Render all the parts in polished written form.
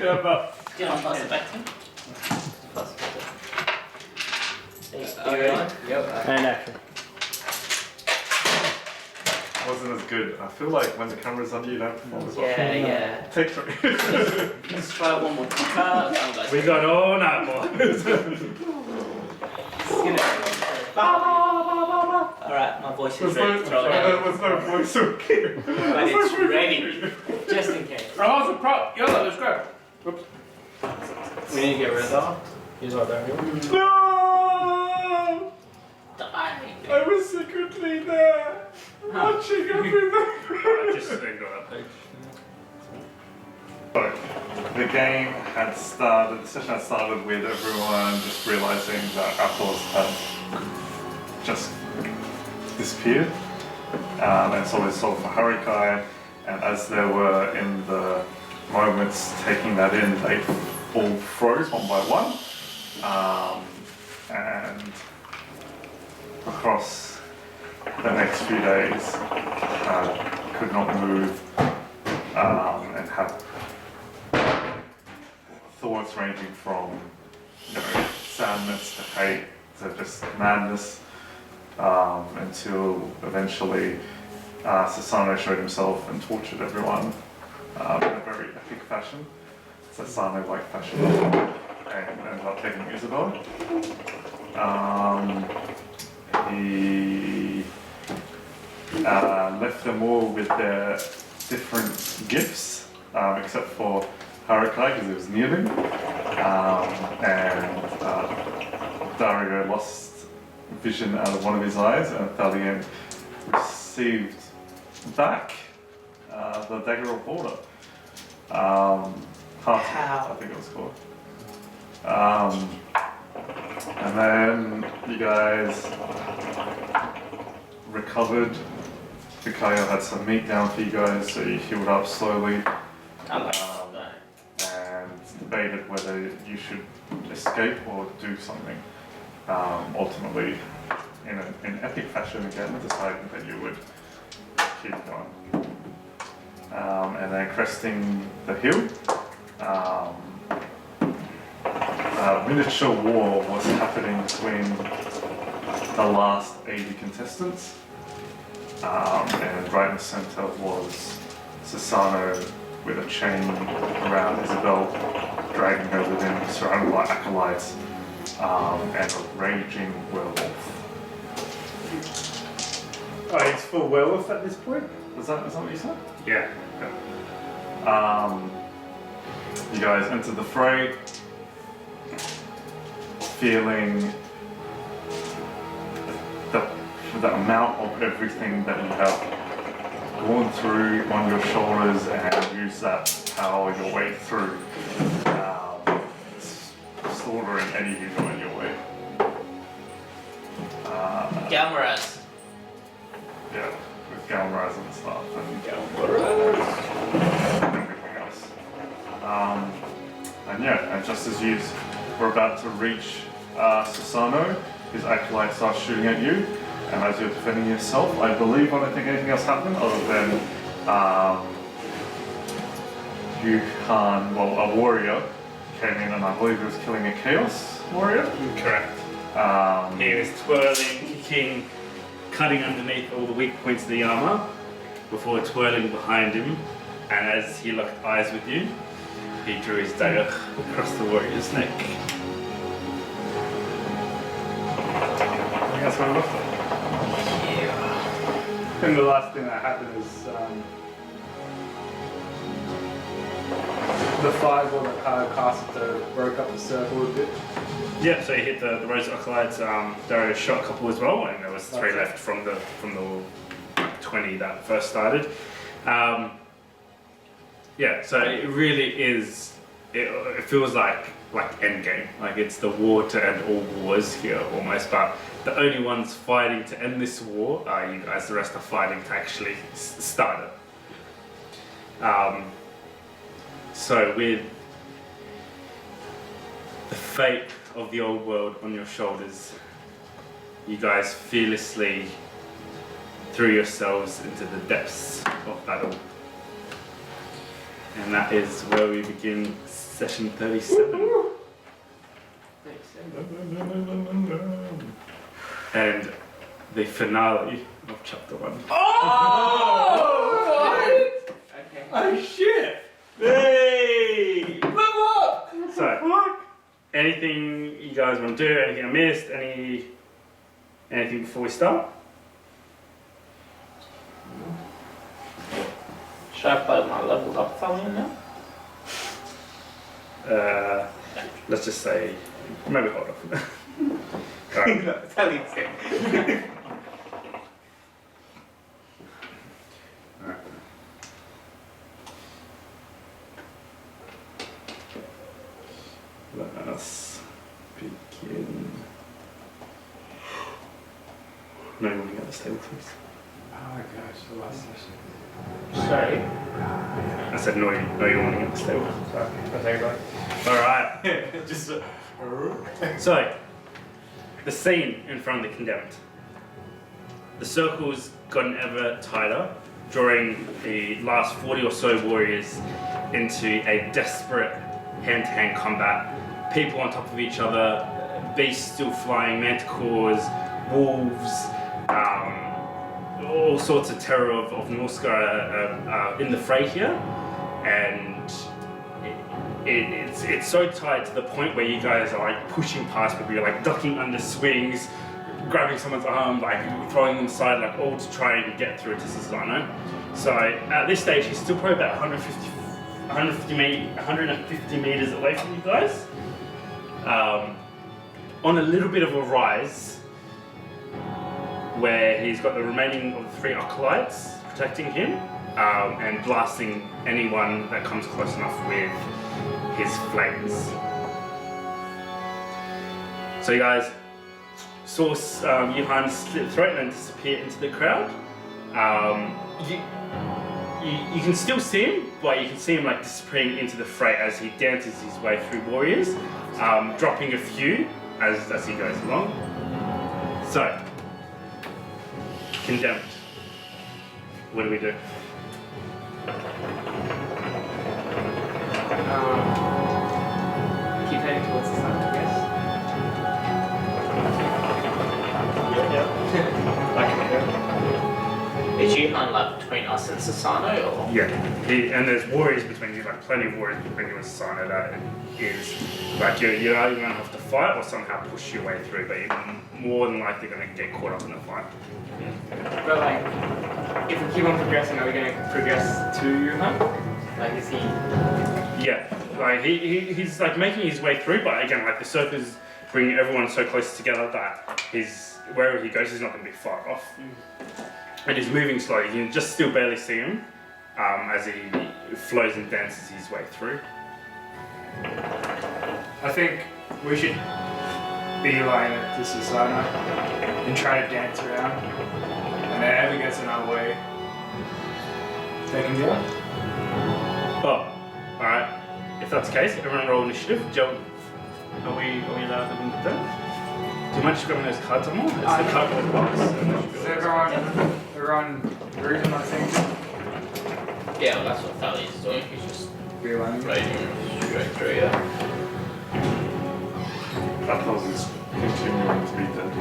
Yeah, but Do you want to pass it back to him? Yep. And action. wasn't as good. I feel like when the camera's on you, you don't perform as well. Yeah. Take 3. Let's try it one more time. We got all night, boys. Alright, my voice is There's ready to throw it out. no voice or cue. But it's ready. Just in case. Oh, it's a prop. Yellow, let's go. Whoops. We need to get rid of that. He's right there. No! Die. I was secretly there, watching everything. Just ignore that page. So, the game had started, the session had started with everyone just realizing that Athos had just disappeared. And so we saw for Harikai, and as they were in the moments taking that in, they all froze one by one. And across the next few days, could not move and had thoughts ranging from sadness to hate to just madness, until eventually Sasano showed himself and tortured everyone in a very epic fashion. Sasano-like fashion, and ended up taking Isabel. He left them all with their different gifts, except for Harikai because he was kneeling, and Dario lost vision out of one of his eyes, and Thalian received back the Dagger of Border. I think it was called. And then you guys recovered. Fikayo had some meat down for you guys, so you healed up slowly. And debated whether you should escape or do something. Ultimately, in an epic fashion again, deciding that you would keep going. And then cresting the hill, miniature war was happening between the last 80 contestants, and right in the center was Sasano with a chain around Isabel, dragging her with him, surrounded by acolytes, and a raging werewolf. Oh, he's full werewolf at this point? Is that what you said? Yeah. You guys entered the fray, feeling the amount of everything that you have gone through on your shoulders, and use that to power your way through, slaughtering any who go in your way. Galmaraz. Yeah, with Galmaraz and stuff, and everything else. And just as you were about to reach Sasano, his acolyte starts shooting at you, and as you're defending yourself, I believe I don't think anything else happened other than a warrior came in, and I believe he was killing a Chaos warrior. Correct. He was twirling, kicking, cutting underneath all the weak points of the armor before twirling behind him, and as he locked eyes with you, he drew his dagger across the warrior's neck. I think that's where I left it. I think the last thing that happened is the fireball that casted broke up the circle a bit. Yeah, so he hit the Rose Acolytes. Dario shot a couple as well, and there was 3 left from the 20 that first started. So it really is. It feels like Endgame. Like it's the war to end all wars here almost, but the only ones fighting to end this war are you guys. The rest are fighting to actually start it. So with the fate of the old world on your shoulders, you guys fearlessly threw yourselves into the depths of battle. And that is where we begin session 37. And the finale of chapter 1. Oh! Okay. Oh shit! Hey! Level up! So, anything you guys want to do? Anything I missed? Anything before we start? Should I play my leveled up Thalion now? Let's just say, maybe hold off. Alright. Thalion's game. Let us begin. No, you want to get this table, please? Oh my gosh, the last session. Sorry. I said no, you want to get this table. Sorry. Okay, bye. Alright. Just. So, the scene in front of the condemned. The circle's gotten ever tighter, drawing the last 40 or so warriors into a desperate hand-to-hand combat. People on top of each other, beasts still flying, manticores, wolves, all sorts of terror of Norsca in the fray here. And it's so tight to the point where you guys are like pushing past people, you're like ducking under swings, grabbing someone's arm, like throwing them aside, like all to try and get through to Susano. So at this stage, he's still probably about 150 meters away from you guys, on a little bit of a rise, where he's got the remaining of the 3 acolytes protecting him, and blasting anyone that comes close enough with his flames. So you guys saw Johan slit throat and disappear into the crowd. You can still see him, but you can see him like disappearing into the fray as he dances his way through warriors, dropping a few as he goes along. So, condemned. What do we do? Keep heading towards the sun, I guess. Is Yuhan like between us and Susano or? Yeah, and there's warriors between you, like plenty of warriors between you and Susano that is like you're either going to have to fight or somehow push your way through, but you're more than likely going to get caught up in a fight. But like, if we keep on progressing, are we going to progress to Yuhan? Like, is he? Yeah, like he's like making his way through, but again, like the circles bringing everyone so close together that wherever he goes, he's not going to be far off. And he's moving slowly. You can just still barely see him as he flows and dances his way through. I think we should beeline it to Susano and try to dance around. And then whoever gets in our way, take him down. Oh, alright. If that's the case, everyone roll initiative. Joe, are we allowed to do that? Do you mind just grabbing those cards on more? It's the cardboard box. Is everyone reading my thing? Yeah, well, that's what Thalion's doing. He's just Beelining. riding straight through, yeah. Atlas is continuing to be dead.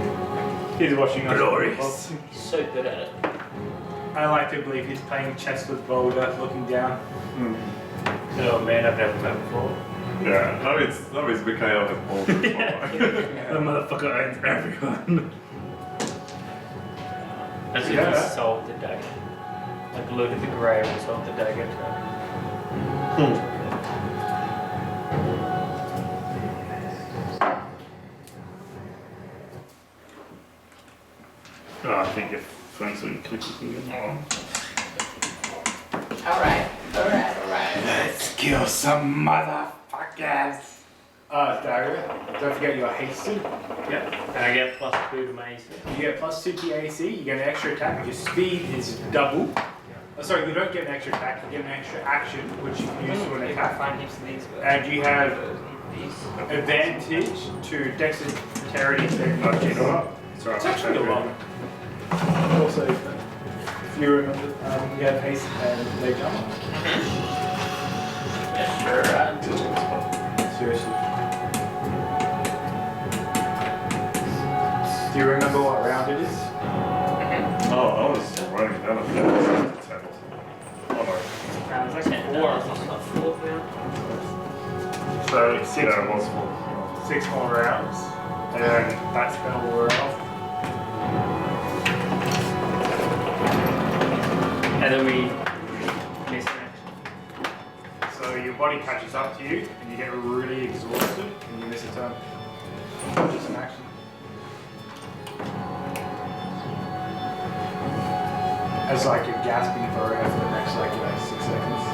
He's watching us. Glorious. He's so good at it. I like to believe he's playing chess with Boulder, looking down. Oh man, I've never met before. Yeah, that is the chaotic ball. The motherfucker owns everyone. As if Yeah. he sold the dagger. Like looted the grave and sold the dagger to Oh, I think if phone's on connected, you can get on. Alright. Let's kill some motherfuckers. Dagger, don't forget your haste suit. Yep. And I get +2 to my AC. You get +2 to your AC, you get an extra attack. Your speed is double. Oh, sorry, you don't get an extra attack, you get an extra action, which you can use to an If I attack. find heaps of these, but And you have These. advantage to dexterity saving Oh, do you know throws. what? Sorry, It's actually a lot. Also, if you remember, you have haste and leg jump. Alright. Seriously. Do you remember what round it is? Oh, I was writing down a few tables. Oh no. It's like Ten 4 or dollars, something. not 4 round. So 6 Yeah, it was full. 6 more rounds, and then that spell will wear off. And then we miss an action. So your body catches up to you, and you get really exhausted, and you miss a turn. Just an action. As like you're gasping for air for the next 6 seconds.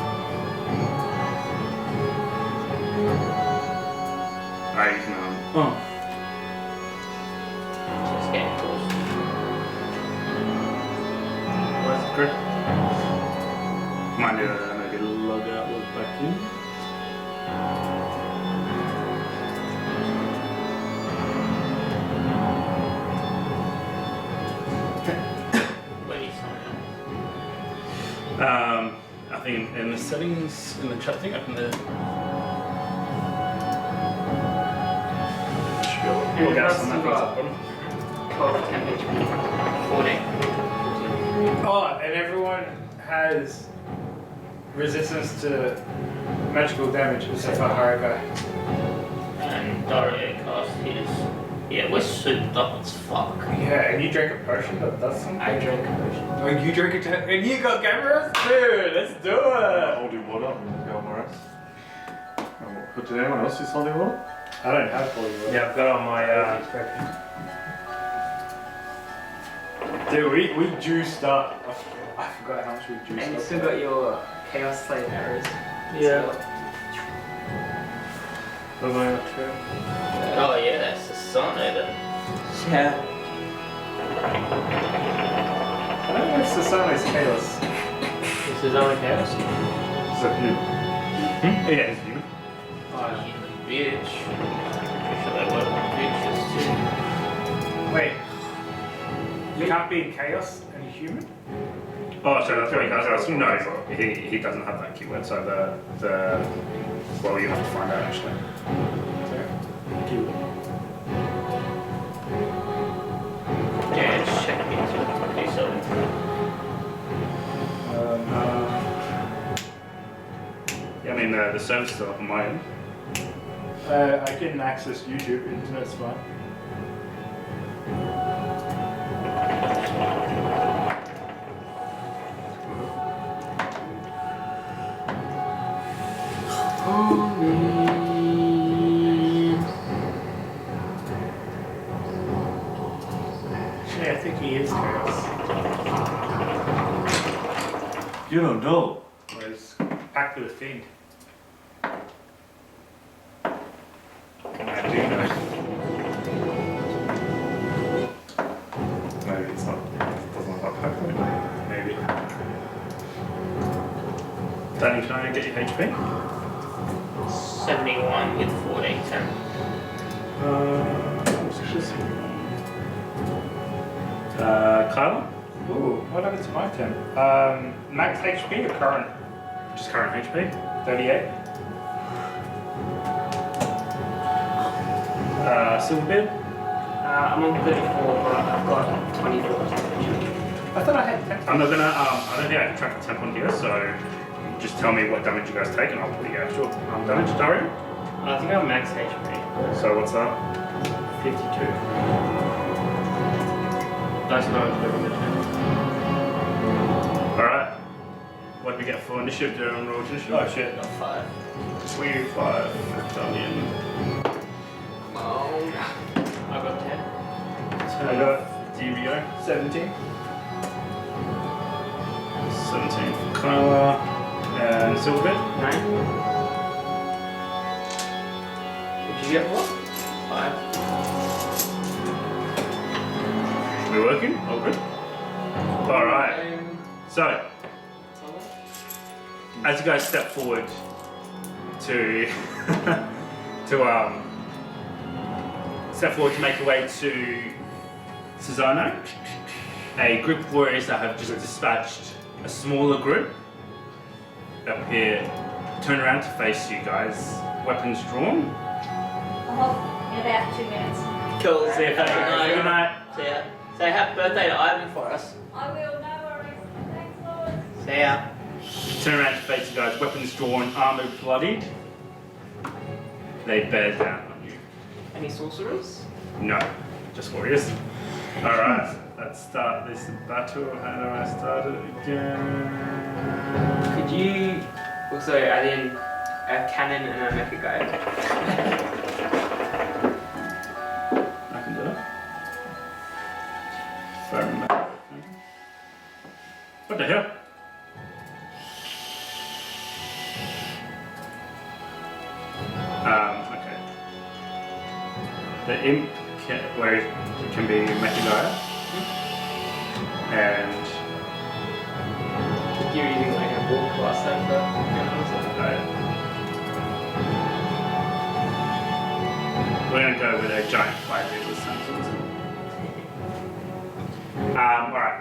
Alright, you can oh. Just getting close. Where's the grip? Might need to maybe log out, log back in. Where do you sign I think in the settings, in the chat thing, open the. Should be able to log out on that thing's up on. 12, 10 HP. 14. Oh, and everyone has resistance to magical damage except for Haruka. And Dario cast his. Yeah, we're souped up as fuck. Yeah, and you drank a potion that does something? I drank a potion. Oh, you drank it and you got cameras? Dude, let's do it! Hold your water and go more else. But did anyone else use holding water? I don't have holy water. Yeah, I've got on my Dude, we juiced up. I forgot how much we juiced And you up. still got your Chaos Slave arrows. Yeah. Oh yeah, that's the sun there. Yeah. I don't know if Susanna's chaos. This is only Chaos. Except you. Yeah, it's you. Bitch. Pretty sure they were bitches too. Wait. You can't be in chaos and a human? Oh, so that's what you guys are asking? No, he doesn't have that keyword, so the well, you have to find out actually. Sorry? Keyword. Yeah, it's check me to do something. Yeah, I mean the server's still up on my end. I can access YouTube, internet's fine. Actually, I think he is chaos. You don't know. Whereas packed with a fiend. And I do know. Maybe it's not. It doesn't look like that. Maybe. Danny, can I get your HP? 71 with 14, 10. Kyla? Ooh, what happened to my turn? Max HP or current? Just current HP. 38. Silverbeard? I'm on 34, but I've got 24 damage. I thought I had 10. I'm not gonna, I don't think I can track the temp on here, so just tell me what damage you guys take and I'll put the actual damage. Dario? I think I'm max HP. So what's that? 52. That's not including the damage. Alright. What did we get for initiative? Do you roll initiative? Oh shit. Got 5. Sweet 5. Done. Come on. I got 10. I got DVO. 17. 17 for Kyla. And Silverbeard? 9. Did you get what? 5. We're working? All good? Alright. So, as you guys step forward to to make your way to Susanoo, a group of warriors that have just dispatched a smaller group up here turn around to face you guys, weapons drawn. In about 2 minutes. Cool. See you, No. good night. See ya. Say happy birthday to Ivan for us. I will, no worries. Thanks, Lord. See ya. Turn around to face you guys, weapons drawn, armor bloodied. They bear down on you. Any sorcerers? No, just warriors. Alright, let's start this battle. How do I start it again? Could you also add in a cannon and a mecha guy? I can do it. If I remember. What the hell? Okay. The imp where it can be Mechagaya. And You're using like a bull class then for cannons. we're gonna go with a giant 5 meters something. Alright.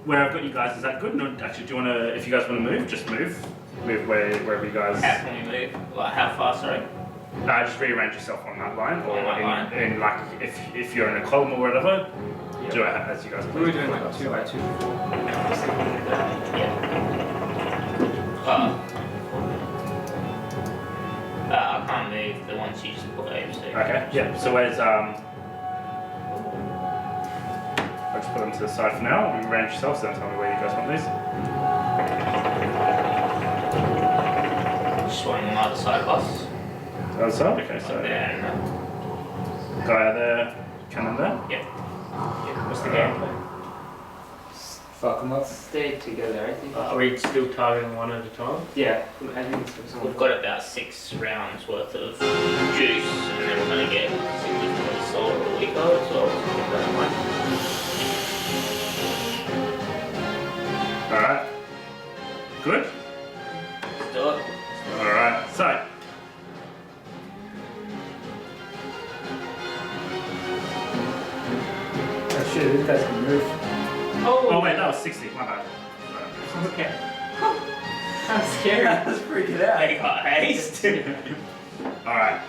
Where I've got you guys, is that good? No, actually, do you wanna, if you guys wanna move, just move. Move wherever you guys. How can we move? Like how far, sorry? Just rearrange yourself on that line, or On that line. in like if you're in a column or whatever, do it as you guys We were please. doing like 2 by 2 before. Yeah. I can't move the ones you just put over to. Okay, yeah. So where's I'll just put them to the side for now. Rearrange yourself, so don't tell me where you guys want these. Just one on the other side of us. Other side? Okay, so Like there and guy there, cannon there. Yep. What's the game plan? Fuck them up. Stay together, I think. Are we still targeting one at a time? Yeah, I think so. We've got about 6 rounds worth of juice, and then we're going to get significantly solar a week ago as well. So keep that in mind. Alright. Good? Let's do it. Alright, so. Oh shit, these guys can move. Oh wait, that was 60, my bad. Okay. That's scary. That's freaking out. They got haste. Alright.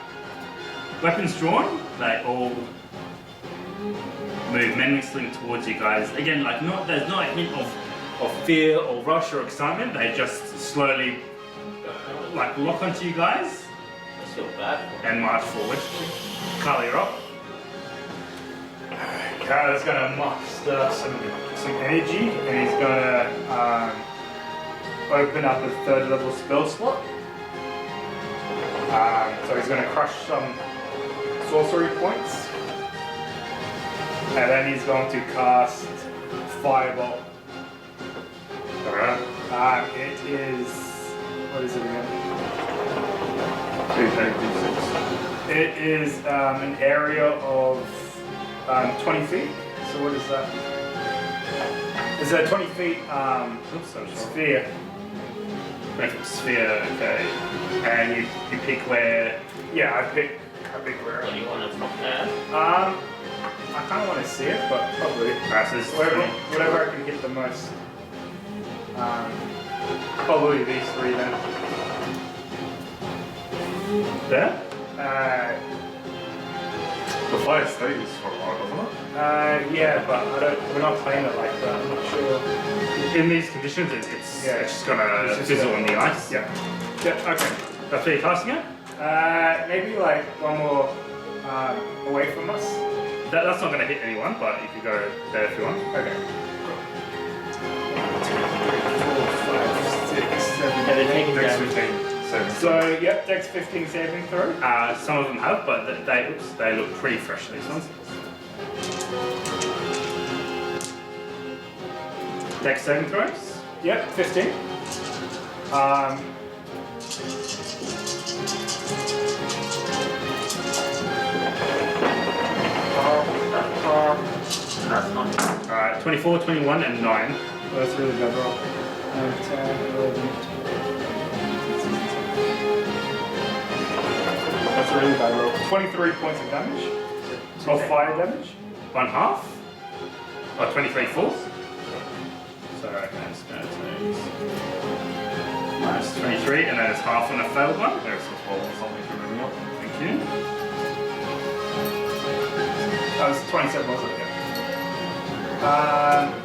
Weapons drawn, they all move menacingly towards you guys. Again, like there's not a hint of fear or rush or excitement, they just slowly like lock onto you guys I feel bad for and march forward. Carly, you're up. Carly's gonna muster some energy and he's gonna open up a 3rd level spell slot. So he's gonna crush some sorcery points. And then he's going to cast Firebolt. Alright. It is. What is it again? It is an area of 20 feet. So what is that? It's a 20 feet sphere. 20 foot sphere, okay. And you pick where. Yeah, I pick where. what do you want it from there? I kind of want to see it, but probably. Alright, so this is whatever I can hit the most. Probably these 3 then. There? The fire stays for a while, doesn't it? Yeah, but we're not playing it like that. I'm not sure. In these conditions, it's just gonna fizzle on the ice. Yeah. Yeah. Okay. That's where you're casting it. Maybe like one more away from us. That's not gonna hit anyone, but you can go there if you want. Okay. 4, 5, 6, 7. Yeah, they're taking Next damage. 15, 7. So yep, Dex 15 saving throw. Some of them have, but they look pretty fresh. These ones. Dex saving throws. Yep, 15. That's not. Alright, 24, 21, and 9. Well, that's really good roll. 10, 11. That's a really bad roll. 23 points of damage. Of fire damage. 1/2. Or 23 full. So okay, it's going to take Minus 23, and that is half on a failed one. There's a 12 or something to remember. Thank you. That was 27, wasn't it?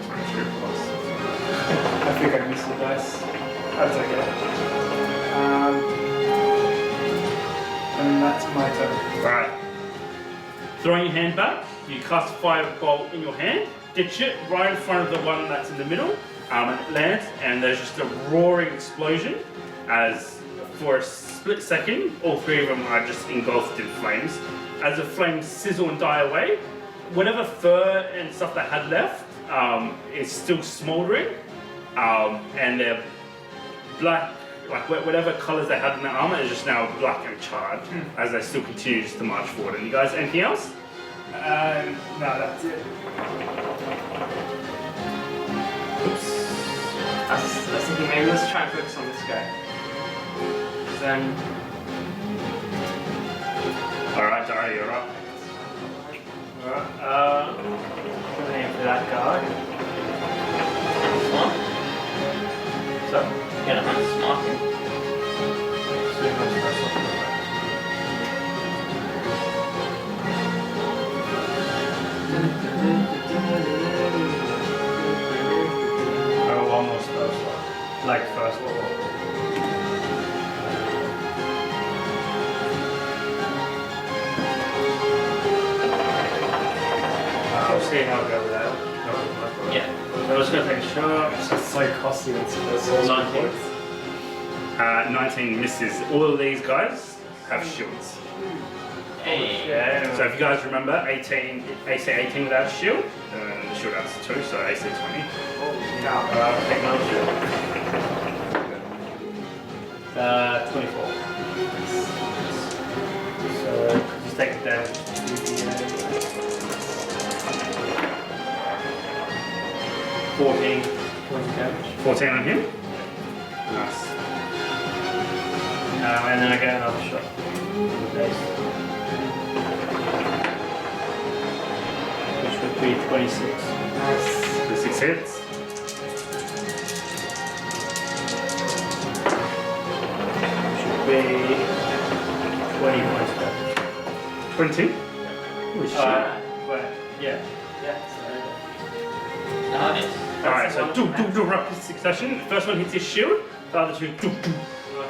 23 plus. I think I missed the dice. That's okay. And that's my turn. Alright. Throwing your hand back, you cast a firebolt in your hand, ditch it right in front of the one that's in the middle, and it lands, and there's just a roaring explosion as for a split second, all three of them are just engulfed in flames. As the flames sizzle and die away, whatever fur and stuff that had left is still smouldering, and they're black, like whatever colours they had in their armour is just now black and charred as they still continue just to march forward. And you guys, anything else? No, that's it. Oops. I was thinking maybe let's try and focus on this guy. Then Alright, Dara, you're up. Alright, gonna aim for that guy. This one. So, Get a hunt smoking. see if that's first one. Oh, one more spell slot. Like first level. I'll see how I go with that. Yeah. So I'm just gonna take a shot. It's just so costly and so 19. 19 misses. All of these guys have shields. Hey. Yeah. So if you guys remember, AC 18 without a shield, and the shield has 2, so AC 20. Take another shot. 24. So just take it down. 14 points of damage. 14 on him. Nice. And then I get another shot. On the base. Which would be 26. The 6 hits. Should be 20 points of damage. 20. Holy shit. Wait, yeah. Nice. Alright, so rapid succession. The first one hits his shield, the other two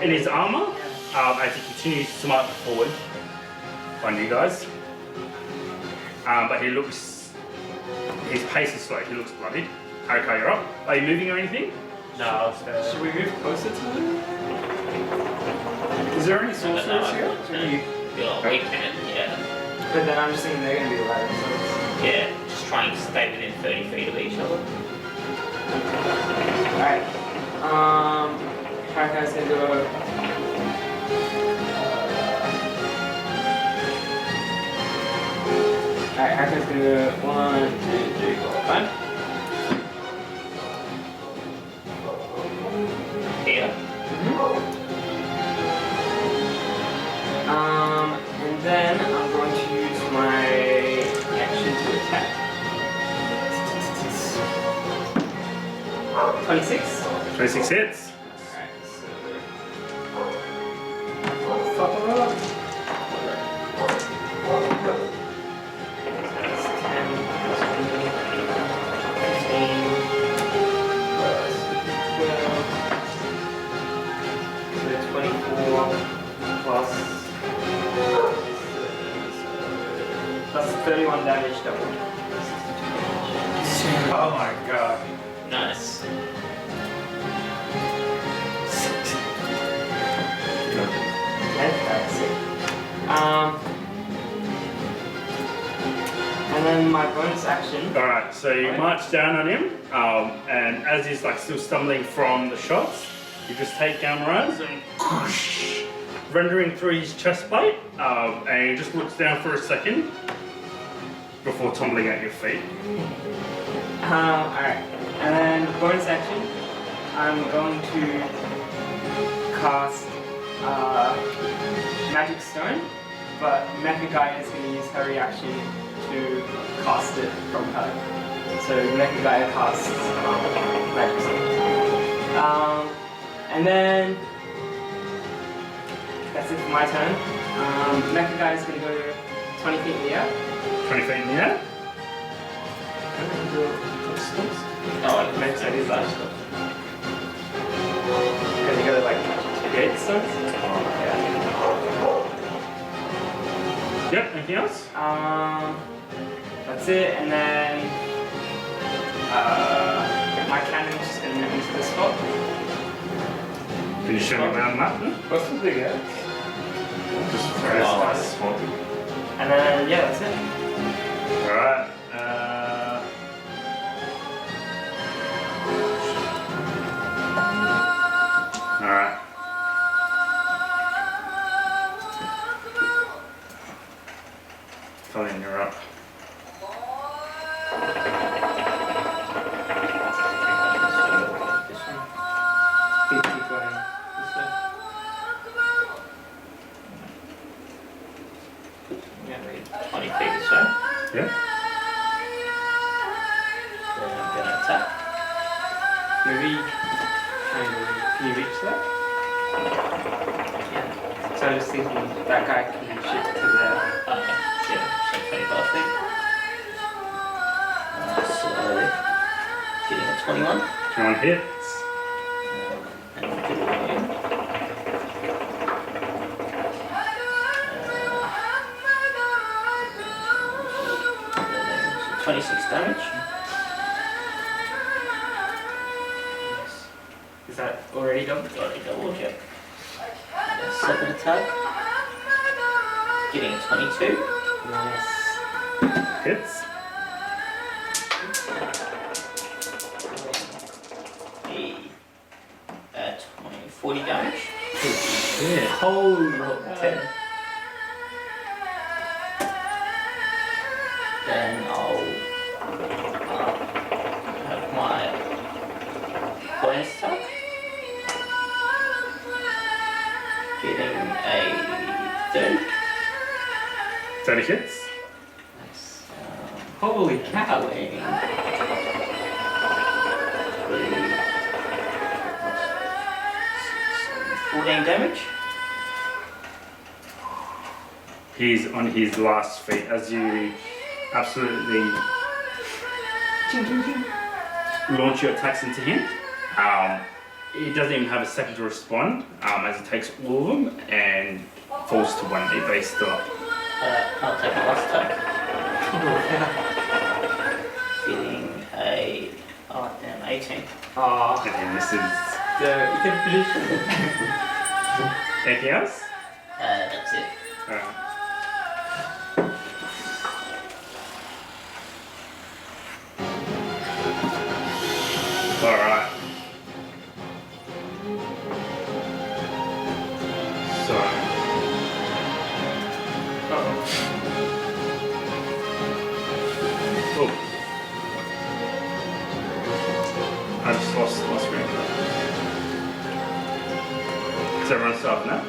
in his armor, as he continues to march forward on you guys. But he looks, his pace is slow, he looks bloodied. Okay, you're up. Are you moving or anything? No, I'll stay. Should we move closer to them? Is there any sorcerers here? Yeah, we can, yeah. but then I'm just thinking they're gonna be ladder, so it's Yeah, just try and stay within 30 feet of each other. alright. Haraka's gonna go. Alright, Haraka's gonna go 1, 2, 3, 4, 5. Here. And then I'm going to use my action to attack. 26. 26 hits. Alright, so. Fuck her up. That's 10 plus 15 plus 12. So 24 plus. That's 31 damage double. Oh my god. Nice. And then my bonus action. Alright, so you march down on him, and as he's like still stumbling from the shots, you just take Gamera's and whoosh, rendering through his chest plate, and he just looks down for a second before tumbling at your feet. Alright. And then bonus action, I'm going to cast Magic Stone, but Mecha Gaia is going to use her reaction to cast it from her. So Mecha Gaia casts Magic Stone. And then that's it for my turn. Mecha guy is going to go 20 feet in the air. 20 feet in the air. Oh, Makes sense. Can you go like 8 stones? Yep, anything else? That's it, and then my cannon's just gonna move into the spot. Can you show me around the map? What's the big X? Just very Wow. nice spot. And then yeah, that's it. Alright. Alright. Fine, you're up. this one. Keep going this way. Yeah, maybe 20 feet this way. Yeah? Then I'm gonna attack. Maybe can you reach that? Yeah. So I was thinking that guy can shift to there. Okay. Yeah, so 25 feet. So, getting a 21. 21 hits. And doing 26 damage. Is that already done? Got a double check. Second attack. Getting a 22. Nice. Hits. A 40 damage. Yeah. Holy 10. Then I'll have my bonus attack. Getting a 30. 30 hits. Nice. Holy cow. Going 14 damage. He's on his last feet as you absolutely launch your attacks into him. He doesn't even have a second to respond as he takes all of them and falls to one knee, but he's still up. I'll take my last attack. Getting a 18. Oh, And this is you can finish. anything else? That's it. Alright. Alright. So. Oh. I just lost my screen. Is everyone stop now?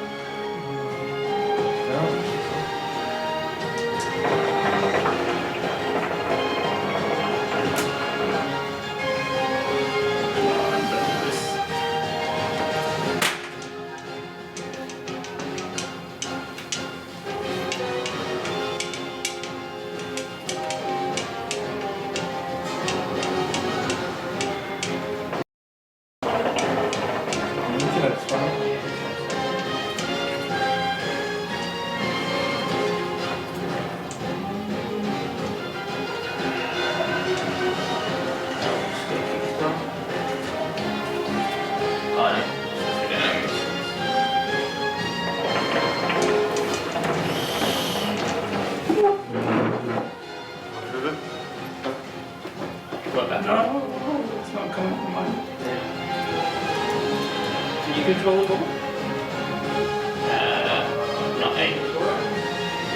That's fine. No, it's not coming from mine. Can you control the ball? Not 8.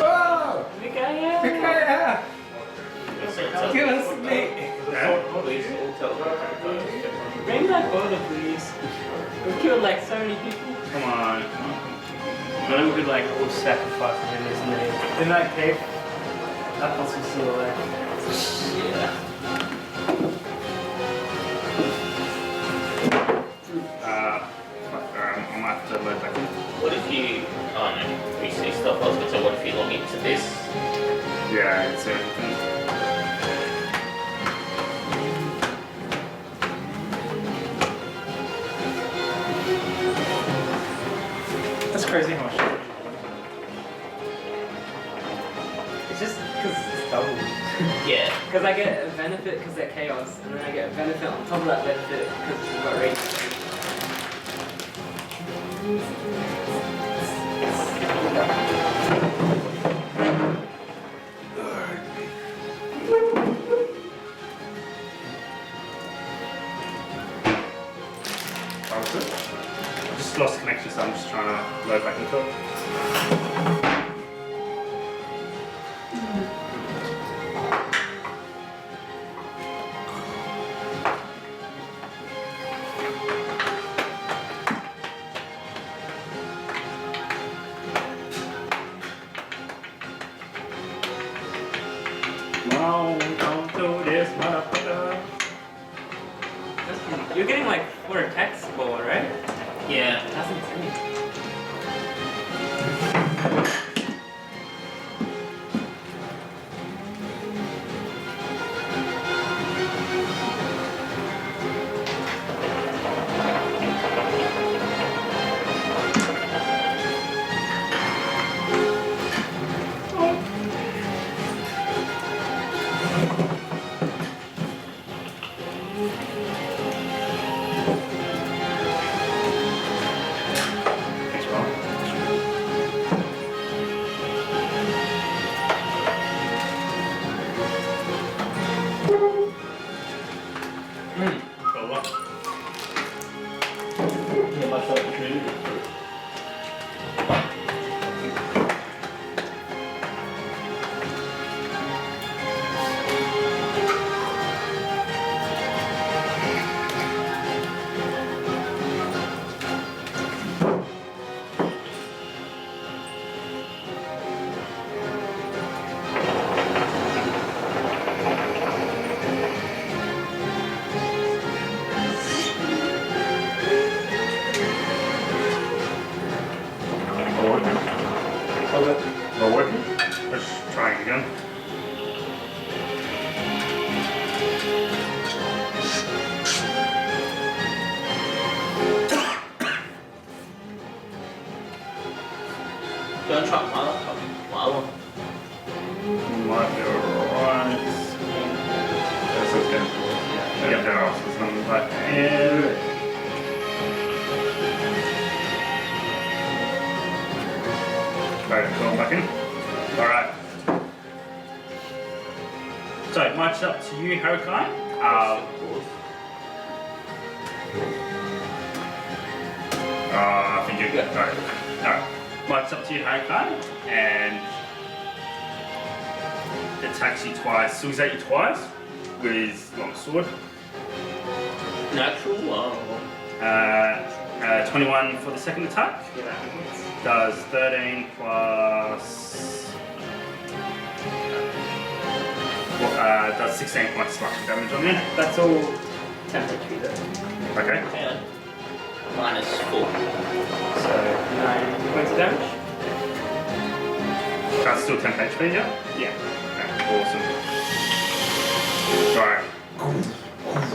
Oh! Mikael! Mikael! Give us the meat! Bring that boulder, please. We've killed like so many people. Come on. Then we could like all sacrifice him, isn't it? In that cave, that puzzle's still there. Yeah. crazy how much damage you're doing. It's just because it's double. Yeah. Because I get a benefit because they're chaos, and then I get a benefit on top of that benefit because we've got rage. Sounds good. I just lost connection, so I'm just trying to load back into it. No, don't do this, motherfucker. You're getting like 4 attacks ball, right? Yeah. That's insane. Thanks, Rob. Got what? Not working. Not working? Let's try it again. Don't try my laptop. My other one. Might be alright. That's okay. Yeah, there are also some back here. Alright, going back in. Alright. So, much up to you, Harukai. I think you're good. Alright. Alright. Much up to you, Harukai. And attacks you twice, swings at you twice with his long sword. Natural. 21 for the second attack. Does 13 plus. Does 16 points slashing damage on you. That's all 10 HP though. Okay. Yeah. -4. So 9 points of damage? That's still 10 HP, yeah? Yeah. Okay, awesome. Alright.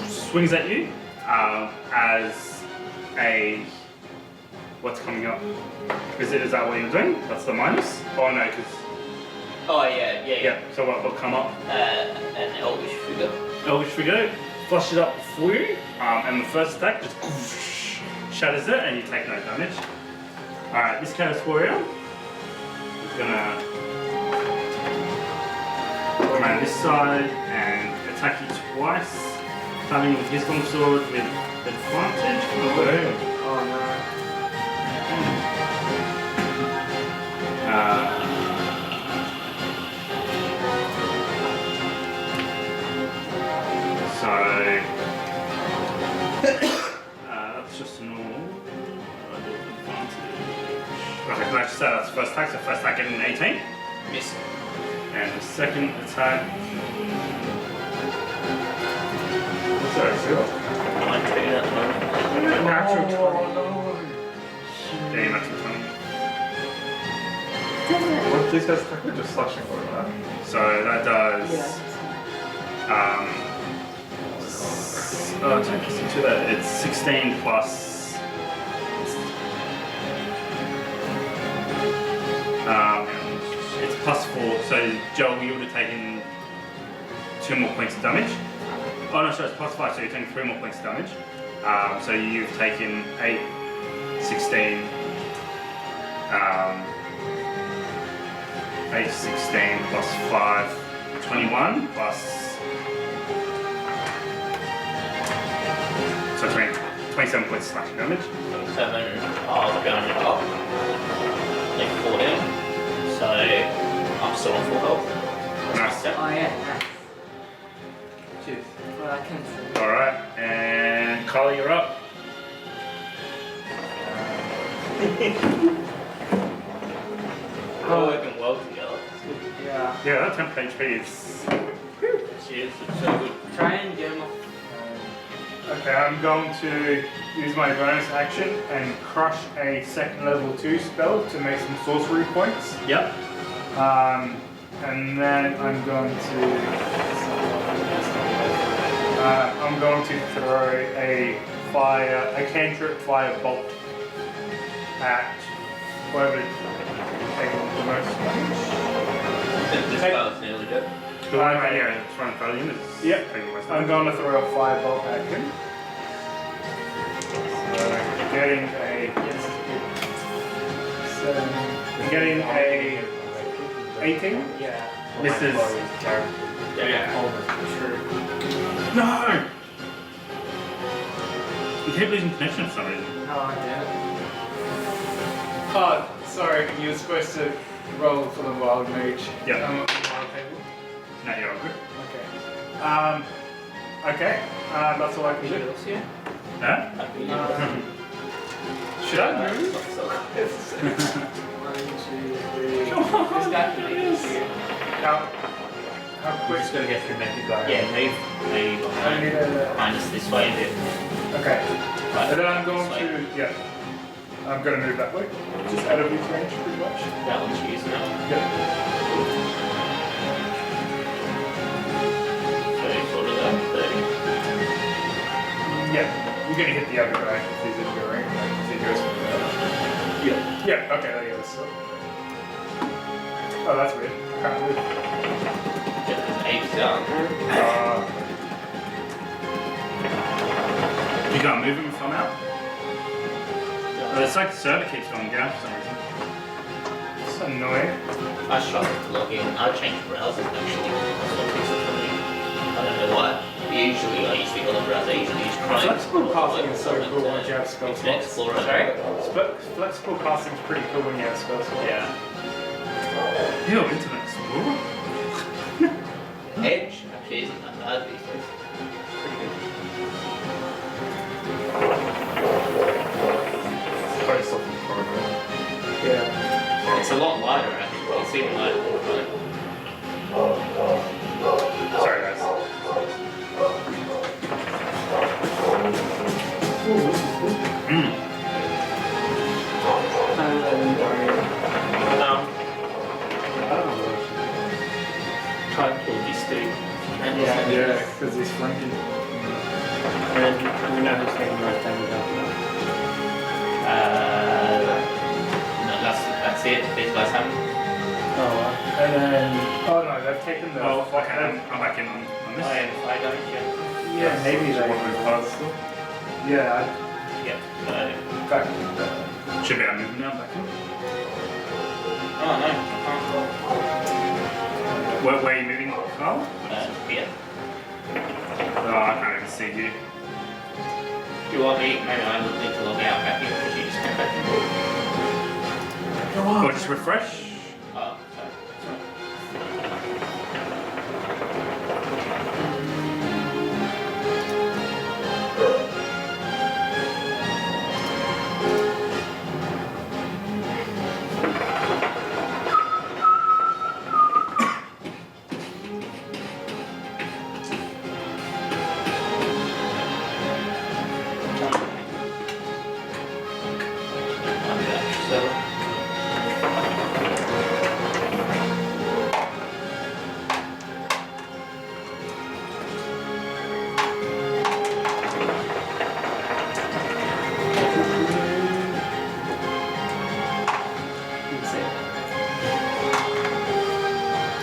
Swings at you as a. What's coming up? Is that what you're doing? That's the minus? Oh no, because. Oh yeah. Yeah, so what will come up? An elvish figure. Elvish figure, flush it up for you, and the first attack just shatters it and you take no damage. Alright, this Chaos Warrior is gonna come around this side and attack you twice, starting with his longsword with advantage. Oh no. That's just a normal. Okay, let's say that's the first attack. So first attack getting an 18. Miss. And the second attack. What's that? Zero. I trade that one. Natural 20. Yeah, natural 20. What these guys attack with just slashing or that? So that does. It's 16 plus. Joel, you would have taken 2 more points of damage. Oh no, sorry, it's plus 5, so you're taking 3 more points of damage. So you've taken 8, 16, 8, 16 plus 5, 21 plus. So 27 points of slashing damage. 7 of going up. Like 14. So I'm still on full health. Nice. Yep. Oh yeah, nice. Cheers. Well, I can see. Alright, and Carly, you're up. We're all working well together. Yeah. Yeah, that temp HP is. Cheers, it's so good. Try and get him off. Okay, I'm going to use my bonus action and crush a second level 2 spell to make some sorcery points. Yep. And then I'm going to throw a cantrip fire bolt at whoever's taking the most damage. This spell's nearly dead. The one right here, it's one Valiant is. Yep. taking most I'm damage. going to throw a firebolt at him. So getting a 7, getting a 18. Yeah. This is. Yeah. True. No! You keep losing connection for some reason. Oh, damn. Oh, sorry, you were supposed to roll for the wild mage. Yeah. On the wild table. No, you're all good. Okay. That's all I can do. Yeah. Huh? Should I move? 1, 2, 3. This guy can make it here. How quick? Just gotta get through Magic Guard. Yeah, move I need behind. a. Behind us this way a bit. Okay. Right. And then I'm going This way. to. Yeah. I'm going to move that way. Just out of his range, pretty much. That one's used now. Yep. So sort of that 30. Yeah. You're going to hit the other guy if he's in your range. Like, if he goes for the other. Yeah. Okay. There you go. So. Oh, that's weird. I can't move. Get those apes down. You can't move him from out? But it's like the server keeps going down for some reason. It's annoying. I struggle to log in. I changed browsers actually. That's what fixed it for me. I don't know why. Usually I used to go on the browser, I usually use Chrome. Flexible casting is so cool But, once you have spell Internet slots. Explorer. Flexible casting is pretty cool when you have spell slots. Yeah. Yo, Internet Explorer. Edge actually isn't that bad these days. Pretty good. Very soft and corridor. Yeah. It's a lot lighter actually. It's even lighter than Chrome. Sorry, guys. Mm. Try and kill these two. And Yeah, because he's flanking. And we know who's taking most damage after that. No, that's it. These guys haven't. Oh, wow. And then, oh no, they've taken the. Oh, okay, I'm back in on this. I don't yet. Yeah, maybe they. One with cards still. Yeah, Yep. back. Should be able to move now, back in. Oh no, I Where are you moving, Carl? can't. Yeah. Oh, I can't even see you. Do you want me? Maybe I would need to log out back in because you just came back in. Or just refresh. Oh, sorry.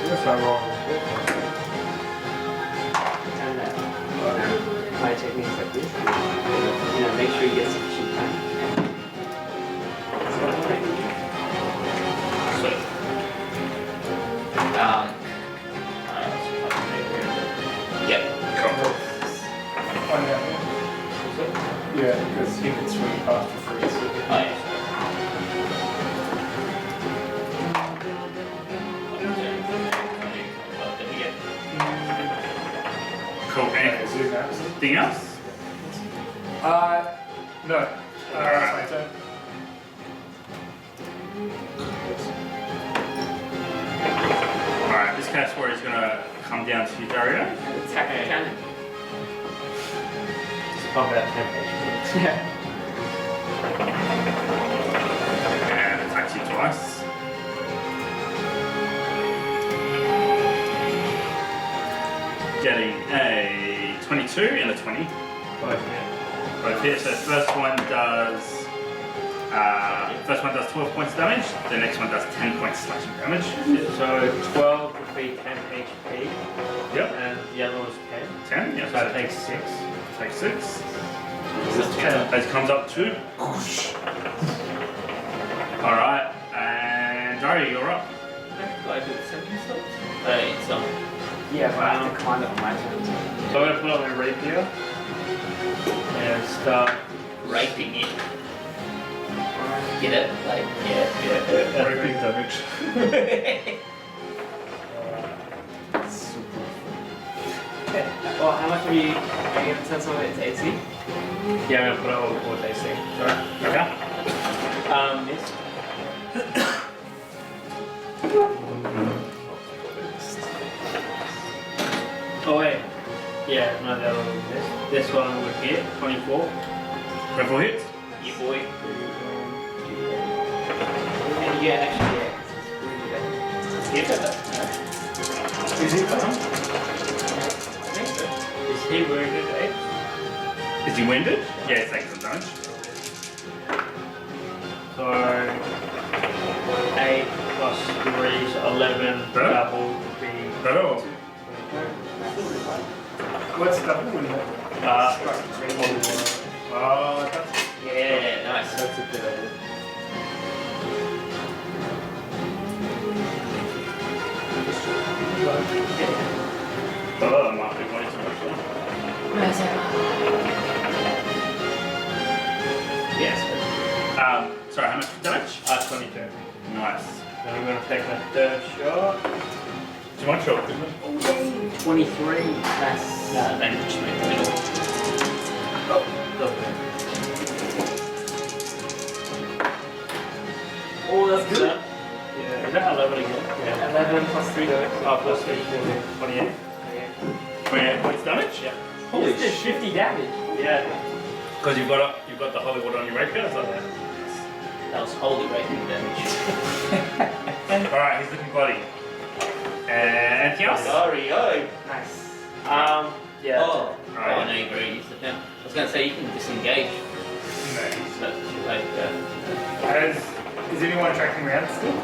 If I roll after freeze. Oh, yeah. Cool. Okay, so that's Anything else? no. That's my turn. Alright, this cat's where he's gonna come down to you, Dario. Attack the cannon. Just pump out 10 HP. Yeah. And attacks you twice. Getting a 22 and a 20. Both hit. Both hit. So the first one does 12 points of damage. The next one does 10 points slashing damage. So 12 would be 10 HP, Yep. and the other one was 10. 10. Yeah. So I take 6. Take 6. That's good. As comes up to. Alright, and Dario, you're up. Do I do the second stuff? It's Yeah, but I have to climb it on my turn. So I'm going to put on my rapier and start. raping it. Get it? Like, yeah. Raping damage. Well, how much are you going to send some of it to AC? Yeah, I'm going to put it all before they see. Okay. Miss. Oh wait. Yeah, no, the other one was this. This one would hit 24. Rifle hit. You boy. Yeah, actually, yeah. Give it. Is it done? Is he wounded, eh? Is he winded? Yeah, it's taking some damage. So 8 plus 3 is 11. Better? Double would be Oh. What's double? That's Yeah, nice. That's a good idea. Oh, that might be way too much. Yes. Sorry, how much damage? 22. Nice. Then I'm going to take my third shot. Too much or good enough? 23. Nice. Then just make the middle. Lovely. Oh, that's good. Yeah, is that 11 again? Yeah. 11 plus 3 damage. Oh, plus 3, 28. 28 points damage? Yeah. Holy shit, 50 damage. Yeah. Because you've got the holy water on your rapier, so That was holy raping damage. Alright, he's looking bloody. And anything else? Sorry, oh. Nice. Yeah. Oh, Alright. no, you already used it now. I was going to say you can disengage. So, like, Is anyone tracking around still?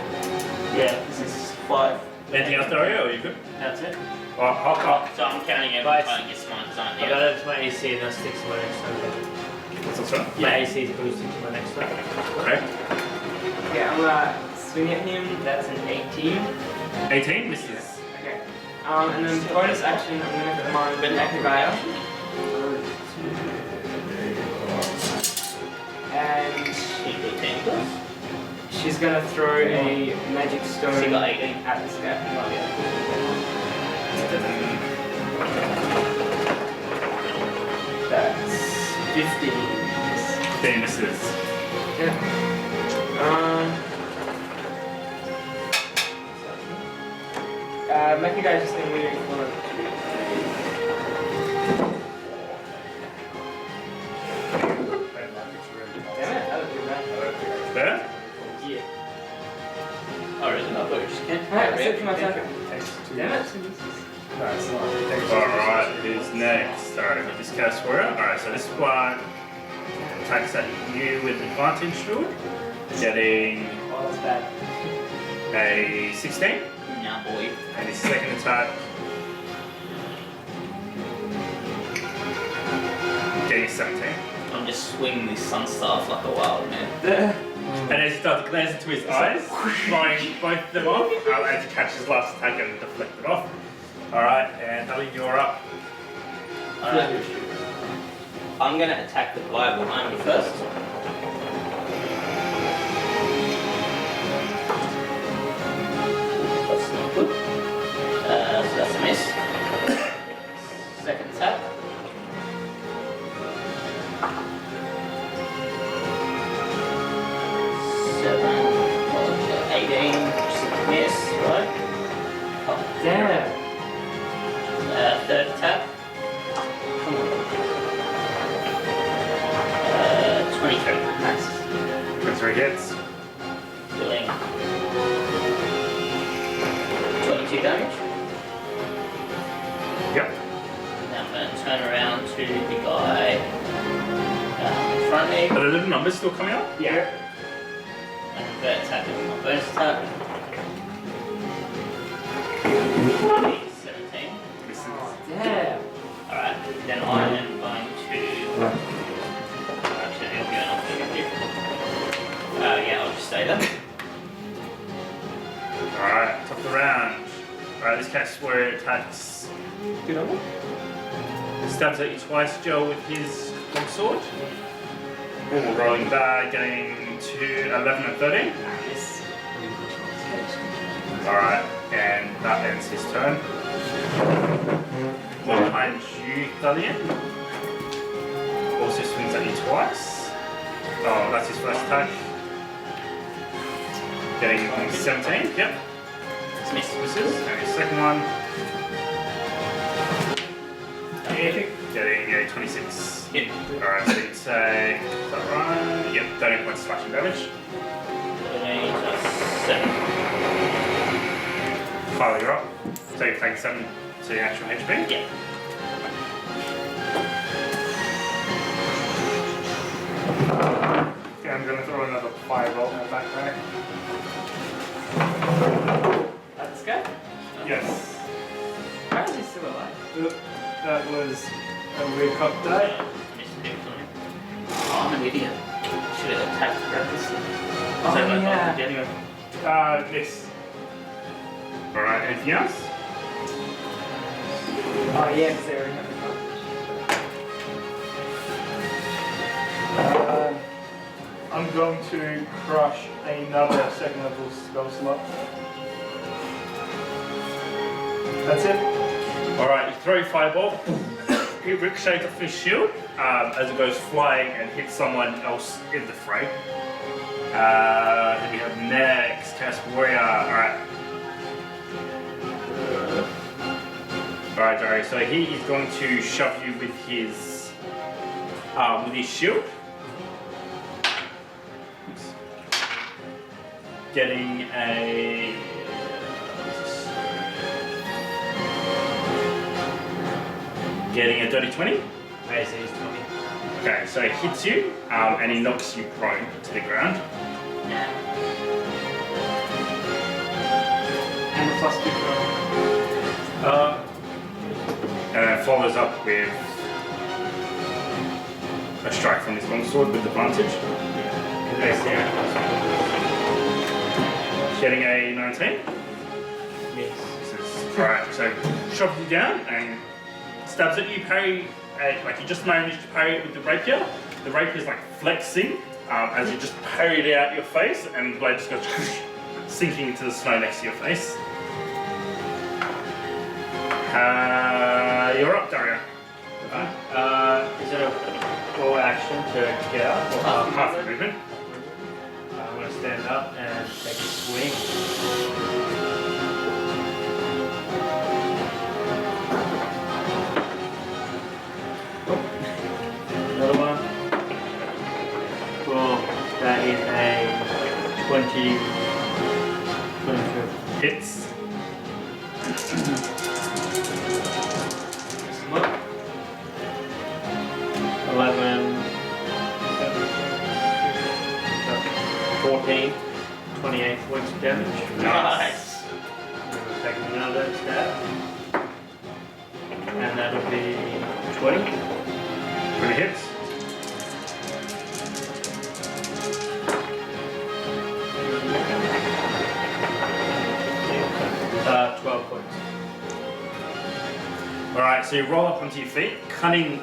Yeah, this is 5. Anything else, Dario, or are you good? That's it. Well, I'll so I'm counting every Right. time I get smart design. I got it to my AC and that sticks to my next turn. What's up, My AC is boosted to my next turn. Okay. Okay, I'm gonna swing at him. That's an 18. 18 misses. Okay. And then bonus action, I'm gonna command Benakagaya. And Equal 10 plus. she's gonna throw a magic stone So you got 18. at this guy. That's 15. 15 misses. Make you guys just think moving forward. Damn it, that was too bad. There? Yeah. Oh, really? I thought you just can't. Alright, that's it for my turn. Damn it. No, it's not. It takes Alright, who's next? Alright, with this cast warrior. Alright, so this one attacks at you with advantage, Stuart. Getting Oh, that's bad. a 16. Nah, boy. And his second attack. Getting a 17. I'm just swinging this sun staff like a wild man. And as he starts to glance into his eyes, throwing both of them off, as he catches his last attack and deflect it off. Alright, and Ellie, you're up. Alright. I'm gonna attack the guy behind me first. just a miss, right? Oh, Damn. third attack. 23. Nice. 23 hits. Dealing 22 damage. Yep. Now I'm going to turn around to the guy in front of me. Are the little numbers still coming up? Yeah. And third attack is my bonus attack. 17. This is Damn. Alright, then I am going to. Actually, I'll go off yeah, I'll just stay there. Alright, top of the round. Alright, this cat's where it attacks. Good on you. Stabs at you twice, Joe, with his longsword. Ooh, rolling bad, getting to 11 and 13. Nice. Alright, and that ends his turn. One behind you, Thalian. Also swings at you twice. Oh, that's his first attack. Getting 17, yep. Misses. And his second one. Getting a 26. Hit. Alright, so you'd say, is that right? Yep, 13 points slashing damage. 7. File, you're up. So you've taken 7 to your actual HP. Yeah. Okay, I'm gonna throw another fireball in the backpack. Let's go. Yes. How is he still alive? That was a weird cock die. Missed him. Oh, I'm an idiot. Should have attacked the this. Oh, yeah. Anyway. Miss. Alright, anything else? Oh, yeah, because they already have the I'm going to crush another second level spell slot. That's it. Alright, you throw your fireball. It ricochets off his shield as it goes flying and hits someone else in the fray. Then we have next, Chaos Warrior. Alright. Alright, Dari, so he is going to shove you with his shield. Oops. Getting a. Getting a dirty 20. AC is 20. Okay, so he hits you and he knocks you prone to the ground. And the plus 2 throw. And then follows up with a strike from his longsword with advantage. Getting a 19. Yes. Alright, so shoves you down and stabs at you, parry, like you just managed to parry it with the rapier. The rapier is like flexing as you just parry it out your face and the blade just goes sinking into the snow next to your face. You're up, Dario. Is it a full action to get up? Or Half the movement. I'm going to stand up and take a swing. Another one. Cool. That is a 22. Hits. Look. 11, 14, 28 points of damage. Nice. We'll take another stab. And that'll be 20. 20 hits. Uh, 12 points. Alright, so you roll up onto your feet, cutting,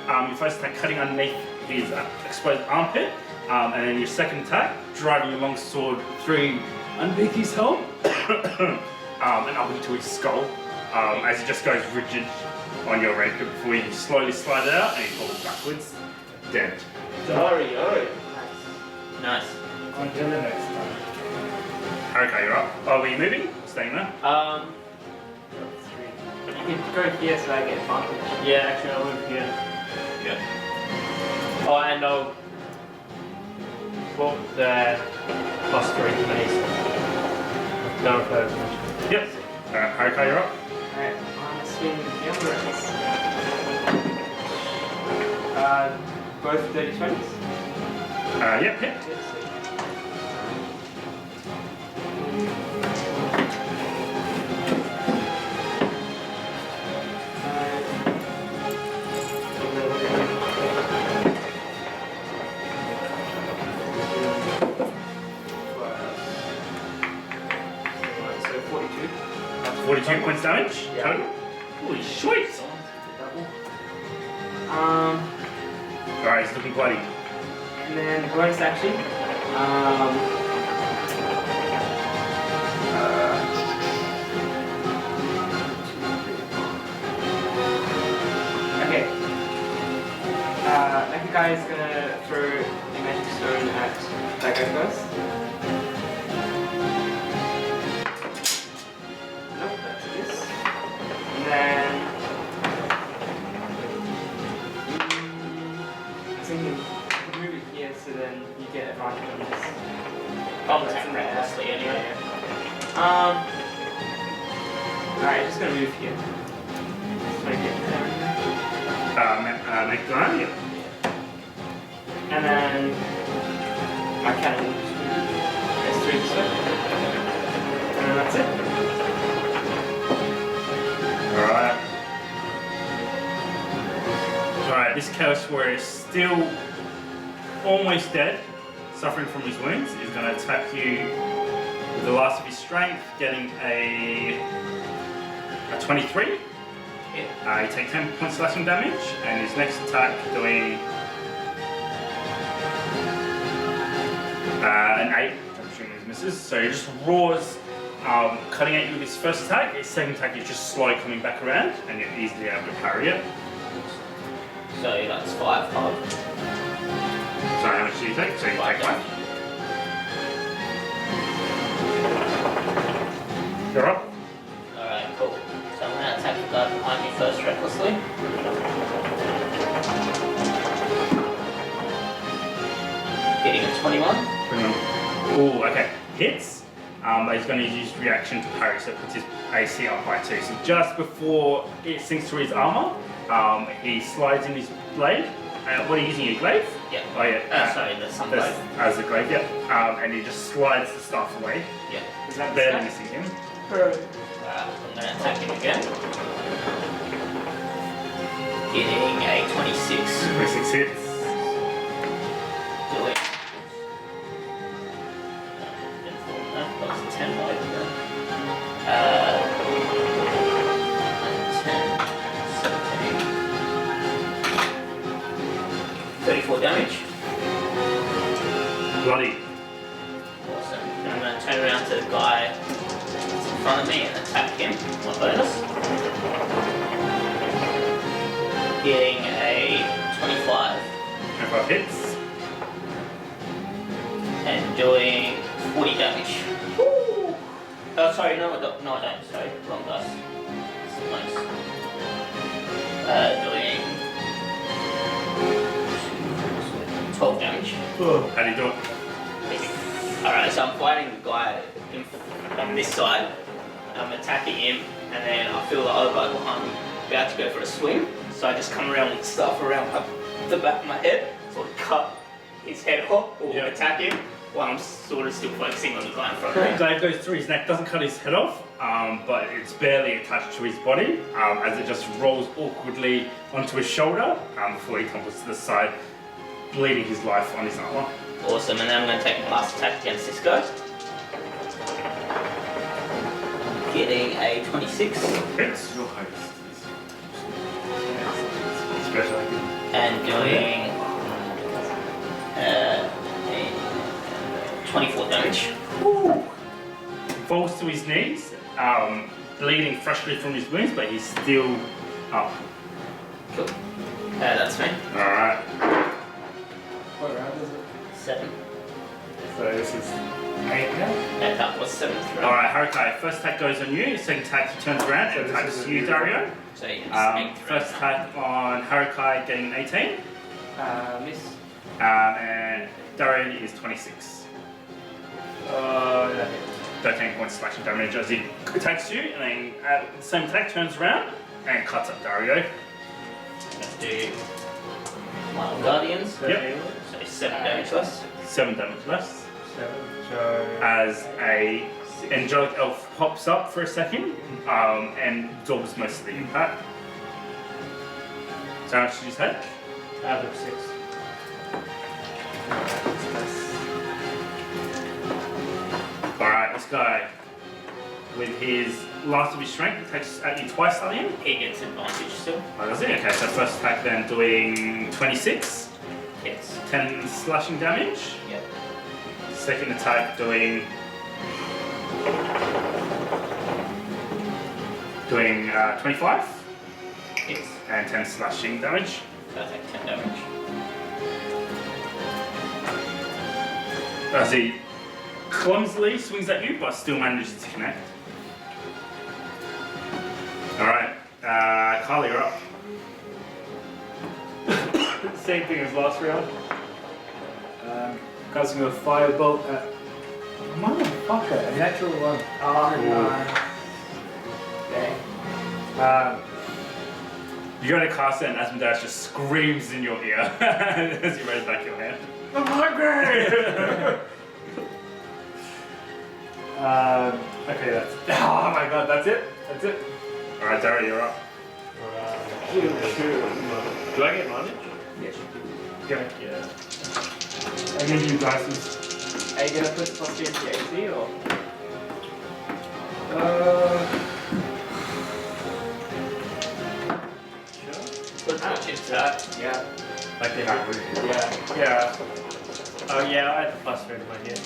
your first attack cutting underneath his exposed armpit, and then your second attack driving your long sword through underneath his helm, and up into his skull, as it just goes rigid on your rapier before you slowly slide it out and he falls backwards, dead. Dario. Nice. Until the next time. Okay, you're up. Oh, were you moving? Staying there? You can go here so I get advantage. Yeah, actually I'll move here. Yeah. Oh, and I'll put the +3 to mace. No further. Yep. Okay, you're up. Alright, I'm gonna swing the Emirates. Both 30 20s? Yep, yep. So 42. 42 points damage. Yeah. Total. Holy shit! Alright, he's looking bloody. And then bonus action. Okay. That guy is gonna throw a magic stone at that guy first. Nope, that's this. And then. I was thinking, move it here so then you get advantage on this. I'll attack recklessly anyway. Alright, just gonna move here. Just wanna get there. Make the run, yep. And then my cannon will just move S3 this way. And then that's it. Alright. Alright, this Chaos Warrior is still almost dead, suffering from his wounds. He's going to attack you with the last of his strength, getting a 23. You take 10 points slashing damage, and his next attack doing an 8. I'm assuming he misses. So he just roars, cutting at you with his first attack. His second attack is just slowly coming back around, and you're easily able to parry it. So that's 5 hard. Sorry, how much do you take? So you take 1. You're up. Alright, cool. So I'm gonna attack the guy behind me first recklessly. Getting a 21. Oh, okay. Hits. But he's going to use reaction to parry, so it puts his AC up by 2. So just before it sinks through his armor, he slides in his blade. What are you using, your glaive? Yeah. Oh yeah. Sorry, there's some That's- blade. as a glaive, yeah. And he just slides the staff away, Yeah. Is that barely the missing him. I'm gonna attack him again. Getting a 26. 26 hits. Doing. That was 10 right there. 10, 17. 34 damage. Bloody. Awesome. And I'm going to turn around to the guy that's in front of me and attack him. My bonus. Getting a 25. 25 hits. And doing 40 damage. Woo! Oh, sorry, no, I don't. Sorry, wrong dice. Nice. Doing 12 damage. How do you do it? Alright, so I'm fighting the guy on this side. I'm attacking him, and then I feel the other guy behind me about to go for a swing. So I just come around with stuff around the back of my head, sort of cut his head off or Yeah. attack him while I'm sort of still focusing on the guy in front of me. The glaive goes through his neck, doesn't cut his head off, but it's barely attached to his body, as it just rolls awkwardly onto his shoulder before he tumbles to the side, bleeding his life on his armor. Awesome, and then I'm going to take my last attack against this guy. Getting a 26. Hits. Special. And doing a 24 damage. Falls to his knees, bleeding freshly from his wounds, but he's still up. Cool. That's me. Alright. What round is it? 7. So this is 8 now. And that was 7th round. Alright, Harukai, first attack goes on you, second attack he turns around So and this attacks is a you, new Dario. So yes, 8th First round. attack on Harukai getting an 18, Miss. and Dario is 26. Yeah. 13 points slashing damage as he attacks you, and then the same attack turns around and cuts up Dario. Let's do my Guardians. Yep. So 7 damage less. 7 damage less. 7. So. As a angelic elf pops up for a second and absorbs most of the impact. So how much did you take? Out of 6. Alright, this guy, with his last of his strength, attacks at you twice, Stallion. He gets advantage still. Oh, does he? Okay, so first attack then doing 26, Hits. 10 slashing damage. Yep. Second attack doing 25 Hits. and 10 slashing damage. So I take 10 damage. As he clumsily swings at you, but still manages to connect. Alright, Carly, you're up. Same thing as last round. Casting a firebolt at. Motherfucker, a natural 1. Oh, no. Dang. You go to cast it and Asmodeus just screams in your ear as you raise back your hand. I'm hungry! Okay, that's. Oh my god, that's it? That's it? Alright, Dario, you're up. Do I get advantage? Yes. Okay. Yeah. I give you dices. Are you gonna put the plus 2 into AC or? Put much into that. Yeah. Like they would. Yeah. Yeah. Oh yeah, I had the plus 3 in my head.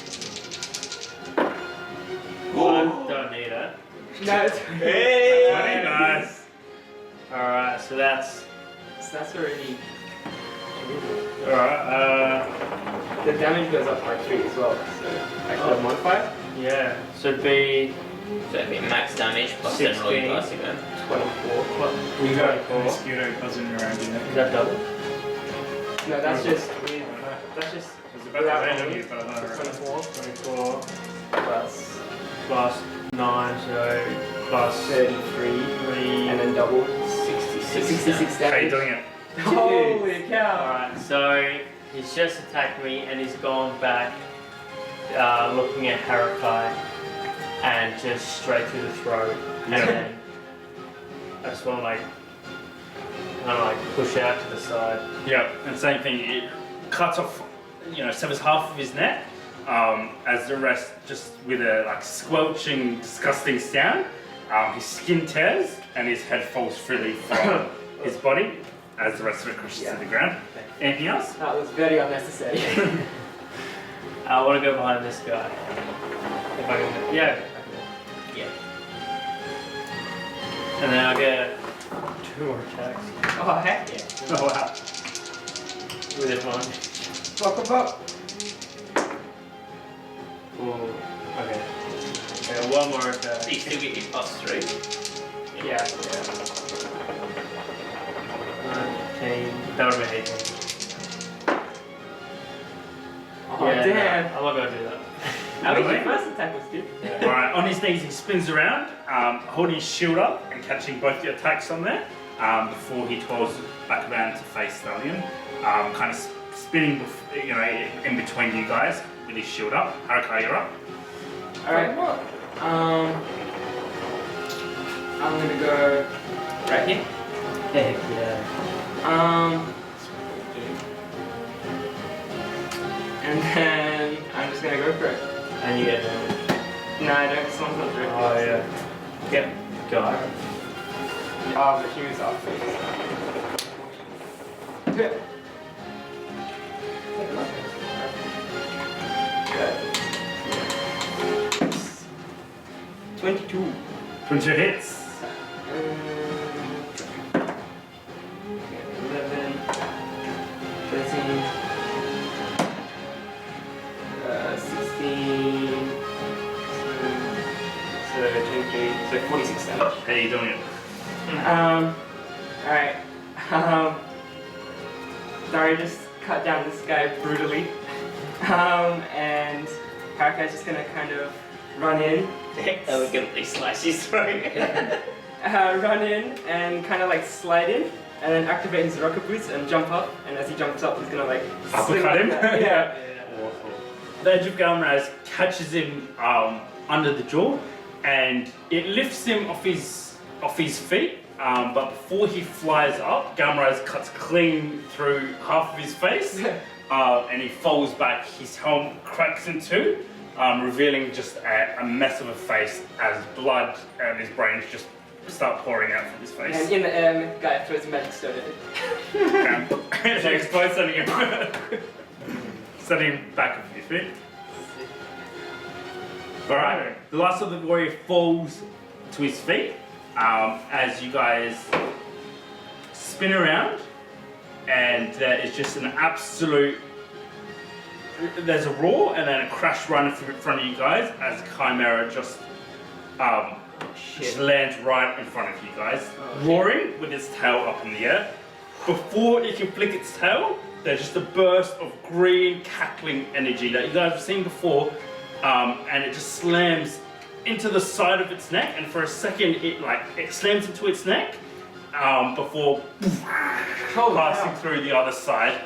I don't need it. No, it's Very nice. Alright, so that's. So that's already. Alright, The damage goes up by 3 as well. So I could modify yeah. So it'd be So it'd be max damage plus 10 roll 16. dice again. 24. We got a 24. mosquito buzzing around your Is neck. that double? No, that's just with. That's just. It's about to land on you, but I'm not around. 24 24 plus plus 9, so plus 33. 3. And then double. 66. 66 How are you damage. doing it? Holy cow! Alright, so he's just attacked me and he's gone back looking at Harukai and just straight through the throat. Yeah. And then I just want to like push out to the side. Yeah, and same thing, it cuts off, severs half of his neck, as the rest, just with a like squelching, disgusting sound, his skin tears and his head falls freely from his body as the rest of it crashes to the ground. Anything else? That was very unnecessary. I want to go behind this guy. If I can, yeah. Yeah. And then I'll get 2 more attacks Oh, heck yeah. Oh wow. with advantage. Fuck him up. Ooh, okay. Okay, 1 more attack. So you still get your plus 3. Yeah. 19. That would have been 18. Oh, Yeah, damn. no, I'm not gonna do that. At least Really? your first attack was good. Alright, on his knees he spins around, holding his shield up and catching both the attacks on there, before he twirls back around to face Stallion, kind of spinning in between you guys with his shield up. Harukai, you're up. Alright. I'm gonna go right here. Heck yeah. And then I'm just gonna go for it. And you get damage. No, I don't. This one's not directly. Oh yeah. Yep. Go. Oh, but he was off. Yeah. 22. 22 hits. 11, 13, So 46 damage. How are you doing it? Alright. Dario just cut down this guy brutally. And Harakai's just gonna kind of run in. Elegantly slice his throat. Run in and kind of like slide in. And then activate his rocket boots and jump up. And as he jumps up, he's gonna like sling Uppercut him? like that. Yeah. The edge of Galmaraz catches him under the jaw, and it lifts him off his feet. But before he flies up, Galmaraz cuts clean through half of his face, and he falls back. His helm cracks in two, revealing just a mess of a face as blood and his brains just start pouring out from his face. And in the air, the guy throws a magic stone at it. It explodes, sending him back a few feet. Alright, the last of the warrior falls to his feet as you guys spin around, and there is just an absolute. There's a roar and then a crash run in front of you guys as Chimera just lands right in front of you guys, roaring with its tail up in the air. Before it can flick its tail, there's just a burst of green cackling energy that you guys have seen before, and it just slams into the side of its neck, and for a second it slams into its neck before passing through the other side.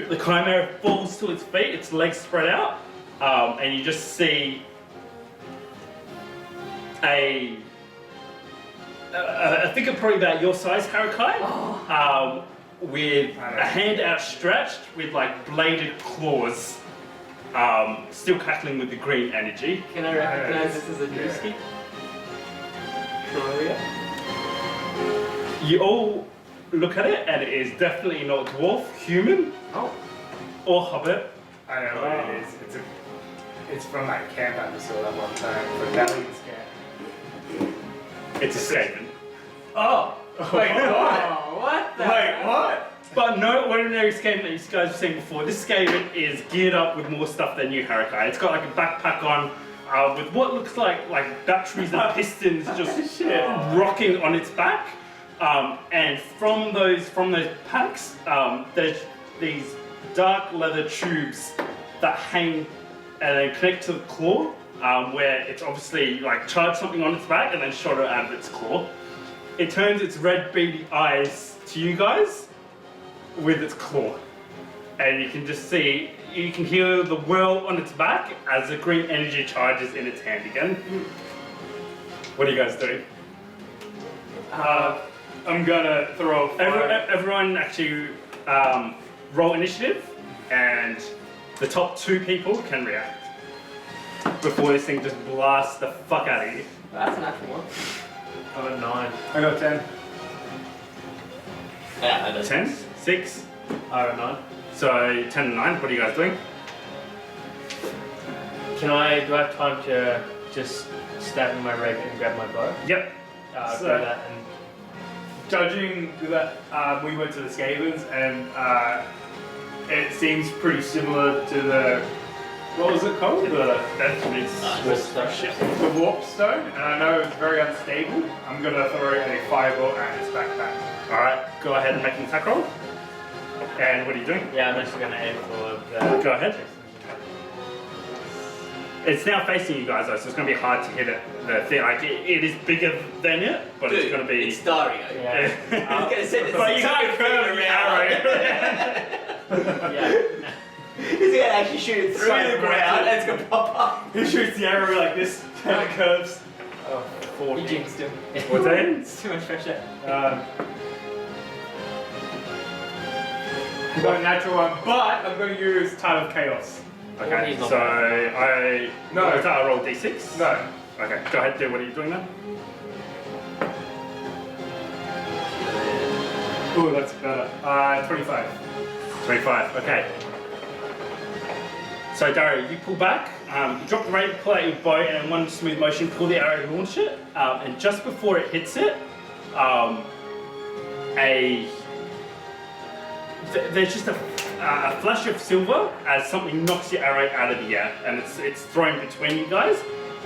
The Chimera falls to its feet, its legs spread out, and you just see a figure probably about your size, Harakai, with a hand outstretched with like bladed claws, still cackling with the green energy. Can I recognize this as a Drewski? Familiar? You all look at it, and it is definitely not dwarf, human, or hobbit. I know what it is. It's from that camp episode at one time, for Valiant's camp. It's a Skaven. Oh! Wait, what? What the Wait, what? But no ordinary Skaven that you guys have seen before. This Skaven is geared up with more stuff than you, Harakai. It's got like a backpack on with what looks like batteries and pistons just rocking on its back. And from those packs, there's these dark leather tubes that hang and then connect to the claw, where it's obviously like charged something on its back and then shot it out of its claw. It turns its red beady eyes to you guys with its claw, and you can just see, you can hear the whirl on its back as the green energy charges in its hand again. What are you guys doing? I'm gonna throw fire. Everyone actually roll initiative, and the top 2 people can react before this thing just blasts the fuck out of you. That's a natural one. I got 9. I got 10. Yeah, I don't 10, 6, I got 9. so 10 and 9. What are you guys doing? Do I have time to just stab in my leg and grab my bow? Yep. Do So- that and Judging that we went to the Skavens, and it seems pretty similar to the, what was it called? The warp stone, and I know it's very unstable. I'm gonna throw a fireball at its backpack. Alright, go ahead and make an attack roll. And what are you doing? yeah, I'm actually gonna aim for the. Go ahead. It's now facing you guys though, so it's going to be hard to hit it. The thing, like, it is bigger than it, but it's going to be. It's Dario. Yeah. I'm gonna send this But you can't entire curve thing the around. arrow. Yeah. He's gonna actually shoot it through the ground and it's gonna pop up. He shoots the arrow like this, and it curves. Oh, 40. you jinxed him. What's that? It's too much pressure. I got a natural one, but I'm going to use Tide of Chaos. Okay, He's not so bad. No. What was that? I roll d6? No. Okay, go ahead, do what are you doing now? Ooh, that's better. 25. 25, okay. So Dario, you pull back, you drop the rein, pull out your bow, and in one smooth motion, pull the arrow, launch it, and just before it hits it, there's just a flash of silver as something knocks your arrow out of the air, and it's thrown between you guys,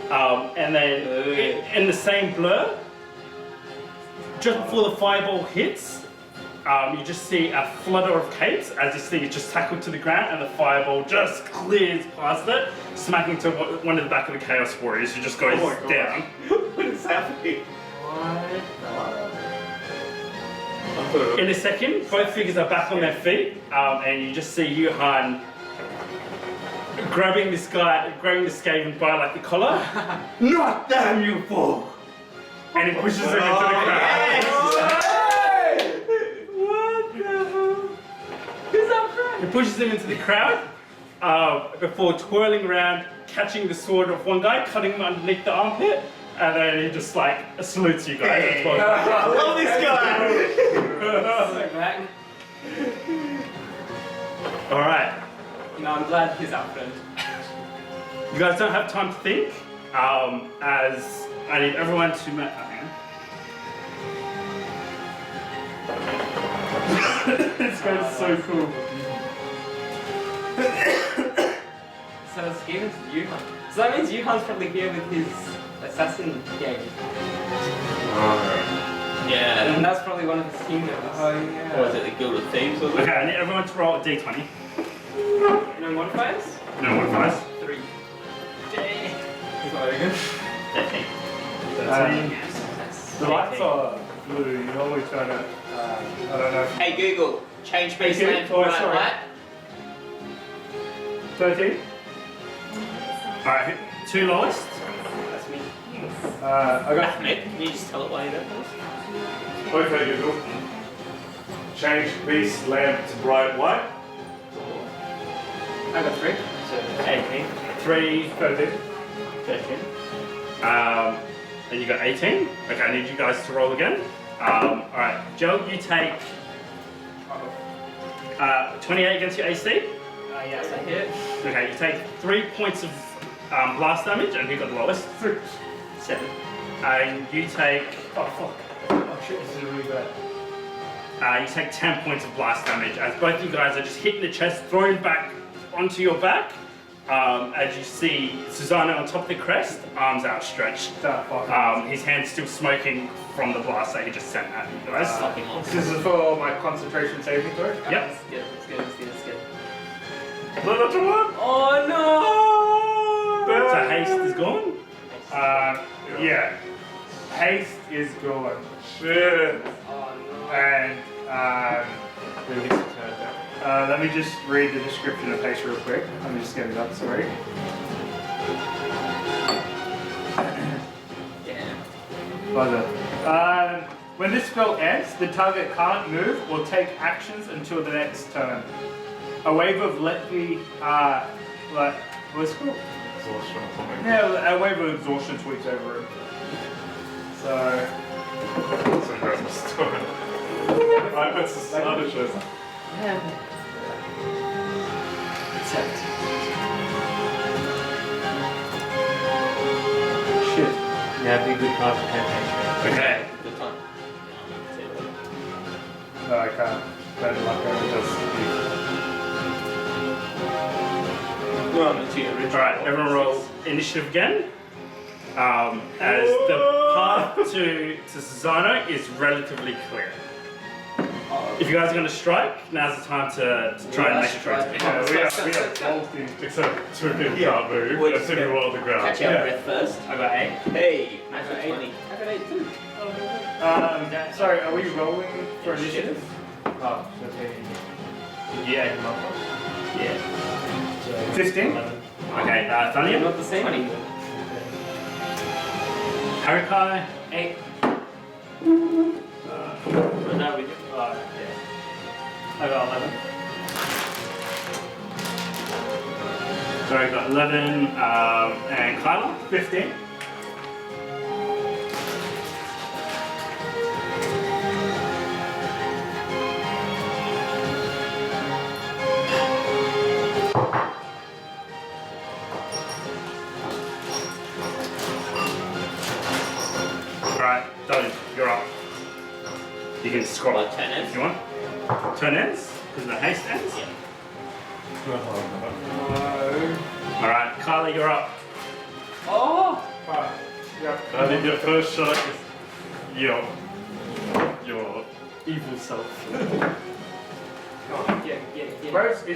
And then in the same blur, just before the fireball hits, you just see a flutter of capes as this thing is just tackled to the ground and the fireball just clears past it, smacking to one of the back of the Chaos Warriors who just goes down. What is happening? In a second, both figures are back on their feet, and you just see Yuhan grabbing this Skaven by like the collar. Not damn you fool! And he pushes him into the crowd. What the hell? He pushes him into the crowd before twirling around, catching the sword of one guy, cutting him underneath the armpit, and then he just like salutes you guys. I love this guy! Alright. No, I'm glad he's up front. You guys don't have time to think, as I need everyone to hang on. This guy's so cool. So it's given to Yuhan. So that means Yuhan's probably here with his assassin game. Yeah. And that's probably one of his team members. Oh yeah. Or was it the Guild of Thieves? Was it? Okay, I need everyone to roll a d20. No modifiers? No modifiers. 3. Jay. He's not very good. 13. The lights are blue. You always try to. I don't know. Hey Google, change baseline to Oh, bright sorry. light. 13. Alright, two lowest. That's me. I got. Ahmed, can you just tell it why you don't know? Okay, Google. Change beast lamp to bright white. I got 3. So 18. 3, 13. 13. and you got 18. Okay, I need you guys to roll again. Alright, Joe, you take 28 against your AC. Yes, I hit. Okay, you take 3 points of blast damage, and who got the lowest? 7. And you take, Oh fuck. Oh shit, this is really bad. you take 10 points of blast damage as both you guys are just hitting the chest, thrown back onto your back. As you see Susanna on top of the crest, arms outstretched. That fuck. His hand's still smoking from the blast that he just sent at you guys. fucking awesome. This is for my concentration saving throw. Yep. Let's get it. That's a one. Oh no! So haste is gone. Yeah. Haste is gone. Shit. Oh no. And let me just read the description of haste real quick. Let me just get it up, sorry. Buzzer. When this spell ends, the target can't move or take actions until the next turn. A wave of what's it called? Exhaustion or something. Yeah, a wave of exhaustion sweeps over it. So, So you guys must do it. I bet it's another shit. shit. Yeah, be good concentration. Okay. Good time. No, I can't. Bad luck over this. We're on the tutor. Alright, everyone roll initiative again. As the path to Susano is relatively clear. If you guys are going to strike, now's the time to try and make a strike. Yeah, we have both things, except two people can't move. We're That's just if we gonna roll on the ground. Catch our breath first. I got 8. Hey, I got natural 8. 20. I got 8 too. Sorry, are we rolling for initiative? Oh, okay. Did you add them up? Yeah. 15? Okay, They're Thania, not the same anymore. Harakai, 8. But now we do. Yeah. I got 11. sorry, got 11, and Kyla. 15? Alright, Dodge, you're up. You can scroll What, turn if ends? you want. Turn ends, because the haste ends. Yeah. No. Alright, Kyla, you're up. Oh! Yep. I think your first shot is your evil self. Oh, yeah. Where is he?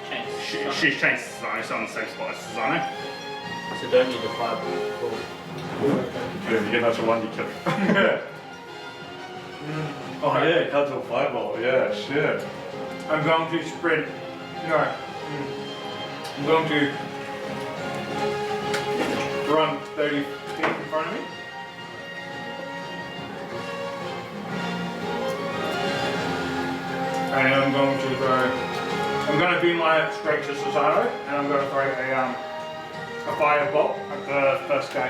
Change. She's changed Susano, she's on the same spot as Susano. So don't need the fireball. Yeah, you get natural one, you kill it. Oh yeah, cut to a fireball. Yeah, shit. I'm going to sprint. No. I'm going to run 30 feet in front of me. And I'm going to throw. I'm going to beam my straight to Susano, and I'm going to throw a firebolt at the first guy.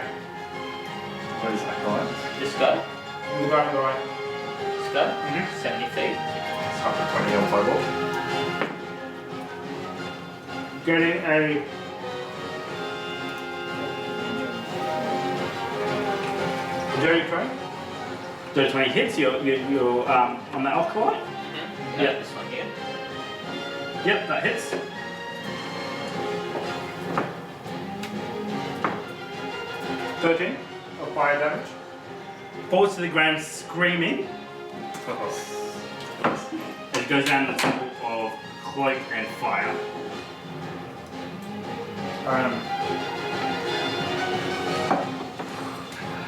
Where's that guy? This guy. The guy on the right. This guy. Mhm. 70 feet. It's up to 20 on fireball. Getting a. Dirty 20? Dirty 20 hits, you're on the alkali. No, Yeah. this one here. Yep, that hits. $13 of fire damage. Falls to the ground screaming. It goes down the temple of cloak and fire.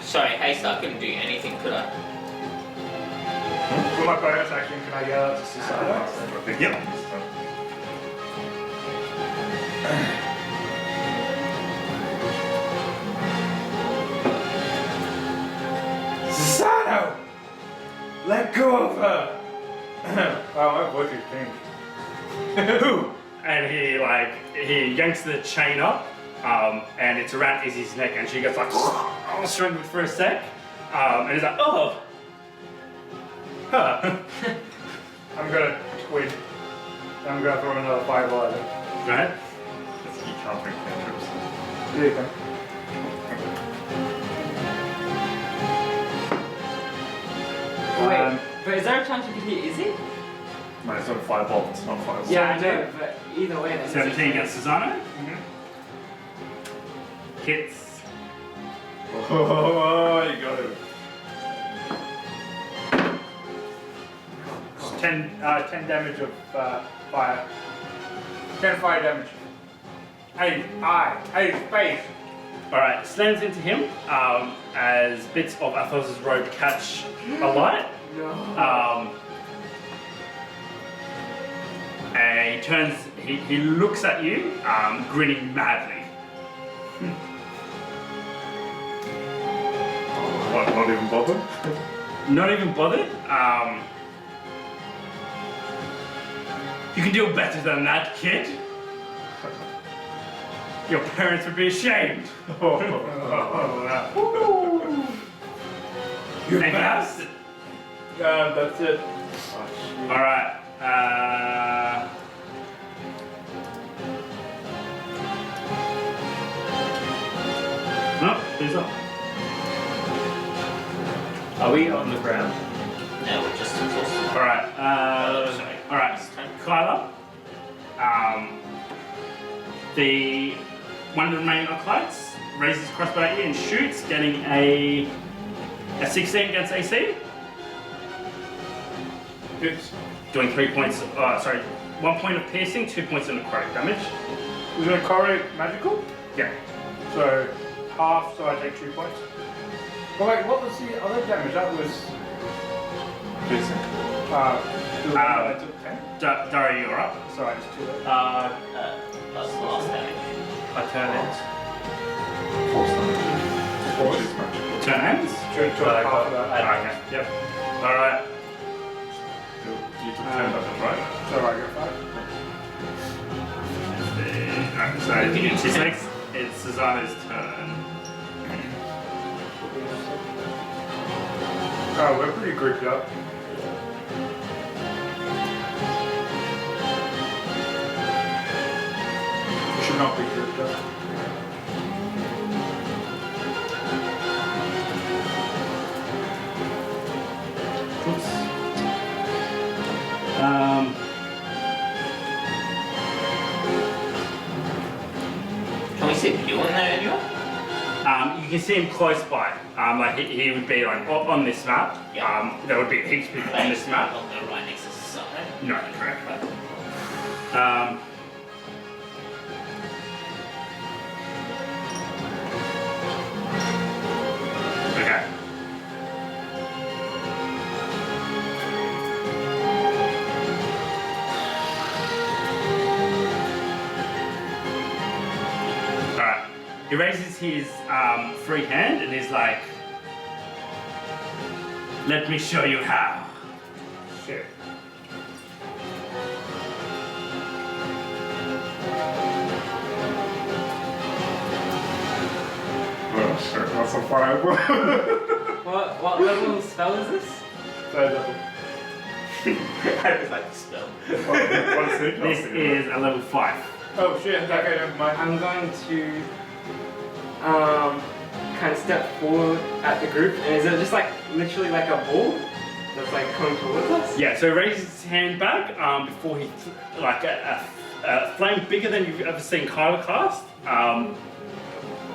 Sorry, haste, I couldn't do anything, could I? For my bonus action, can I yell out to Susano? Yep. Susano! Let go of her! Wow, my voice is pink. And he yanks the chain up, and it's around Izzy's neck, and she gets like strangled for a sec, and he's like, oh, huh. I'm gonna twitch. I'm gonna throw another fireball at him. Go ahead. Just keep countering cantrips. Here you go. Wait, but is there a chance you could hit Izzy? No, it's not fireball, it's not fireball. Yeah, I know, but either way, that's 17 against Susano. Mhm. Hits. Oh, you got it. 10 damage of fire. 10 fire damage. Hey, face. Alright, slams into him as bits of Athos's robe catch alight. No. And he turns, he looks at you, grinning madly. What, not even bothered? Not even bothered. You can do better than that, kid. Your parents would be ashamed. Anything else? That's it. Alright. No, who's up? Are we on the ground? No, we're just exhausted. Alright, Sorry. alright, Kyla. One of the remaining acolytes raises his crossbow at you and shoots, getting a 16 against AC. It's, Doing 3 points, 1 point of piercing, 2 points of necrotic damage. was it correct magical? Yeah. So half, so I take 2 points. But wait, what was the other damage? That was Piercing. I took 10. Dario, you're up. Sorry, it's too late. That's the last damage. I turn it. Force damage. Which is magical. Turn ends. Took half of that. Okay, yep. Alright. You took 10 damage, right? So I get 5. So it's next, it's Susano's turn. Oh, we're pretty grouped up. We should not be grouped up. Oops. Can we see you in there anyway? You can see him close by. Like he would be like on this map. Yeah. There would be heaps of people on this map. Not gonna right next to Susano. No, correct. Okay. Alright. He raises his free hand and is like, let me show you how. Shit. Oh shit, that's a fireball. What level spell is this? Third level. I was like, spell. What is it? This is a level 5. Oh shit, okay, never mind. I'm going to kind of step forward at the group, and is it just like literally like a ball that's like coming towards us? Yeah, so he raises his hand back before he, like a flame bigger than you've ever seen Kyla cast,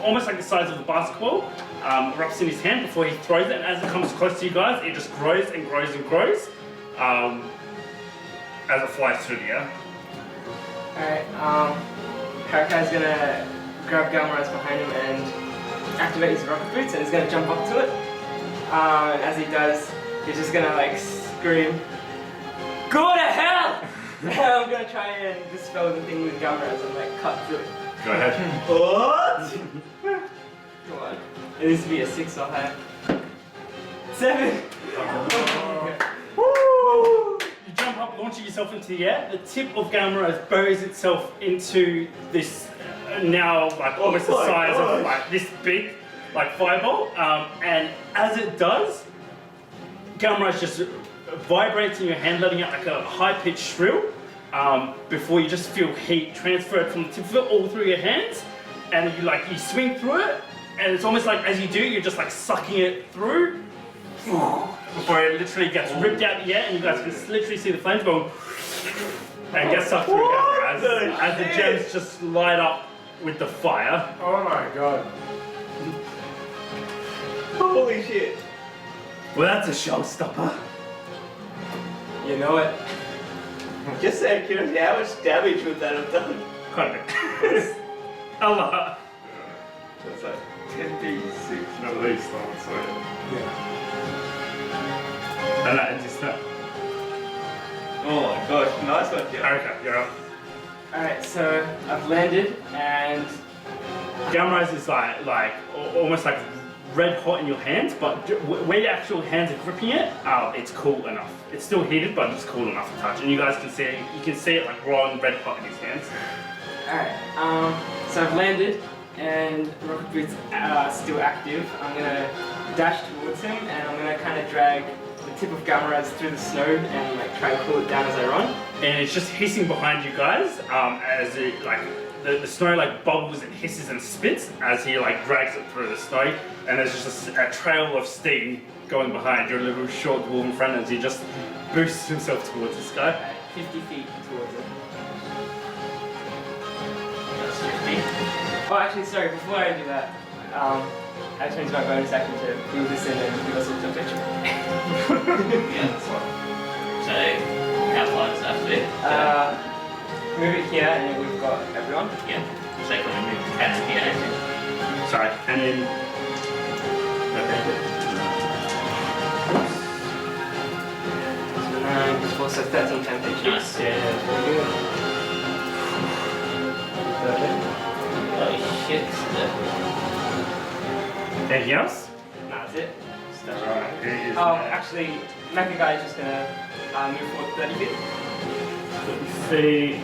almost like the size of the basketball, erupts in his hand before he throws it, and as it comes close to you guys, it just grows and grows and grows as it flies through the air. Alright, Harakai's gonna grab Galmaraz behind him and activate his rocket boots, and he's gonna jump up to it. And as he does, he's just gonna like scream, "Go to hell!" And I'm gonna try and dispel the thing with Galmaraz and like cut through it. Go ahead. What? Come on. It needs to be a 6 or higher. 7! You jump up, launching yourself into the air. The tip of Galmaraz buries itself into this now like almost the my size gosh. of like this big like fireball. And as it does, Galmaraz just vibrates in your hand, letting out like a high-pitched shrill. Before you just feel heat transferred from the tip of it all through your hands, and you swing through it, and it's almost like as you do, you're just like sucking it through before it literally gets ripped out the air, and you guys can literally see the flames going and get sucked through as the gems just light up with the fire. Oh my god. Holy shit. Well, that's a showstopper. You know it. Just out of curiosity, how much damage would that have done? Quite a bit. A lot. It's like 10d6. At least, I would say. And that ends his turn. Oh my gosh, nice one, Joe. Okay, you're up. Alright, so I've landed and Galmaraz is like almost like red hot in your hands, but where your actual hands are gripping it, it's cool enough. It's still heated, but it's cool enough to touch. And you guys can see it like glowing red hot in his hands. alright, so I've landed and Rocket Boots are still active. I'm gonna dash towards him and I'm gonna kind of drag the tip of Galmaraz through the snow and like try to cool it down as I run. And it's just hissing behind you guys as it like the snow like bubbles and hisses and spits as he like drags it through the snow, and there's just a trail of steam going behind your little short dwarven friend as he just boosts himself towards the sky. At 50 feet towards it. That's 50. Oh, actually, sorry, before I do that, I just use my bonus action to move this in and give us a little picture. Yeah. So, how far does that fit? Move it here and then we've got everyone. Yeah. So can we move the cannon here? I think? Sorry, and then So 4, so 13 temptation. Nice. Yeah, very good. Oh shit. anything else? That's it. Alright, he is Oh, there. actually, Mecha Guy is just gonna move forward 30 feet. Let me see.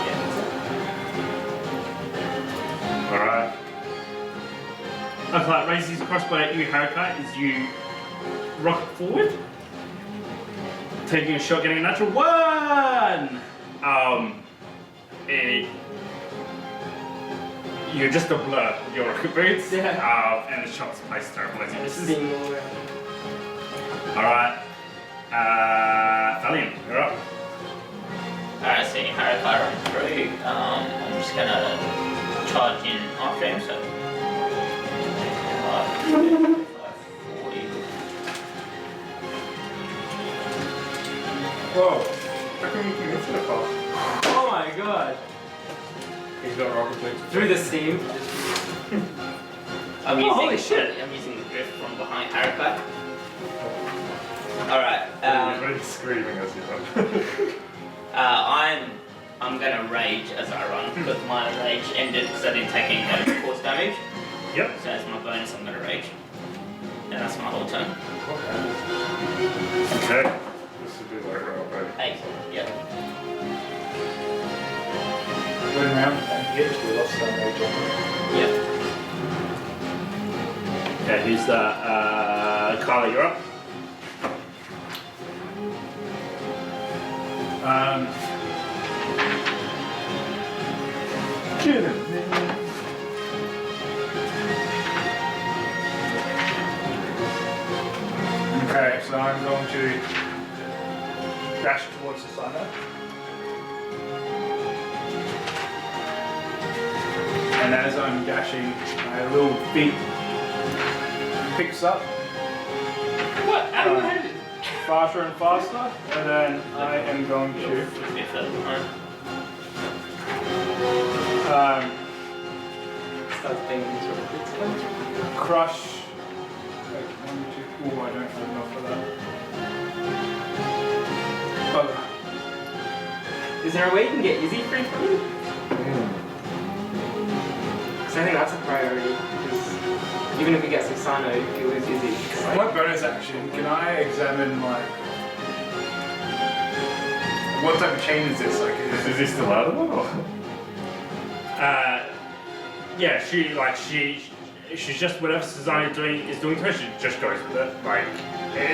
Yeah, that's it. Alright. Okay, raises his crossbow at you, Harukai, as you rocket forward. Taking a shot, getting a natural 1! You're just a blur with your rocket boots. Yeah. And the shot's placed terrible as you misses. Steam all around. Alright. Thalion, you're up. Alright, seeing Harukai run through, I'm just gonna charge in after him, so 40. Whoa. How come you can get to the car? Oh my god. He's got rocket boots. Through the steam. I'm Oh, using, holy shit. I'm using the drift from behind Haruka. Alright, You're really screaming as you run. I'm gonna rage as I run because my rage ended because I didn't take any damage, force damage. Yep. So as my bonus, I'm gonna rage. And that's my whole turn. Okay. This would be like round, right? 8. Yep. Went around and hit, we lost our rage on him. Yep. Okay, who's that? Carla, you're up. Get it, man. Okay, so I'm going to dash towards the Sino. And as I'm dashing, my little feet picks up What? How are you faster and faster, and then I am going to Starts banging his rocket boots. crush. Like 1, 2. Oh, I don't have enough for that. Bugger. Is there a way you can get Izzy free from you? Because I think that's a priority. Because even if he gets Susano, you lose Izzy. 'Cause, like, My bonus action, can I examine like what type of chain is this? Like, Is he still out of it or? Yeah, she's just whatever Susanna is doing to her, she just goes with it. Like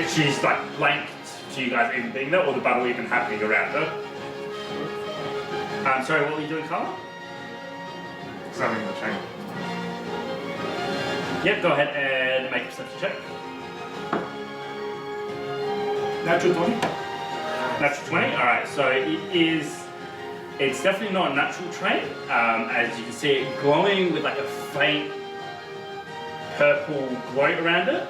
she's like blanked to you guys even being there or the battle even happening around her. Sorry, what were you doing, Carla? Examining the chain. Yep, go ahead and make a perception check. natural 20? Natural 20. All right, so it's definitely not a natural train. As you can see, it glowing with like a faint purple glow around it.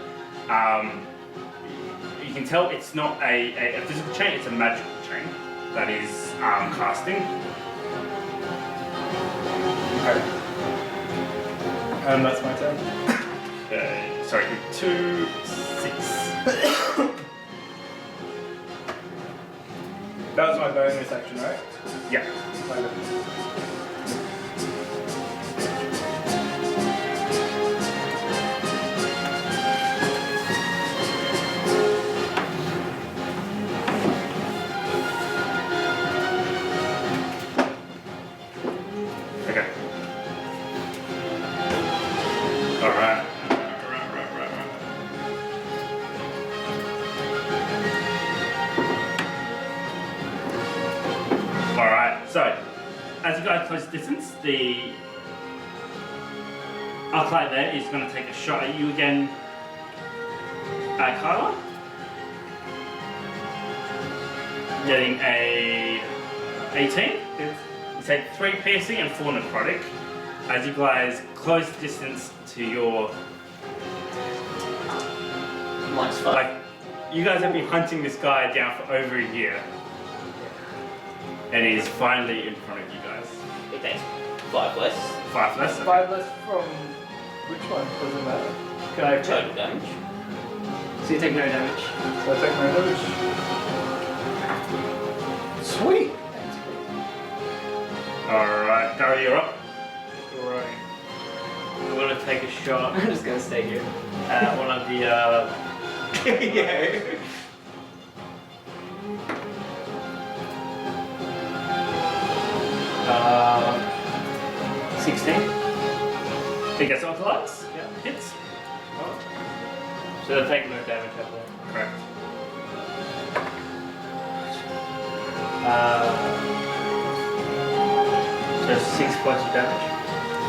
You can tell it's not a physical chain; it's a magical chain that is casting. Okay. That's my turn. Sorry, 2, 6. That was my bonus action, right? Yeah. Okay. All right. Alright, so as you guys close distance, the Arclight there is going to take a shot at you again, Kyla. Getting a 18. You take 3 piercing and 4 necrotic. As you guys close the distance to your... -5. Like, you guys have been hunting this guy down for over a year. And he's finally in front of you guys. It takes 5 less 5 less. Okay. 5 less from which one? Doesn't matter. Can I check? total damage. So you take no damage. So I take my damage. Sweet! Alright, Gary, you're up. Alright. I'm gonna take a shot I'm just gonna stay here. at one of the Yeah. 16. He gets off the lights. Yeah. Hits. So they'll take no damage up there. Correct. So 6 points of damage.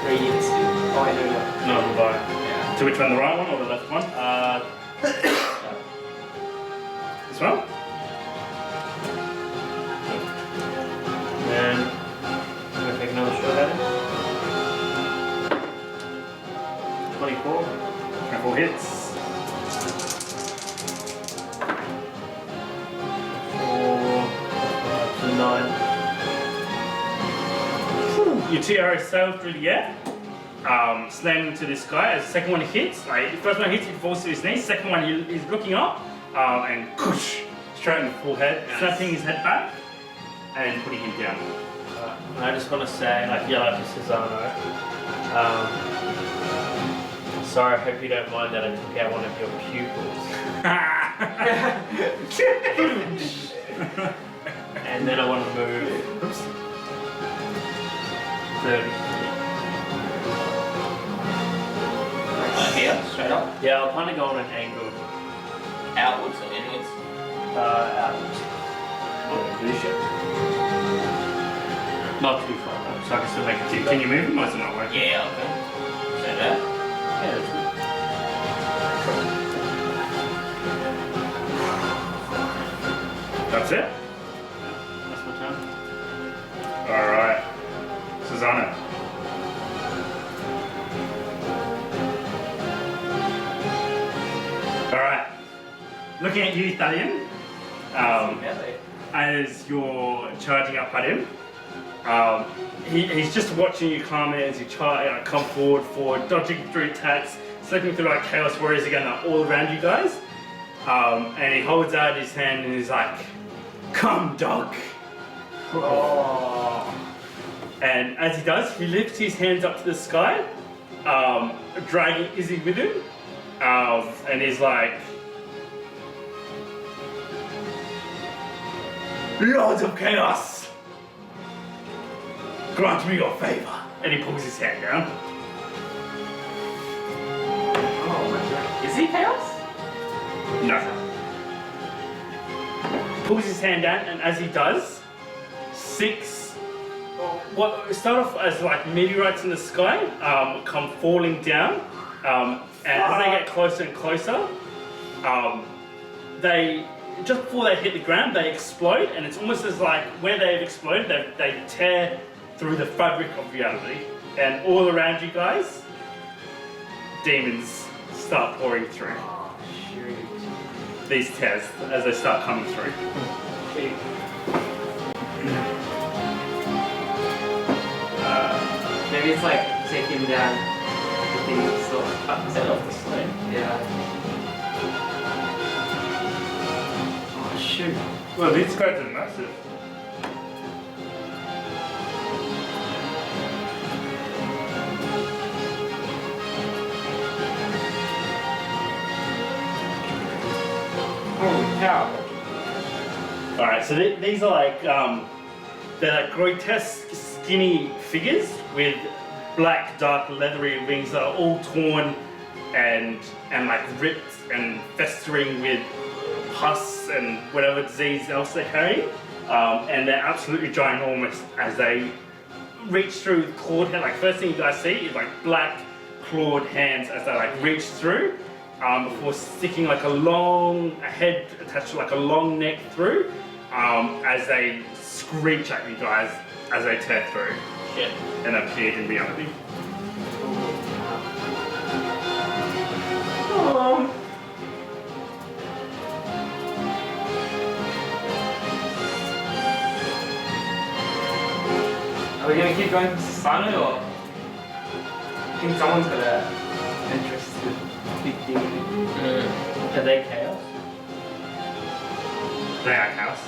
Radiant steel. Oh, I know that. Not the bar. Yeah. To which one, the right one or the left one? This one? Then I'm gonna take another shot at it. 24. 24 hits. 4, 9. Your 2 arrows sail through the air, slam into this guy. As the second one hits, like the first one hits, he falls to his knees. Second one, he's looking up, and whoosh, straight in the forehead, snapping his head back, and putting him down. And I just want to say, like, yellow to Susano. Sorry, I hope you don't mind that I took out one of your pupils. And then I want to move. Oops. 30 feet. Here, straight up. Yeah, I'll kind of go on an angle. Outwards or inwards? Outwards. Not too far though, so I can still make it. Can you move him or is it not working? Yeah, okay. So that. Yeah, that's good. That's it? That's my turn. Alright. Susanna. Alright. Looking at you, Thalion, as you're charging up at him, he's just watching you calmly as you come forward, dodging through attacks, slipping through like Chaos Warriors again, all around you guys. And he holds out his hand and he's like, "Come, dog." Oh. And as he does, he lifts his hands up to the sky, dragging Izzy with him, and he's like, "Lords of Chaos, grant me your favor." And he pulls his hand down. Oh my god. Is he chaos? No. Pulls his hand down, and as he does, 6 what start off as like meteorites in the sky come falling down, and as they get closer and closer, they just before they hit the ground they explode, and it's almost as like where they've exploded they tear through the fabric of reality, and all around you guys, demons start pouring through. Oh shoot. These tears as they start coming through. Shoot. Maybe it's like take him down. The thing is still Set off the sled. Yeah. Oh shoot. Well, these guys are massive. Holy cow. Alright, so these are like, they're like grotesque, skinny figures with black, dark, leathery wings that are all torn and like ripped and festering with pus and whatever disease else they're carrying. And they're absolutely ginormous as they reach through clawed hands. Like first thing you guys see is like black clawed hands as they like reach through, before sticking like a head attached to like a long neck through, as they screech at you guys as they tear through Shit. and appeared in reality. Are we gonna keep going to Susano or? I think someone's got an interest in big demon. Are they chaos? They are chaos.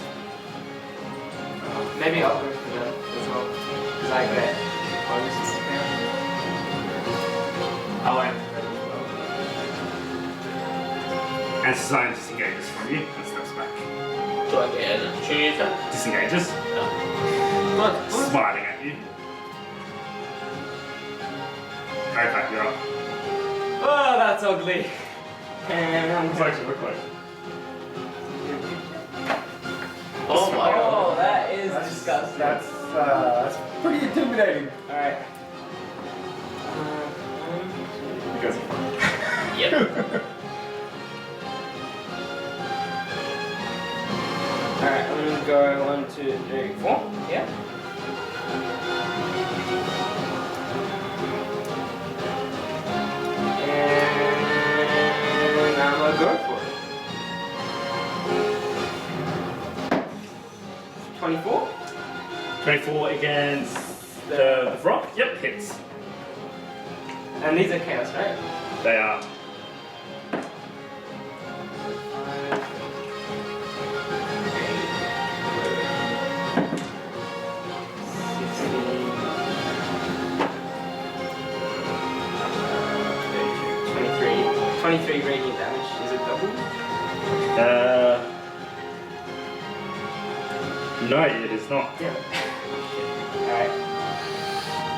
Maybe I'll go for them as well. Because I get bonuses to them. I want to as well. And Susanna disengages from you and steps back. Do I get an opportunity attack? Disengages, What? smiling at you. Okay, you're up. Oh, that's ugly. And I'm What does it actually look like? Oh my god. Oh, that is disgusting. That's pretty intimidating. Alright. You guys are fine. Yep. Alright, I'm gonna go 1, 2, 3, 4. Yeah. And 24. 24 against the rock. Yep, hits. And these are chaos, right? They are. 23 radiant damage. Is it double? No, it is not. Yeah.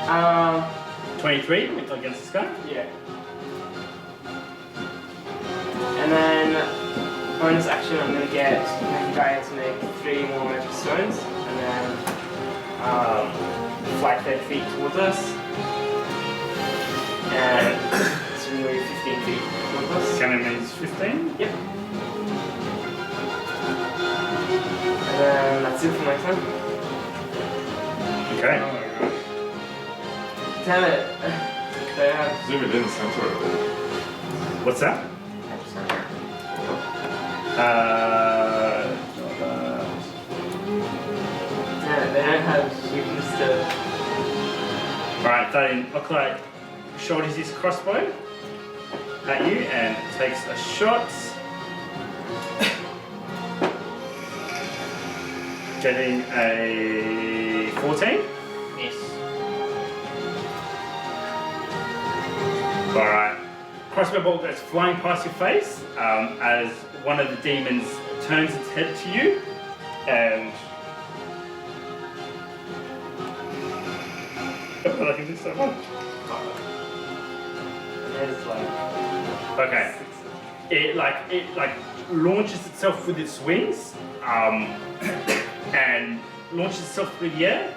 Alright. 23 against this guy. Yeah. And then, bonus action, I'm gonna get Gaia to make 3 more magic stones, and then fly 30 feet towards us, and to move 15 feet towards us. Cannon means 15. Yep. And then that's it for my turn. Okay. Oh my gosh. Damn it. They have. Zoom it in center of it. What's that? Damn it, they don't have weakness to. Alright, Thalion Oklai shoulders his crossbow at you and takes a shot. Getting a 14. Yes. Alright. Crossbow bolt goes flying past your face as one of the demons turns its head to you and. I feel like I did so much. It's like. Okay. It launches itself with its wings and launches itself through the air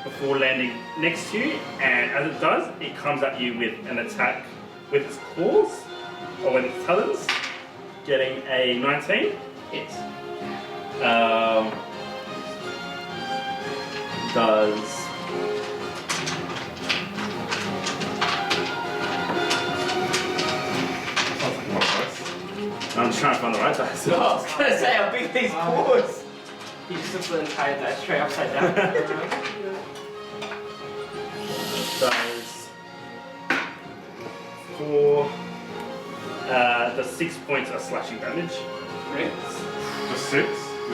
before landing next to you, and as it does, it comes at you with an attack with its claws or with its talons, getting a 19. Hits. Does I'm just trying to find the right dice. I was gonna say how big these claws. He just took the entire dice straight upside down. Does 4. Does 6 points of slashing damage. Right? Just 6?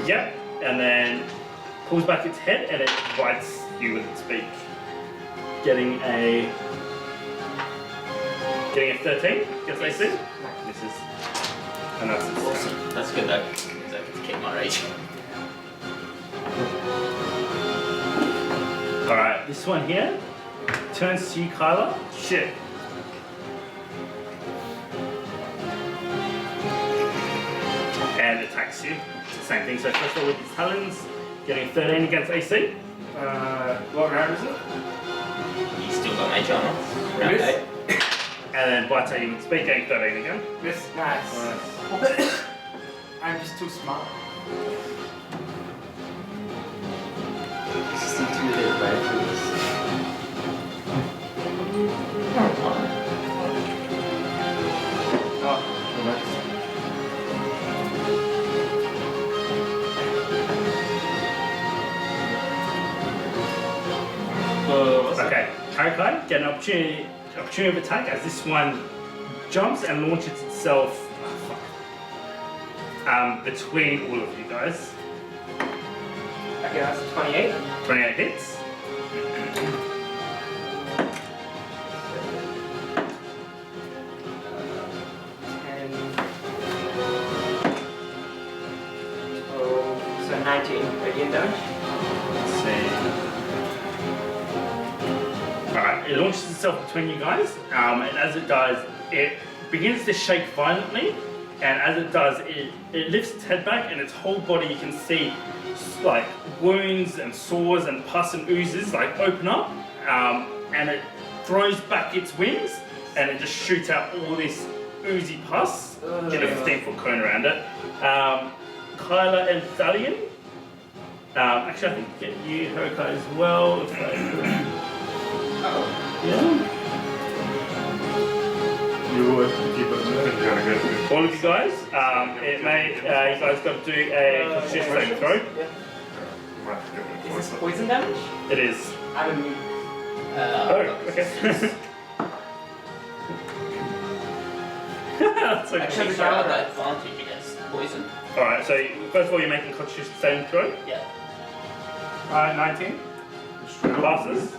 Yep, and then pulls back its head and it bites you with its beak. Getting a 13 against AC. Misses. And that's its turn. Awesome. That's good though. So I get to keep my rage. Alright, this one here turns to you, Kyla. Shit. And attacks you. Same thing, so first of all with his talons, getting 13 against AC. What round is it? You still got mage armor. Round Miss. 8. And then bites at you with speed, getting 13 again. Miss. Nice. I'm just too smart. Just intimidated by things. Oh, nice. Okay, Karakai, get an opportunity of attack as this one jumps and launches itself between all of you guys. Okay, that's 28. 28 hits. So 19 radiant damage. Let's see. Alright, it launches itself between you guys, and as it does, it begins to shake violently, and as it does, it lifts its head back, and its whole body you can see like wounds and sores and pus and oozes like open up, and it throws back its wings, and it just shoots out all this oozy pus in a 15-foot cone around it. Kyla and Thalion. Actually, I think get you, Hokai, as well. If I, yeah. You would keep it moving. You're gonna go to All of you guys, you guys got to do a constitution saving throw. Yeah. Right. Is this poison damage? It is. I'm immune. Oh, okay. That's okay. Actually, sorry, I've got advantage against poison. Alright, so first of all, you're making Constitution saving throw. Yeah. 19. Passes.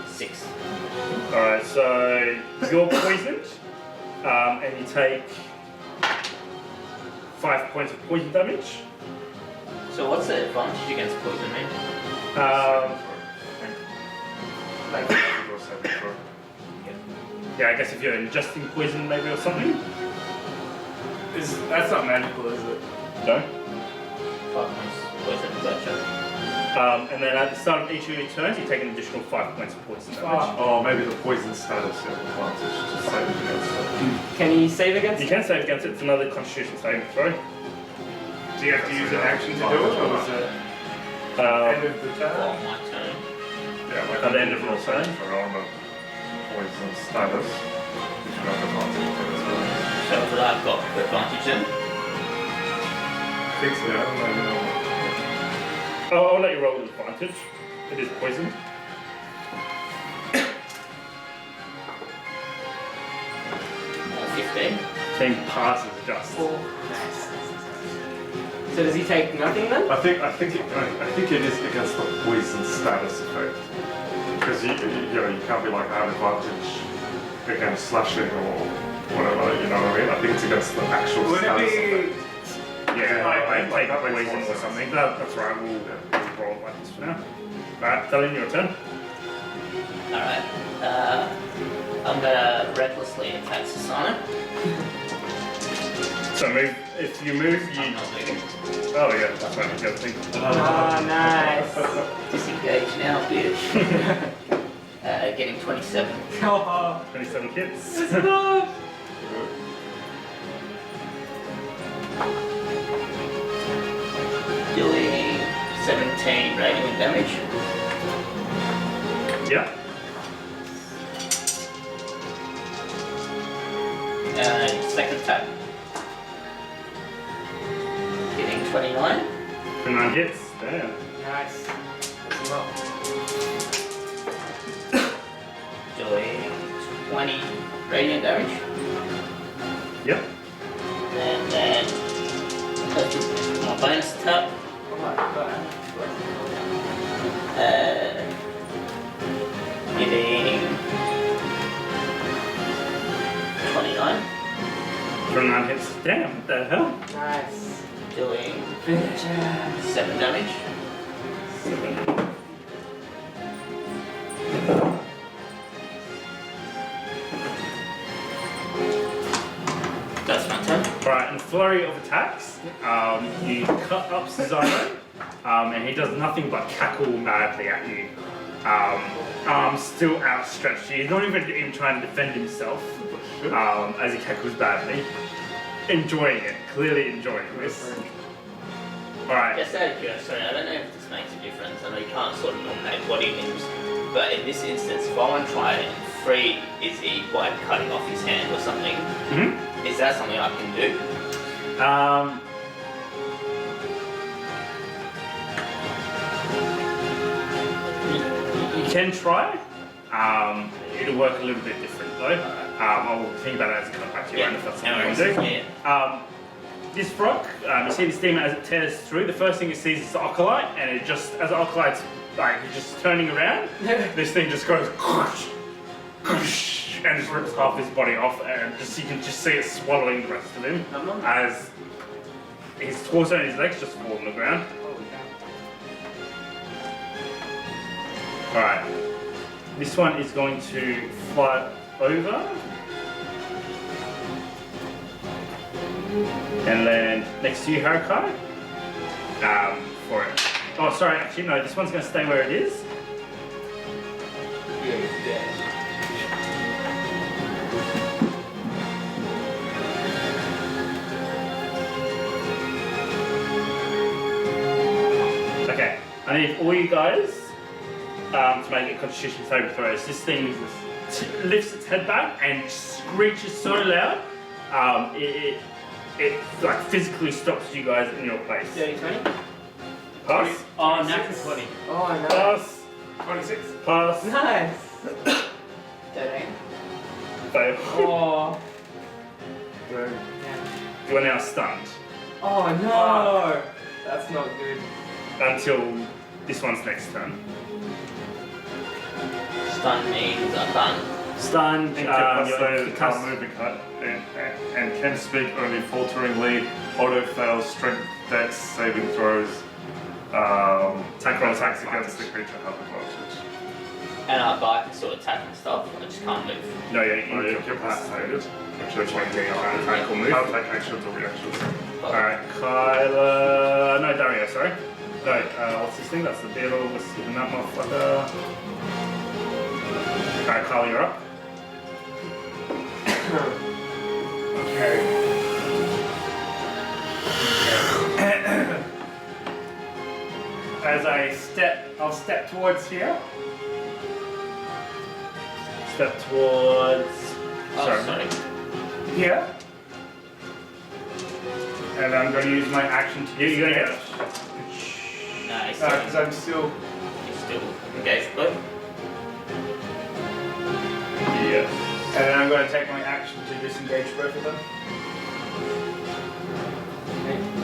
6. Alright, so you're poisoned, and you take 5 points of poison damage. So what's the advantage against poison mean? Like, go saving throw. Yeah, I guess if you're ingesting poison maybe or something. That's not magical, is it? No. 5 points poison, gotcha. And then at the start of each of your turns, you take an additional 5 points of poison damage. Oh, maybe the poison status is advantage to save against it. Can you save against You it? can save against it. It's another Constitution saving throw. Do you have to use an action to do it, or was it end of the On turn? my turn. Yeah, like At the end of your saving turn. throw on the poison status. You should have advantage for this one. So would I've got advantage then? I think so, yeah, maybe not. Oh, I'll let you roll with advantage. It is poisoned. Uh, 15. Team passes just. So does he take nothing then? I think it is against the poison status effect. Because you know you can't be like I have advantage against slashing or whatever, you know what I mean? I think it's against the actual Would status it effect. Yeah, I like take that makes poison more or sense. something. That's right, we'll roll like this for now. Alright, Dylan, your turn. Alright. I'm gonna recklessly attack Susano. So move, if you move, I'm you... not moving. Oh yeah, that's right, the other thing. Ah, nice. Disengage now, bitch. Getting 27. Oh, 27 hits. it's enough. Doing 17 radiant damage. Yeah. Second attack. Getting 29. 29 hits. Damn. Nice. That's a lot. Doing 20 radiant damage. Yep. And then my bonus attack. Oh my god. Getting 29. 29 hits. Damn, what the hell? Nice. Doing Finish it. 7 damage. 7. That's my turn. Alright, in flurry of attacks, you cut up Cesaro, and he does nothing but cackle madly at you. Arms still outstretched. He's not even trying to defend himself, as he cackles badly. Enjoying it, clearly enjoying this. Alright, Just out of curiosity, I don't know if this makes a difference. I know you can't sort of nominate body moves, but in this instance, if I want to try and free Izzy by cutting off his hand or something, is that something I can do? you can try. It'll work a little bit different though. I'll think about it as it comes back to you, and if that's no something worries. you want to do. Yeah. This frog, you see this demon as it tears through, the first thing it sees is the Acolyte, and it just, as the Acolyte's like, he's just turning around, this thing just goes, and just rips half his body off, and just you can just see it swallowing the rest of him, as his torso and his legs just fall on the ground. Holy cow. Alright, this one is going to fly over. And then next to you, Harakai, for it. Oh, sorry, actually, no, this one's going to stay where it is. Okay, I need all you guys to make a Constitution saving throws. This thing lifts its head back and screeches so loud, it like physically stops you guys in your place. Dirty 20? Pass. Oh, natural 20. Oh, no. Pass. 26. Pass. Nice. 13. Fail. Oh. You are now stunned Oh, no. That's not good. until this one's next turn. Stun means I can't. Stunned. Incapacitated, can't move and can speak only falteringly. Auto fails strength dex saving throws. Attack roll, attacks attack against the creature have advantage. And I can sort of attack and stuff. I just can't move. No, you're Or you're incapacitated. Which one do you want? Attack or move? I'll take actions or reactions. Alright, Kyla. No, Dario, sorry. No, what's this thing? That's the beetle. Let's give him that motherfucker. Alright, Kyla, you're up. Okay. As I'll step towards here. Step towards. Oh, sorry. Here. And I'm going to use my action to You're gonna get it. No, he's because still, I'm still. he's still engaged, but Yeah. And then I'm going to take my action to disengage both of them.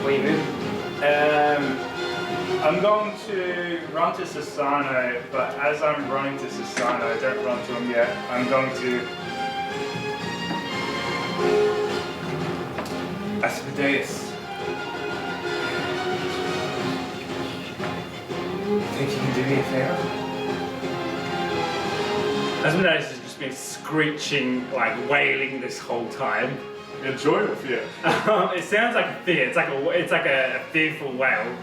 Where you move? I'm going to run to Susano, but as I'm running to Susano, I don't run to him yet. I'm going to. Asmodeus. Think you can do me a favor? Asmodeus has just been screeching, like wailing this whole time. Enjoy or fear? It sounds like a fear. It's like a fearful wail.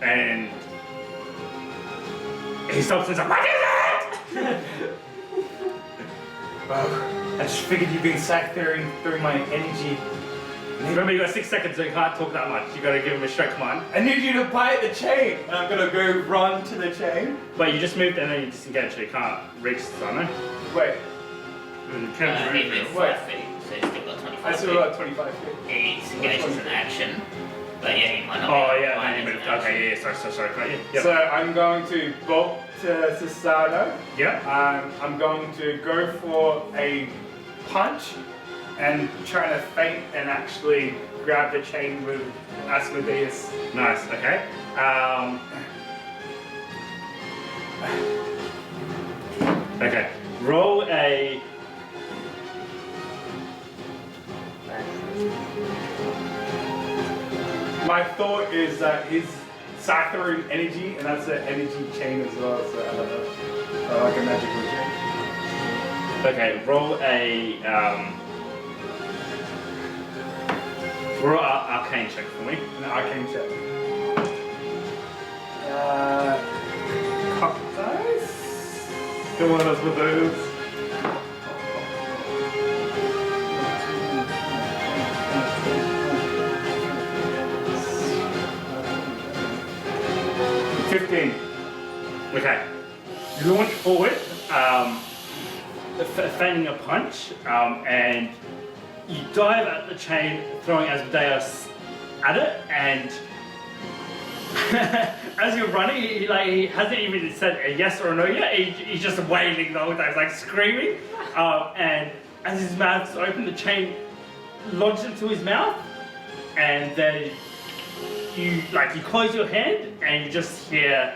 And he stops and says, "What is it?" Well, I just figured you've been cycling through my energy. Remember, you got 6 seconds, so you can't talk that much. You got to give him a straight command. I need you to bite the chain. And I'm gonna go run to the chain. But you just moved and then you disengaged, so you can't reach Susano. Wait, You can he move moved it. 5 feet, so he's still got 25 I still feet. got 25 feet. He disengages an action, but yeah, he might not. Oh, be yeah, fine then you as moved. an action. Okay, yeah, sorry, got you. Yep. So I'm going to bolt to Susano. Yeah. I'm going to go for a punch and try to feint and actually grab the chain with Asmodeus. Nice, okay. Okay, roll a. My thought is that he's cycling energy, and that's an energy chain as well, so I don't know. Like a magical chain. Okay, roll a. Roll an arcane check for me. An arcane check. Cock dice? Come on, Asmodeus. Okay. You launch forward, feigning a punch, and you dive at the chain, throwing Asmodeus at it, and as you're running, he hasn't even said a yes or a no yet. He's just wailing the whole time, he's like screaming, and as his mouth's open, the chain lodges into his mouth, and then you close your hand, and you just hear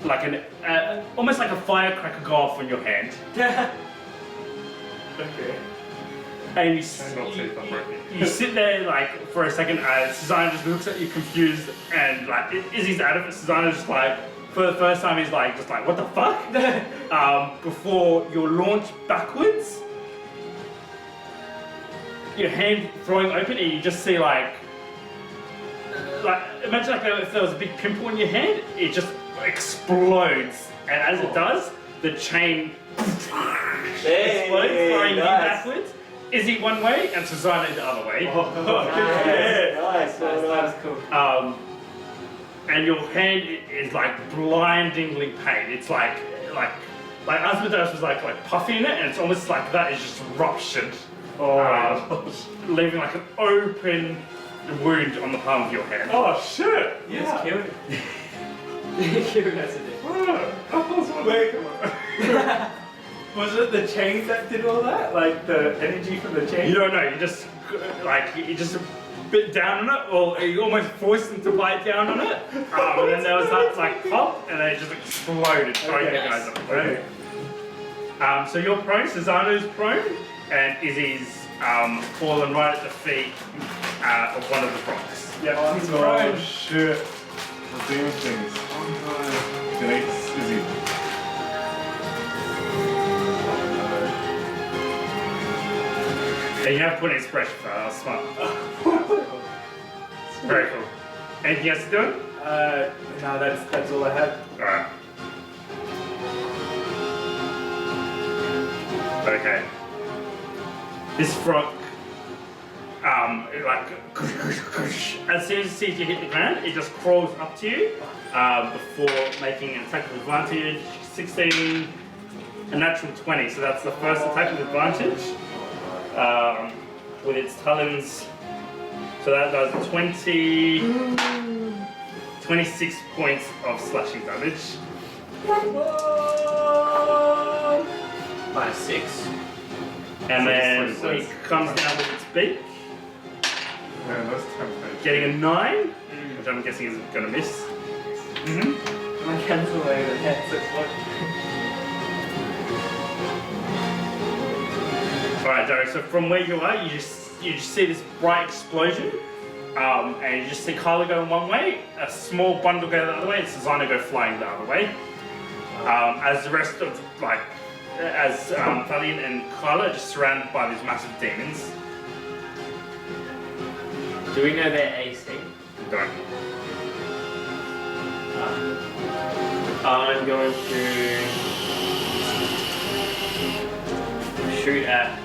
like an almost like a firecracker go off on your hand. Okay. And Hang on, teeth, I'm breaking. you sit there like for a second as Susanna just looks at you confused and like Izzy's out of it. Susanna's just like for the first time he's like just like what the fuck? Before your launch backwards, your hand throwing open and you just see like imagine like if there was a big pimple in your hand, it just explodes, and as it does, the chain explodes, throwing you backwards. Izzy one way and Susanna the other way. Nice. That was cool. And your hand is like blindingly pain. It's like Asmodeus was like puffing it, and it's almost like that is just ruptured. Leaving like an open wound on the palm of your hand. Oh shit! You just Yeah. killed it. You killed us a bit. Oh, Apple's one. Wait. Was it the chains that did all that? Like the energy from the chains? You don't know. You just you just bit down on it, or you almost forced them to bite down on it. And then there was that like pop, and then it just exploded, throwing you guys up. Okay. So you're prone. Susano's prone, and Izzy's fallen right at the feet of one of the rocks. Yeah, he's Oh prone. shit. The demon things. Oh no. It eats Izzy. And you have put in expression for that. That's smart. Very cool. Anything else to do? No, that's all I had. Alright. Okay. This frog, as soon as it sees you hit the ground, it just crawls up to you before making an attack with advantage. 16, a natural 20, so that's the first attack with advantage. With its talons, so that does 26 points of slashing damage. Minus 6. And then So it comes down with its beak, Yeah, that's tempting. getting a 9, which I'm guessing is going to miss. My cancel away the head, so it's like. Alright, Derek, so from where you are, you just see this bright explosion, and you just see Kyla go one way, a small bundle go the other way, and Susanna go flying the other way. As the rest of, as Thalion and Kyla are just surrounded by these massive demons. Do we know their AC? Don't. I'm going to shoot at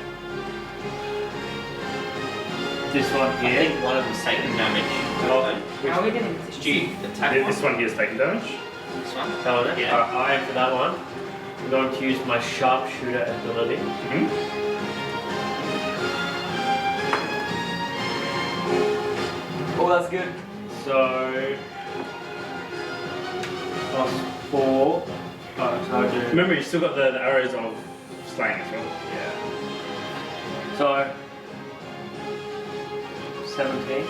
this one I here. think one of them's taking damage. How are we getting Did you attack This one here is taking damage. This one? That one? Yeah. I am for that one. I'm going to use my sharpshooter ability. Oh, that's good. So +4. Oh, so I do. Remember, you still got the arrows of slaying as well. So 17.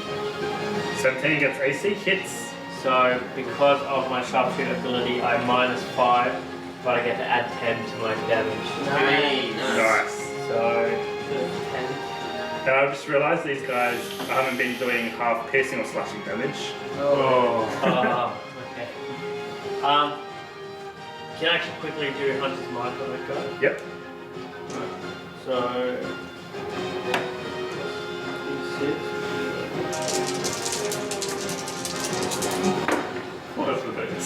17 against AC, hits. So because of my sharpshooter ability, I -5, but I get to add 10 to my damage. Hey, nice. Nice. So 10. And I just realised these guys haven't been doing half piercing or slashing damage. Oh. okay. Can I actually quickly do Hunter's Mark on that guy? Yep. So 6. What is with this?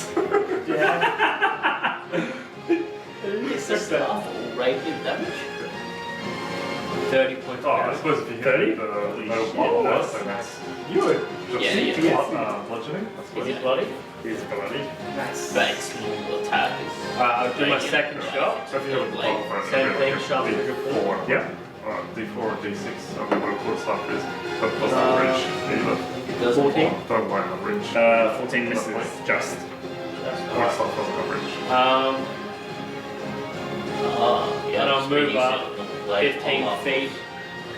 Yeah. Is this stuff all radiant damage? 30 points Oh, of I damage. suppose if you hit 30? the Holy bottle, shit. then that's You would. just Yeah, yeah. bludgeoning. That's Is what it bloody? He's bloody. Nice. But it's normal attack. I'll do my Radiant, second right? shot. So if you hit the bottle first, Same it'll be thing, like a sharp D4. Yep. D4 or D6, I don't know what stuff is. But plus the bridge, either. It doesn't 14. Don't mind the bridge. 14 misses, just. Or stuff doesn't have bridge. Oh, yeah. And I'll just move use up it on the blade 15 pole up. feet,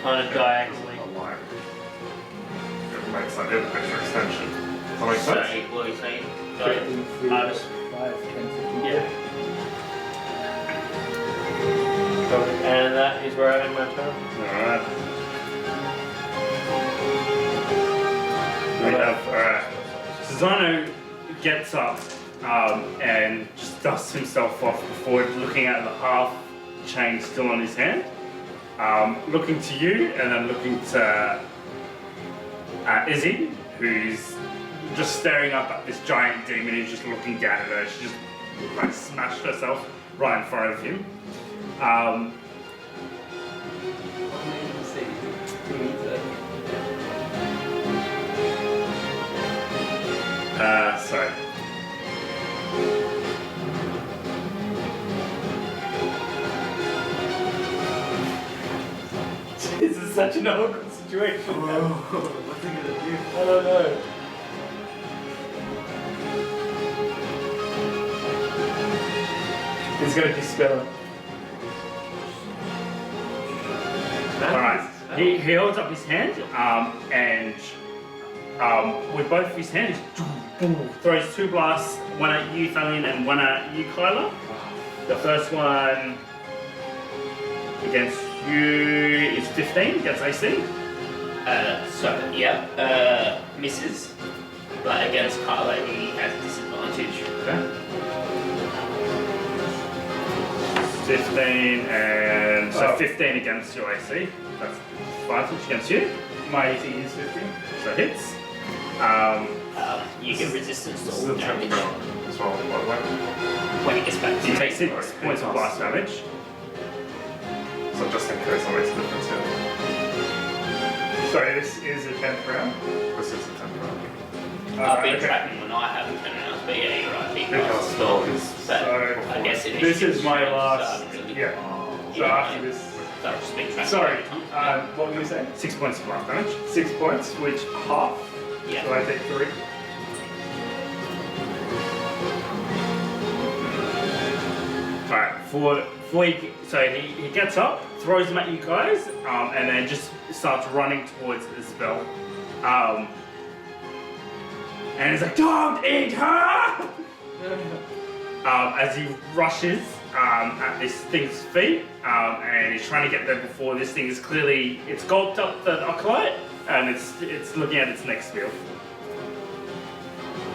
kind of diagonally. Alive. It makes that extra extension. Does that make So, sense? what are you saying? So, Just, 5, 10, 15. yeah. And that is where I end my turn. Alright. We have, alright. Susano gets up and just dusts himself off before looking at the half chain still on his hand. Looking to you and then looking to Izzy, who's just staring up at this giant demon who's just looking down at her. She just like smashed herself right in front of him. Sorry. This is such an awkward situation. I don't know. He's gonna dispel it. Alright, he holds up his hand and with both of his hands, throws 2 blasts, one at you, Thalion, and one at you, Kyla. The first one against you is 15 against AC. Misses. But against Kyla, he has disadvantage. Okay. 15 and so 15 against your AC. That's advantage against you. My AC is 15. So hits. You get resistance This to is all the 10th damage round as well, by the way. when it gets back to You you. take 6 points of blast damage. So just in case I makes a difference here. Sorry, this is a 10th round. This is the 10th round. I've been okay. tracking when I haven't been around, but yeah, you're right. Because spell is But So, I guess it this is my so last. I haven't really- Yeah. So Yeah. after this. So I've just been tracking Sorry, every time. what were you saying? 6 points of blast damage. 6 points, which half. Yeah. So I take 3. Alright, so he gets up, throws them at you guys, and then just starts running towards Isabel. And he's like, "Don't eat her!" As he rushes at this thing's feet, and he's trying to get there before this thing is clearly, it's gulped up the acolyte, and it's looking at its next meal.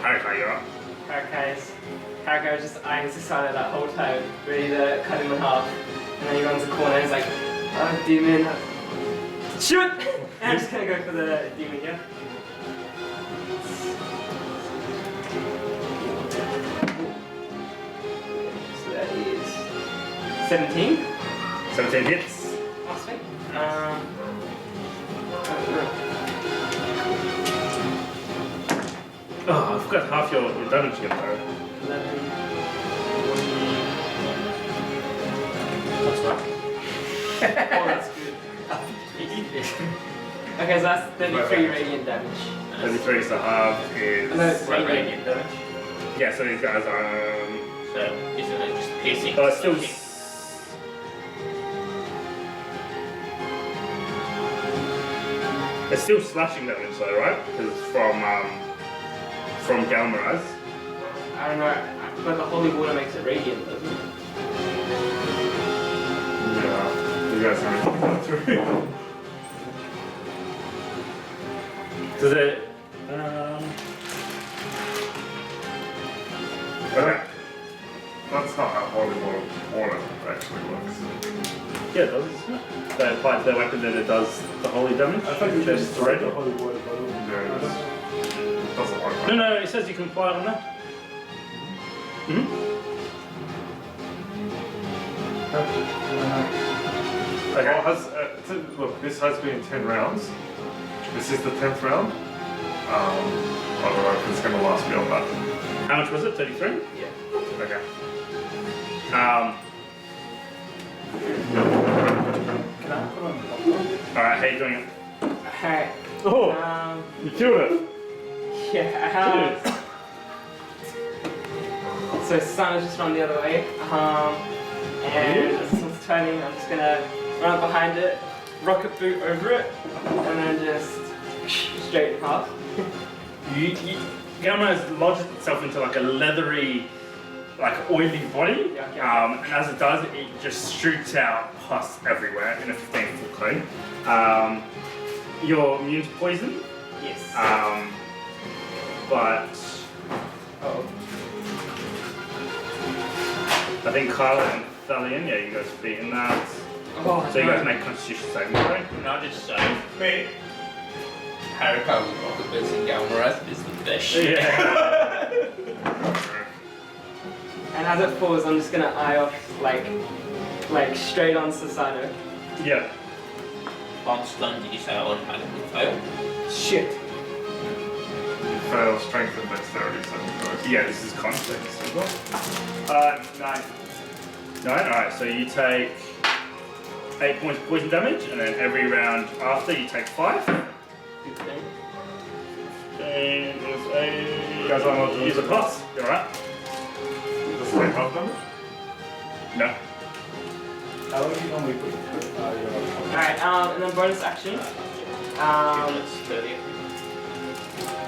Haruka, you're up. Harakai was just eyeing Susanoo that whole time, ready to cut him in half. And then he runs the corner and he's like, oh, demon. Shoot! And I'm just gonna go for the demon here. So that is 17. 17 hits. Oh, sweet. I don't know. Oh, I forgot half your damage again, though. 11, 20. That's right. Oh, that's good. Okay, so that's 33 radiant damage. 33 is the half is... No, it's Right, radiant damage. Yeah, so these guys are... So isn't it just piercing? it's still... It's still slashing damage though, right? Because it's from Galmaraz. I don't know, but the holy water makes it radiant, doesn't it? Yeah, you guys haven't gone through. Does it... Okay. That's not how holy water actually works. Yeah, it does, isn't it? They apply to their weapon, then it does the holy damage. I thought you Then just it's threw the red. holy water bottle. Yeah, it doesn't work like No, it says you can apply it on that. Okay. Well, look, this has been 10 rounds. This is the 10th round. I don't know if it's going to last beyond that. How much was it? 33? Yeah. Okay. Can I put on popcorn? Alright, how you doing it? Alright. Oh, you killed it. Yeah. So Susanoo's just run the other way. And as this one's turning, I'm just gonna run up behind it, rocket boot over it, and then just straight in half. Galmaraz lodges itself into like a leathery, like oily body, Yeah, okay. and as it does, it just shoots out pus everywhere in a 15-foot cone. You're immune to poison, Yes. but Oh. I think Kyla and Thalion, yeah, you guys have beaten that. Oh, So you guys no. make Constitution saving throw. Can I just say, Haruka with rocket boots and Galmaraz is the best shit. Yeah. And as it falls, I'm just gonna eye off like straight on Susanoo. Yeah. If I'm stunned, did you say I automatically fail? Shit. You fail strength and dexterity saving throws. Yeah, this is context as well. 9. 9, alright, so you take 8 points of poison damage, and then every round after you take 5. 15. is You guys want to use a plus. You alright? The same health damage? No. How long do you normally put it through? Alright, and then bonus action. It's 30.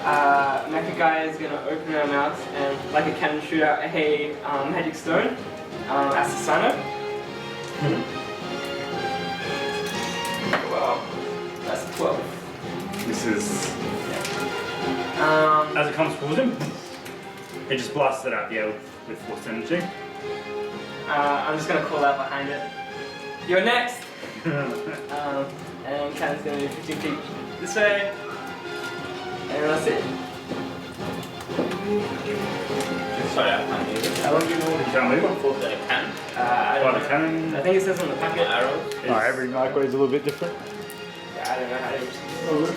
Mecha guy is gonna open her mouth and, like a cannon, shoot out a magic stone at Susano. Wow, that's 12. This is Um, as it comes towards him. It just blasts it out the air with force energy. I'm just gonna call out behind it. You're next! And cannon's gonna move 15 feet this way. And that's it. Sorry, I can't hear it. How long do you normally You can't move. For the cannon, I By don't the know. cannon. I think it says on the packet. arrows. Oh, every micro is a little bit different. Yeah, I don't know how to use it.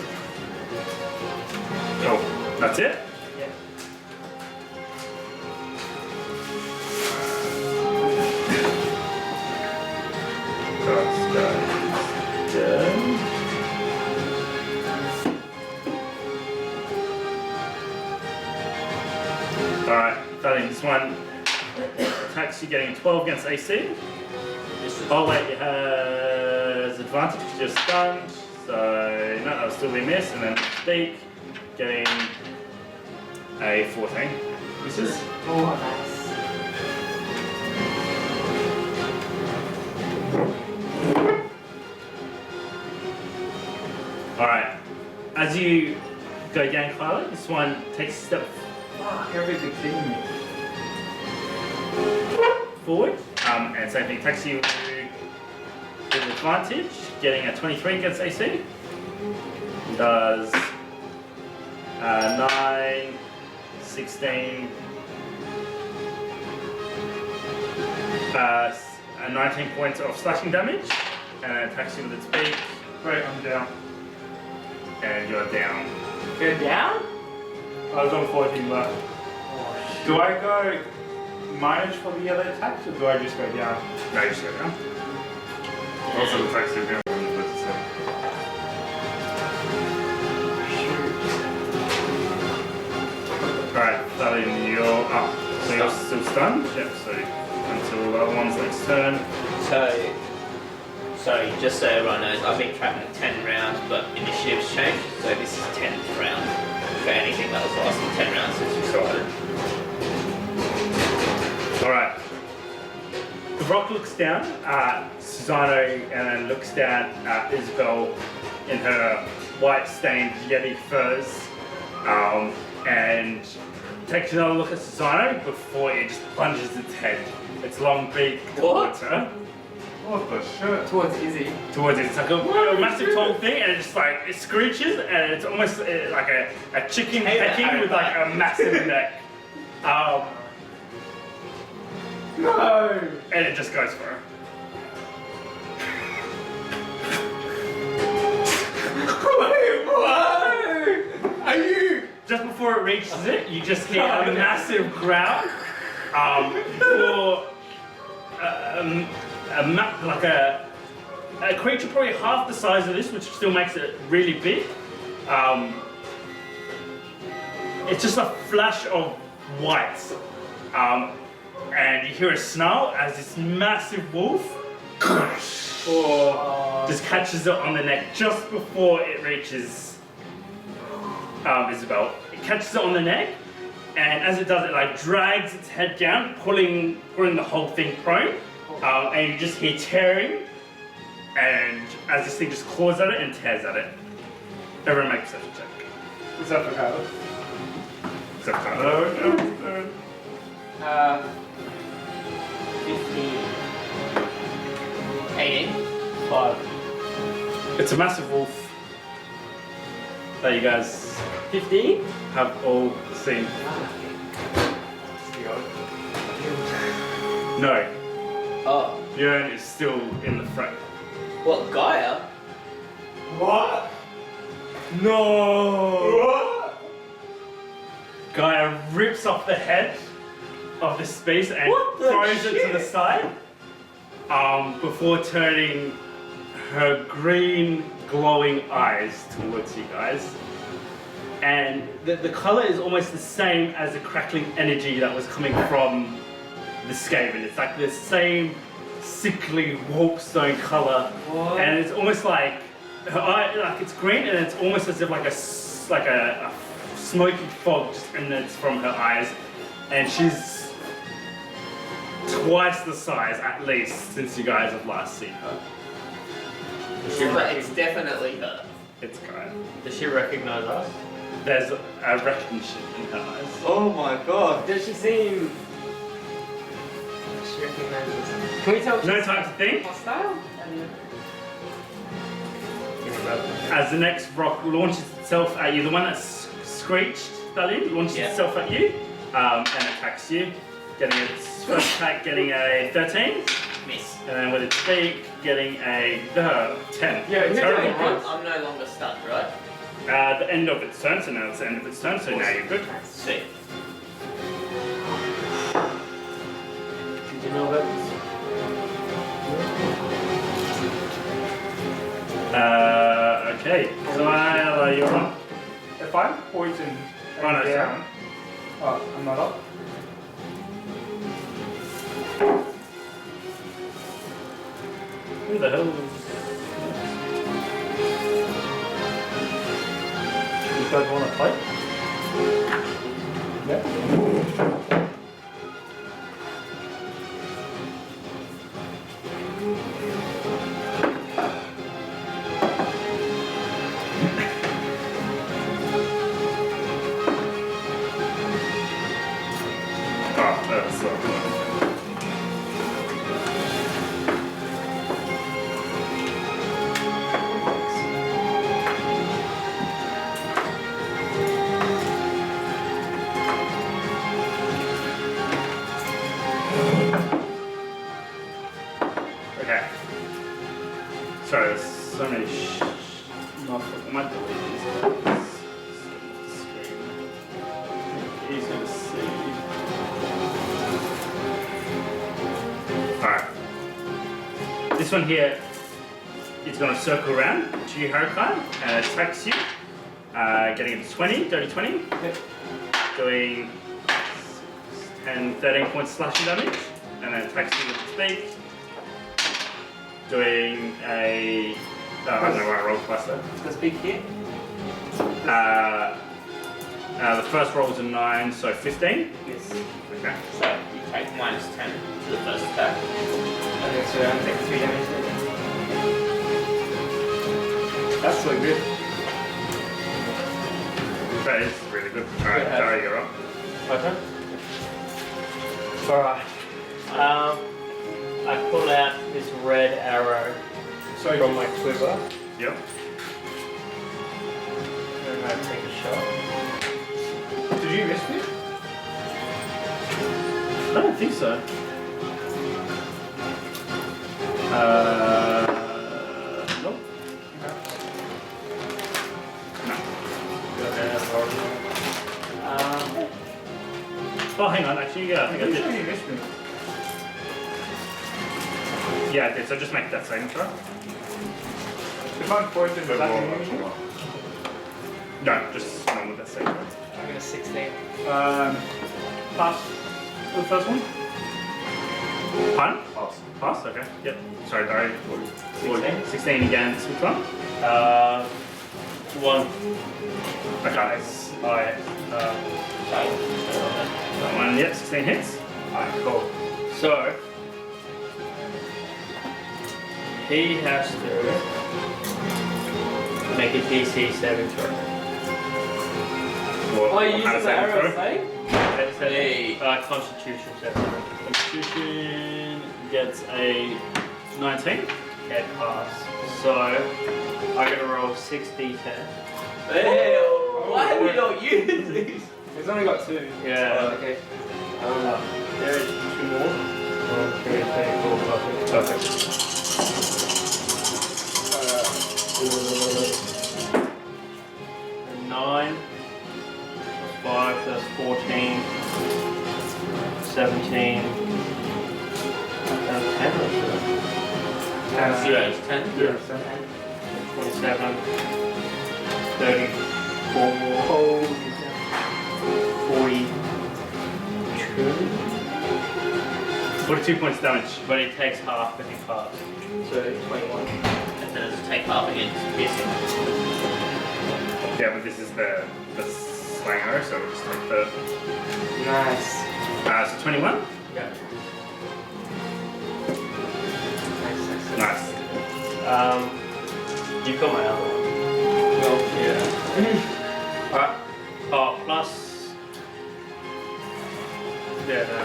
Oh, that's it? Yeah. Alright, starting this one. Attacks you getting 12 against AC. Oh wait, it has advantage because you're stunned. So no, that'll still be a miss. And then speak, getting a 14. Misses. Oh, nice. Alright. As you go down, Kyla, this one takes a step Everything's hitting me. forward. And same thing, attacks you with advantage, getting a 23 against AC. Does 9, 16, 19 points of slashing damage, and then attacks you with its beak. Great, I'm down. And you're down. Go down? I was on 14 left. Do I go manage for the other attacks or do I just go down? No, you just go down. Also, the attacks are down. Alright, starting your up. So you're still stunned? Yep, so until the other one's next turn. So, sorry, just so everyone knows, I've been tracking 10 rounds, but initiative's changed, so this is 10th round. For anything that was lasting 10 rounds since we started. Alright. The rock looks down at Susano and then looks down at Isabel in her white stained Yeti furs and takes another look at Susano before it just plunges its head, its long beak towards her. What the shit? Towards Izzy. Towards it. It's like a massive tall thing and it just like, it screeches and it's almost like a chicken pecking with like a massive neck. No! And it just goes for her. Wait, what? Are you? Just before it reaches it, you just hear a massive growl. Before like a creature probably half the size of this, which still makes it really big. It's just a flash of white. And you hear a snarl as this massive wolf just catches it on the neck just before it reaches Isabel. It catches it on the neck, and as it does, it like drags its head down, pulling the whole thing prone. And you just hear tearing, and as this thing just claws at it and tears at it. Everyone make a perception check. Except for Kyla. Except for Tyler. Uh, 15. 18. 5. It's a massive wolf that you guys 15? have all seen. No, Oh, Björn is still in the front. what, Gaia? What? No! What? Gaia rips off the head of this beast and What the throws it to shit? the side. Before turning her green glowing eyes towards you guys. and the color is almost the same as the crackling energy that was coming from the Skaven. It's like the same sickly warpstone color, What? and it's almost like her eye, like it's green, and it's almost as if like a smoky fog just emanates from her eyes, and she's twice the size at least since you guys have last seen her. But it's definitely her. It's kind. Does she recognize us? There's a recognition in her eyes. Oh my god. Does she seem... She recognizes... Can we tell if No she's time to think. hostile? As the next rock launches itself at you, the one that's screeched, Dali, launches Yeah. itself at you and attacks you, getting its first attack, getting a 13, Miss. and then with its beak, getting a 10. Yeah, you're Terrible. doing good. I'm no longer stunned, right? The end of its turn, so now it's the end of its turn, so now you're good. Sweet. Did you know about this? Okay, Kyle, you're on. If I'm pointing Oh, no, down, oh, I'm not up. Who the hell is... You guys want to fight? Yeah. Oh, that's so Okay. Sorry, there's so many I might delete these guys. Easy to see. Alright. This one here is going to circle around to you, Harukai, and attacks you. Getting a 20, dirty 20. Yep. Doing 10, 13 points slashing damage. And then attacks you with its beak. Doing a... I don't know where I rolled twice there. Let's speak here. The first roll was a 9, so 15. Yes. Okay. So you take -10 to the first attack. Okay, so I'm taking 3 damage. That's so good. That is really good. Alright, Yeah. Dari, you're up. Okay. Alright. I pull out this red arrow So from my quiver Yep. and I take a shot. did you miss me? I don't think so. Nope. No. Go ahead and roll. Oh, hang on. Actually, yeah, I think I I'm sure did. you missed me. Yeah, I did. So just make that saving throw. If I'm pointing, does that mean you? No, just normal that saving throw. I'm gonna 16. Pass for the first one. Pardon? Pass. Pass. Okay. Yep. Sorry, Dari. 16? 16 against which one? 1. Okay. Oh yeah. That one. Yep. 16 hits. Alright, cool. So he has to make a DC saving throw. What, Oh, you're what kind using of the saving arrow throw? thing? It's Hey. a Constitution saving throw. Constitution gets a 19. Okay, pass. So I gotta roll 6d10. Ew, why have we not used these? He's only got 2. Yeah. Oh, okay. There is 2 more. 1, 2, 3, 4, 5, 6. Perfect. 9 plus 5, that's 14, 17, and 10 or so. 0 is 10. 27, 30, 4 more. 42 points damage. but it takes half if he passes. So 21. And then it's take half against piercing. Yeah, but this is the slang arrow, so we'll just take the. Nice. So 21. Yeah. Nice. You've got my other one. Well, Yeah. Alright. Oh, plus. Yeah, no.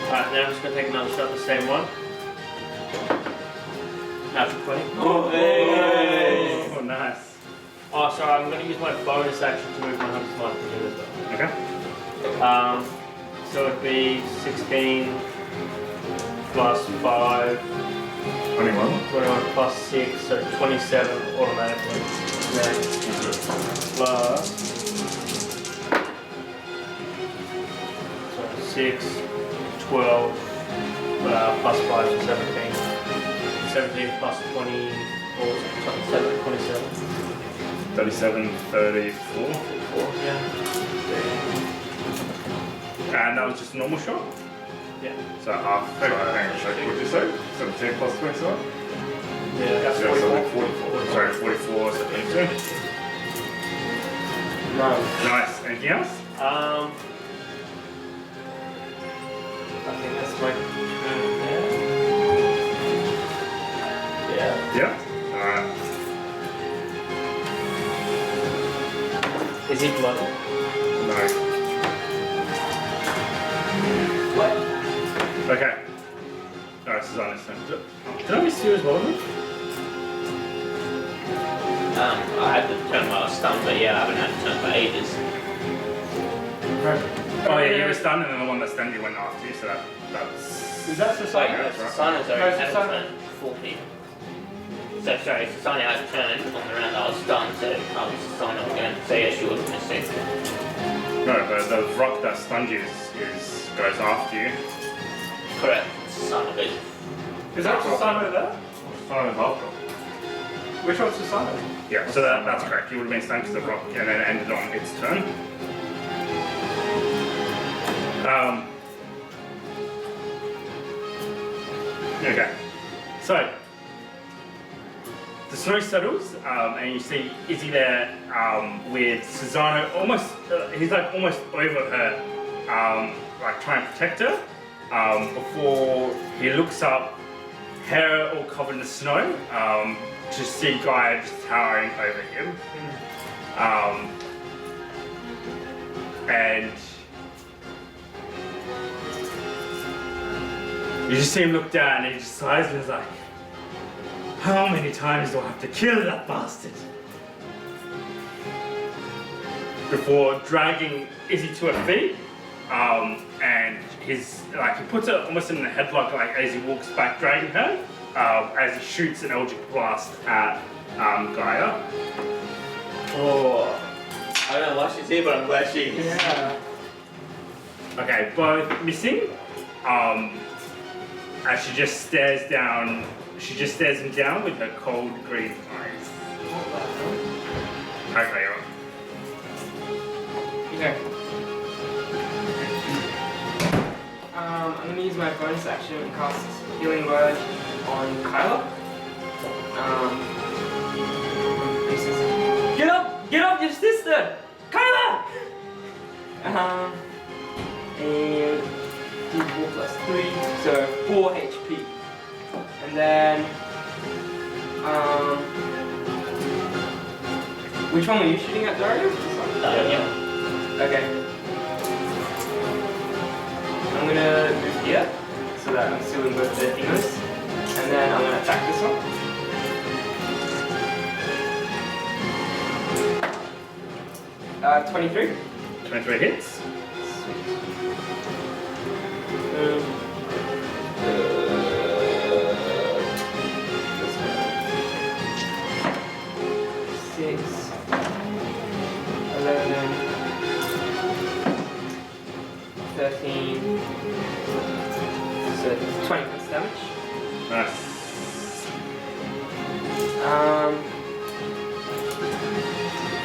Alright, now I'm just gonna take another shot, the same one. Natural 20. Oh, nice. Oh, sorry, I'm gonna use my bonus action to move my hunter's mark to here as well. Okay. So it'd be 16 plus 5, 21. 21 plus 6, so 27 automatically. Then plus so 6, 12 plus 5 is 17. 17 plus 20, or 27, 27. 37, 34. Yeah. And that was just a normal shot? Yeah. So half. Hang on, so what did you say? 17 plus 27? Yeah. That's Yeah, 44. so 44. Sorry, 44, so 22. No. Nice. Anything else? I think that's my turn there. Yeah. Yeah. Alright. Is he bloody? No. What? Okay. Alright, Susanna's turn. Did I miss you as well? I had the turn while I was stunned, but yeah, I haven't had a turn for ages. Oh yeah, you were stunned and then the one that stunned you went after you, so that's... Is that Wait, society? that's right. Susana's No, already had a Susana- turn before me. So sorry, Susana had a turn on the round I was stunned, so Susana was going to say yeah, she was missing. No, the rock that stunned you goes after you. Correct, Susana goes. Is that Susano there? Fine, Malcolm. Which one's Susano? Yeah, so that's correct. You would have been stunned because the rock and then ended on its turn. Okay, so the snow settles, and you see Izzy there with Susano almost. He's like almost over her, like trying to protect her. Before he looks up, hair all covered in snow, to see Gaia just towering over him. And you just see him look down and he just sighs and is like, how many times do I have to kill that bastard? Before dragging Izzy to her feet, and his he puts her almost in a headlock like as he walks back, dragging her, as he shoots an Eldritch Blast at Gaia. Oh, I don't know why she's here, but I'm glad she is. Yeah. Okay, both missing. As she just stares down, him down with her cold green eyes. Okay, you're up. Okay. I'm gonna use my bonus action and cast Healing Word on Kyla. Get up, your sister! Kyla! And D4 plus 3, so 4 HP. And then, which one were you shooting at, Dario? Yeah. Okay. I'm gonna move here so that I'm still in both the thingers. And then I'm gonna attack this one. Uh, 23. 23 hits. Six, 11, 13, so 20 points damage. Nice.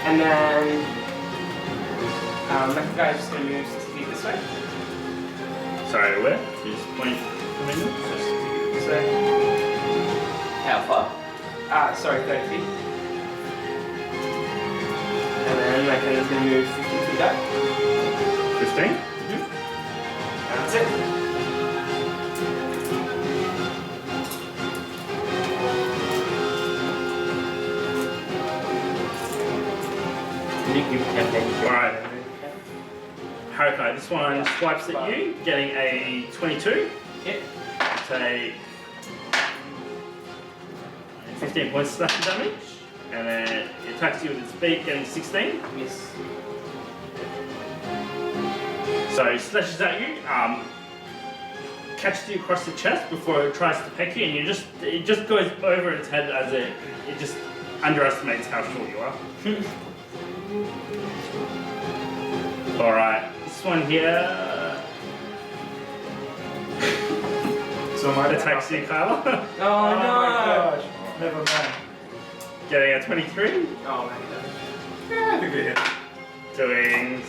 And then that guy's just gonna move 60 feet this way. Sorry, where? Can you just point for me? Just this way. How far? Sorry, 30 feet. And then McKenna's gonna move 50 feet back. 15? And that's it. Alright. Harukai, this one swipes at you, getting a 22. Hit. Take 15 points of slashing damage. And then it attacks you with its beak, getting 16. Miss. So it slashes at you, catches you across the chest before it tries to peck you, and it just goes over its head as it just underestimates how short you are. Alright, this one here So my attacks you, Kyla. Oh, Oh no! my gosh. Never mind. Getting a 23, Oh man. Yeah, I think it hit. doing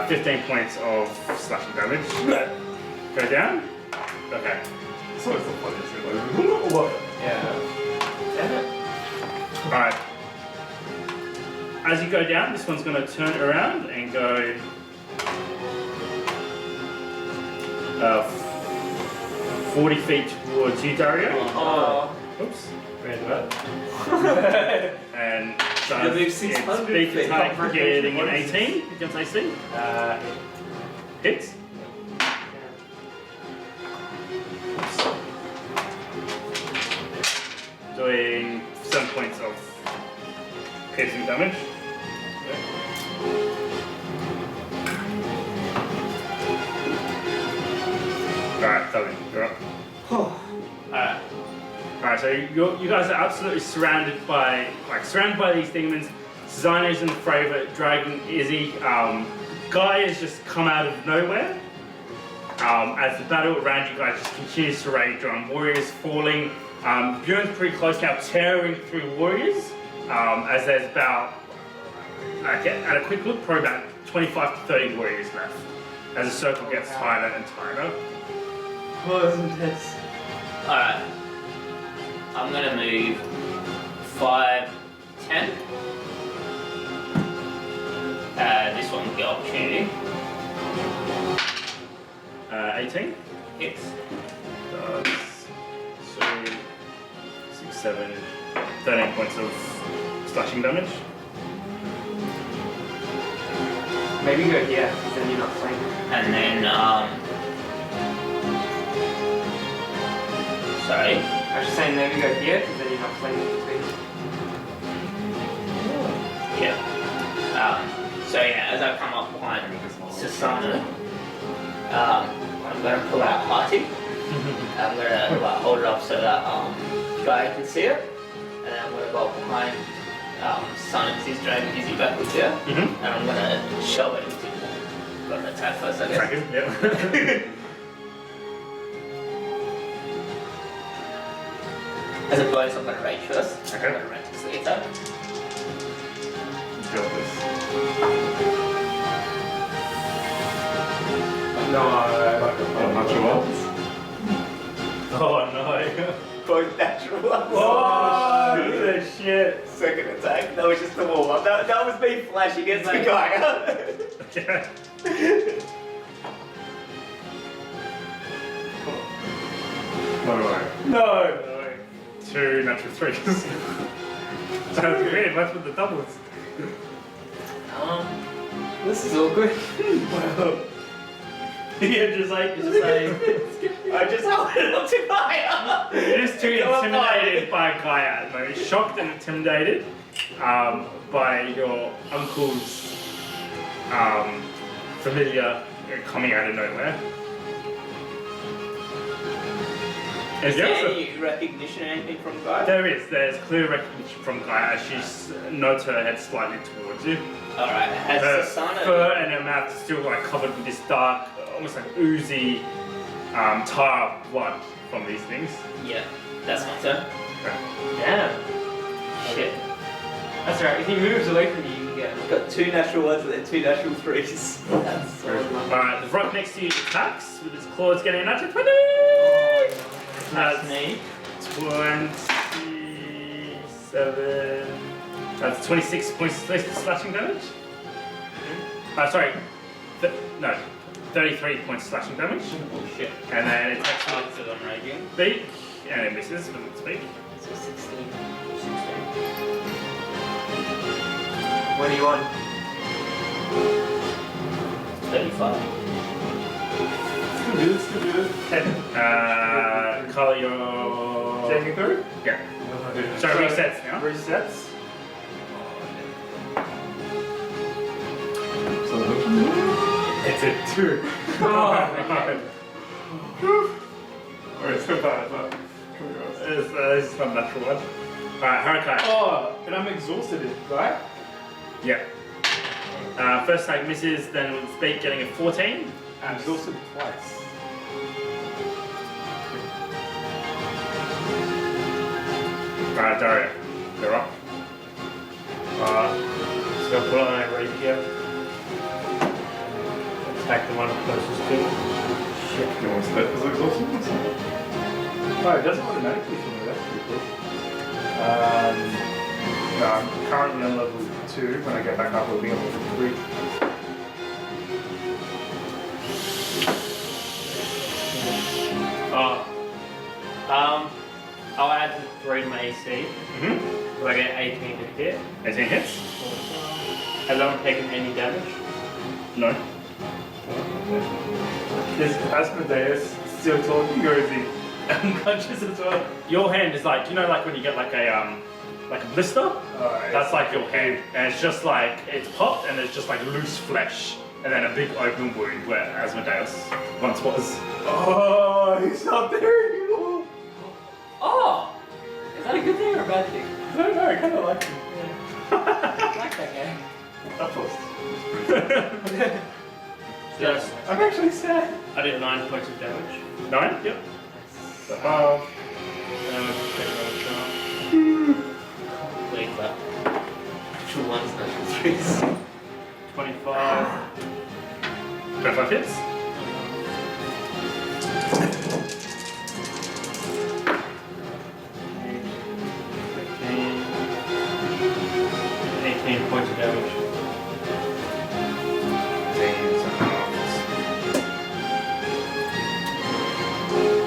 15 points of slashing damage. Go down. Okay. It's always the funniest thing. Like, Yeah. Damn it. Alright. As you go down, this one's going to turn around and go 40 feet towards you, Dario. Oh. Oops. Roundabout. And You move does 600 its feet. attack getting an 18 against AC. Hits. Doing 7 points of piercing damage. Alright, Tubby, you're up. Alright. Alright, so you guys are absolutely surrounded by these demons. Susanna's in the fray of it, dragging Izzy. Guy has just come out of nowhere. As the battle around you guys just continues to rage on. Warriors falling. Bjorn's pretty close now, tearing through warriors. As there's about, at a quick look, probably about 25 to 30 warriors left. As the circle gets tighter and tighter. Oh, that's intense. Alright. I'm gonna move 5, 10. This one will get opportunity. 18. Hits. Does 3, 6, 7, 13 points of slashing damage. Maybe go here, because then you're not flanked. And then, sorry. I was just saying maybe go here, because then you're not flanked between. Yeah. So yeah, as I come up behind Susanna, I'm gonna pull out Hearty. I'm gonna hold it up so that Guy can see it. And then I'm gonna go behind Sun because he's dragging Izzy backwards here. Mm-hmm. And I'm gonna shove it into him. Got an attack first, I guess. Second, yep. As a bonus, I'm gonna rage first. Okay. I'm gonna recklessly attack. Deal with this. No. Natural ones. Oh no. Both natural ones. Oh, the shit. Second attack. That was just the warm up. That was me flashing against the guy. Okay. No way. No. 2 natural 3s. Sounds weird, what's with the doubles? This is awkward. You're just like, I just held it up to Gaia. You're just too intimidated by Gaia at the moment. Shocked and intimidated by your uncle's familiar coming out of nowhere. Is Yeah, there so- any recognition or anything from Gaia? There's clear recognition from Gaia as she nods her head slightly towards you. Alright, has Her Susanna... fur and her mouth is still like covered with this dark, almost like oozy tar blood from these things. Yeah, that's my turn. Yeah. Shit. That's right. If he moves away from you, you can get him. I've got 2 natural 1s and then 2 natural 3s. That's solid, man. Alright, the rock next to you attacks with its claws getting a natural 20! That's me. 27. That's 26 points of slashing damage. Sorry. No. 33 points of slashing damage. Oh shit. And then it attacks with After I'm raging. its beak. And it misses with its beak. So 16. What do you want? 35. Still good. 10. Carl, you're... Taking through? Yeah. Sorry, resets now. Resets. It's a 2. Oh, Alright, it's not bad, but. It's not a natural one. Alright, Harakai. Oh, and I'm exhausted, right? Yeah. First attack misses, then with its beak getting a 14. I'm exhausted twice. Alright, Dario. You're up. Just gonna put on a rapier. Attack the one closest to me. You want to split as exhausted? Oh, it doesn't automatically for me, that's pretty cool. No, I'm currently on level 2. When I get back up, I'll be on level 3. I'll add the 3 to my AC. Mm-hmm. Do I get 18 to hit? 18 hits? Has that one taken any damage? No. Is Asmodeus still talking, or is he unconscious as well? Your hand is like, you know, like when you get like a blister? That's like your hand. And it's just like, it's popped and it's just like loose flesh. And then a big open wound where Asmodeus once was. Oh, he's not there anymore. Oh! Is that a good thing or a bad thing? I don't know, I kind of like him. I like that guy. That was. Yes. I'm actually sad. I did 9 points of damage. 9? Yep. And I'm just take another shot. Wait, that. Natural 1s, natural 3s. 25. 25 hits? Points of damage.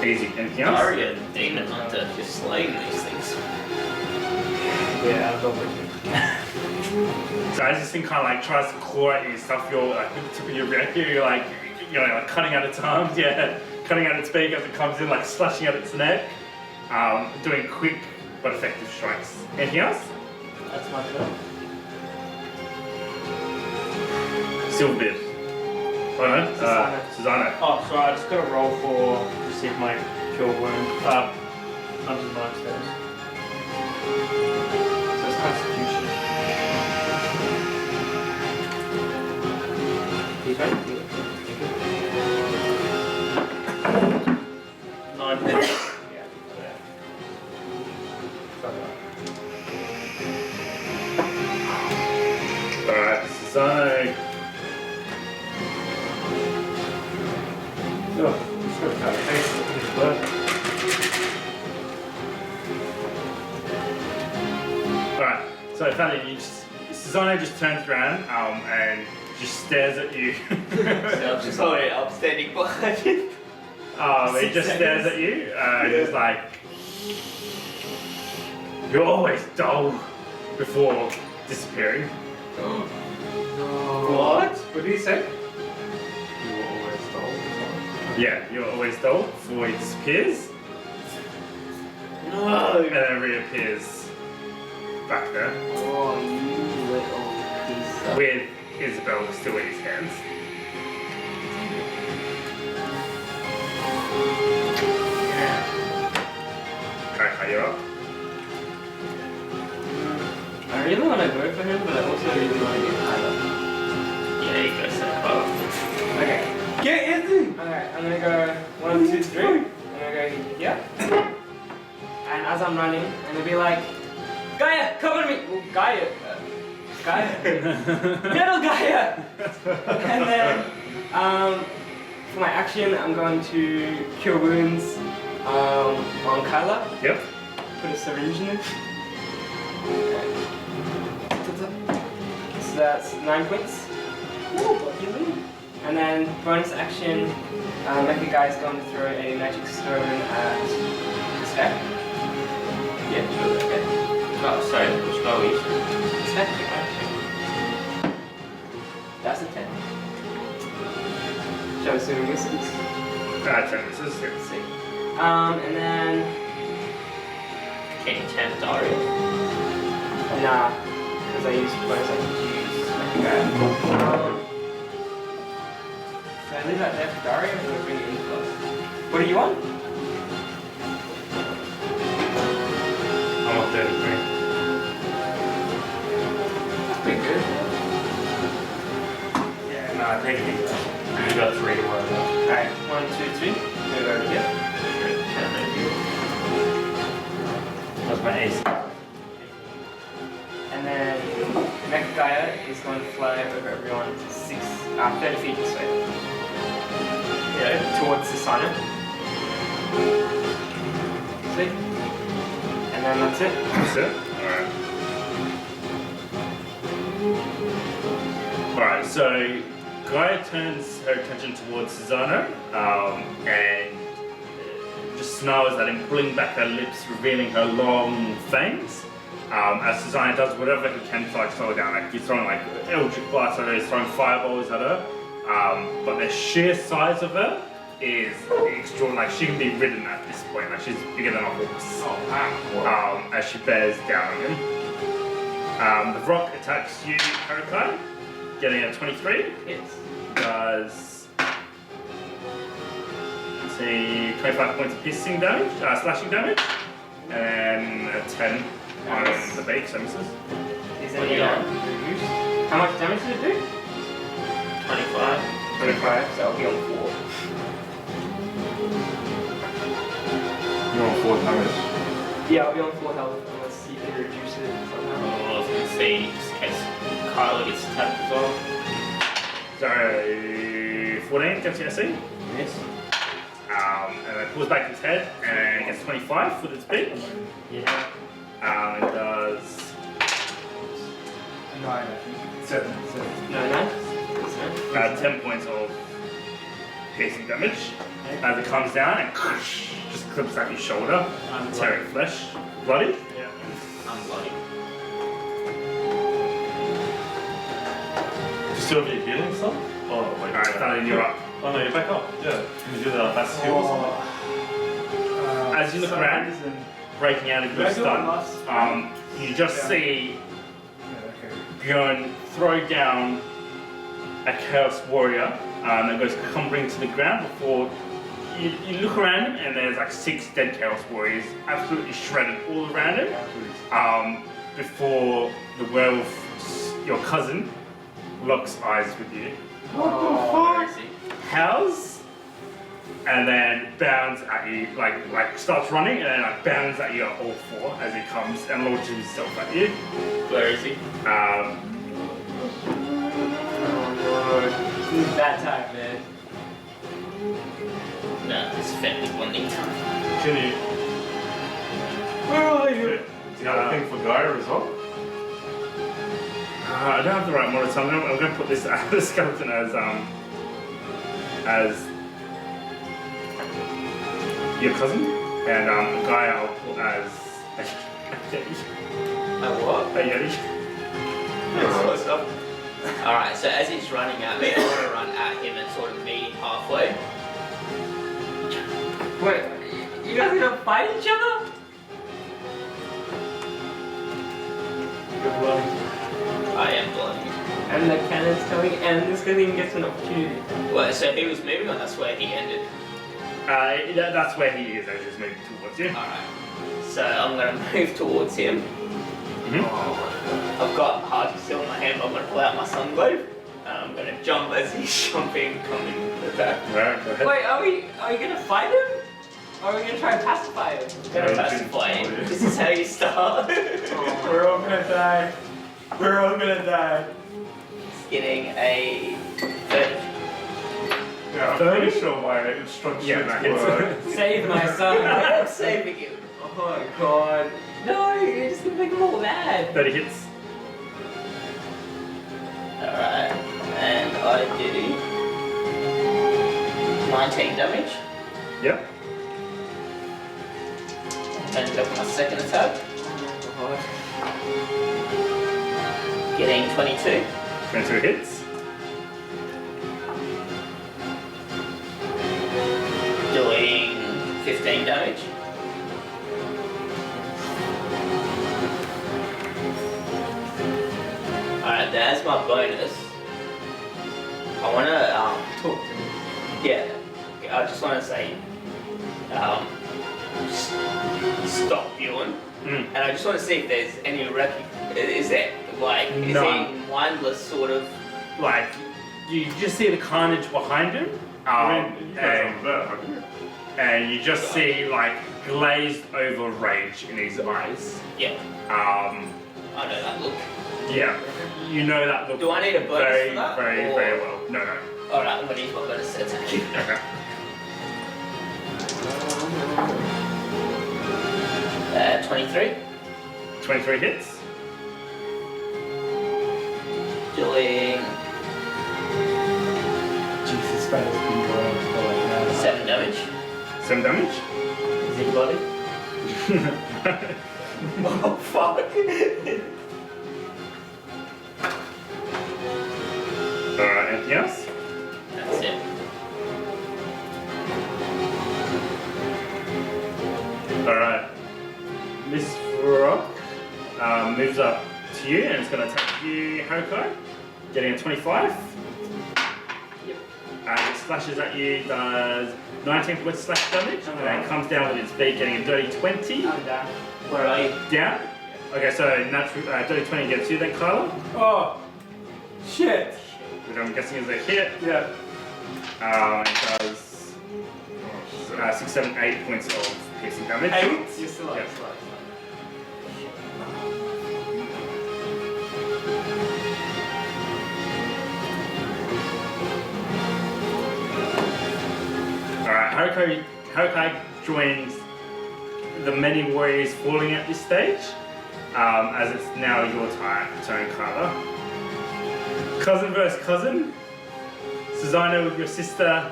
Easy. Anything else? Dario, demon hunter, just slaying these things. Yeah, I'll go with you. So as this thing kind of like tries to claw at you and stuff, you're like with the tip of your rapier, you're like cutting out its arms, yeah, cutting out its beak as it comes in, like slashing at its neck, doing quick but effective strikes. Anything else? That's my turn. Silverbeard. Oh no, Susanna. Oh, so I just got to roll for to see if my cure wound. Hunter's Mark status. So it's Constitution. He's right. 9 points. Alright, Susanna. Oh, he's got a bad face. He's blood. Alright, so finally, Susanna just turns around and just stares at you. So I'm just holding it up, standing behind him. He just stares at you and is like, you're always dull before disappearing. What? What did he say? You were always dull. Yeah, you're always dull before he disappears No! and then reappears back there Oh, you little piece of... with Isabel still in his hands. Okay, you're up. I really want to go for him, but I also really want to get Tyler. Yeah, you go so far. Okay. Get Anthony! Alright, I'm gonna go 1, 2, 3. I'm gonna go here. And as I'm running, I'm gonna be like, Gaia, cover me! Well, Gaia, Gaia. Metal Gaia! And then, for my action, I'm going to cure wounds on Kyla. Yep. Put a syringe in it. So that's 9 points. And then bonus action, Mecha Guy's going to throw a magic stone at this guy. Yeah, sure, okay. Oh, sorry, which guy were you? This guy? That's a 10. Shall I assume misses? This is Let's see. And then, Can you tempt Dario? nah, because I used bonus action to use Mecha Guy. So I leave that there for Dario and we'll bring it in close. What do you want? I'm up 33. That's pretty good. Yeah, no, I think you got 3 to worry about. Alright, 1, 2, 3. Move over here. That's my ace. And then Mecha Gaia is going to fly over everyone 30 feet this way. Yeah, towards the Sino. See? And then that's it. That's it? Alright, so Gaia turns her attention towards Susanna and just snarls at him, pulling back her lips, revealing her long fangs. As Susanna does whatever he can to like slow her down. Like he's throwing like electric blasts at her, he's throwing fireballs at her. But the sheer size of her is extraordinary. Like she can be ridden at this point. Like she's bigger than a horse. As she bears down on him. The rock attacks you, Harukai, getting a 23. Hits. Does let's see, 25 points of piercing damage, slashing damage, and a 10 on the beak, so misses. Is any reduced? How much damage did it do? 25. 25, so I'll be on 4. You're on 4 damage. Yeah, I'll be on 4 health unless you can reduce it somehow. I was going to say, just in case Kyla gets attacked as well. So 14 gets you a C. Yes. And it pulls back its head and it gets 25 with its beak. Yeah. It does 9, I think. 7. No, 9? 10 points of piercing damage as it comes down and just clips at your shoulder, tearing flesh. Bloody? Yeah. I'm bloody. Do you still have your healing stuff? Oh, wait. Alright, Stalin, you're up. Oh no, you're back up. Yeah. Can you do that fast heal or something? As you look around, breaking out of your stun, you just see Bjorn throw down a Chaos Warrior that goes cumbering to the ground before you look around him and there's like 6 dead Chaos Warriors absolutely shredded all around him before the werewolf, your cousin, locks eyes with you. Where is he? Howls and then bounds at you, like starts running and then like bounds at you at all 4 as he comes and launches himself at you. Where is he? This is bad time, man. No, it's family bonding time. Can you? Where are you? Do you have a thing for Gaia as well? I don't have the right model, so I'm going to put this the skeleton as your cousin, and the guy I'll put as a what? Yeti. What's up? Alright, so as he's running at me, I want to run at him and sort of meet him halfway. Wait, you guys are gonna fight each other? You're bloody. I am bloody. And the cannon's coming, and this guy even gets an opportunity. Well, so he was moving on, that's where he ended. That's where he is as he's moving towards you. Alright. So I'm going to move towards him. I've got hard steel in my hand, but I'm going to pull out my sun globe. And I'm going to jump as he's jumping, coming to attack. Alright, go ahead. Wait, are you gonna fight him? Or are we gonna try and pacify him? I'm going to pacify him. This is how you start. We're all gonna die. We're all gonna die. He's getting a 30. Yeah, I'm pretty sure my instructions Yeah, no, were. Save my son. I'm saving him. Oh my god. No, you're just gonna make him all mad. 30 hits. Alright, and I do 19 damage. Yep. And go for my second attack, Oh getting 22. 22 hits. Doing 15 damage. Alright, that's my bonus. I wanna talk to me. yeah, I just wanna say stop Ewan. Mm. And I just wanna see if there's any is there like is None. he mindless sort of Like, you just see the carnage behind him. And you just see like glazed over rage in his eyes. yeah, I know that look. Yeah, you know that look Do I need a bonus very, for that? very, or- very well. No, no. Alright, I'm gonna use my bonus to attack you. Okay. 23. 23 hits. Doing Jesus, that has been going on for like an 7 damage. 7 damage. Is he bloody? Oh fuck. Alright, anything else? That's it. Alright. Miss Rock moves up to you and it's going to attack you, Hokai. Getting a 25. Yep. And it slashes at you, does 19 points of slash damage. And then it comes down with its beak, getting a dirty 20. I'm down. Where are you? Down. Okay, so natural, dirty 20 gets you then, Kyla. Oh, shit. Which I'm guessing is a hit. Yeah. It does 6, 7, 8 points of piercing damage. 8? You're still alive. Yeah. Still alive. Alright, Hokai joins the many warriors falling at this stage, as it's now your turn, Carla. Cousin versus cousin. Susanna with your sister,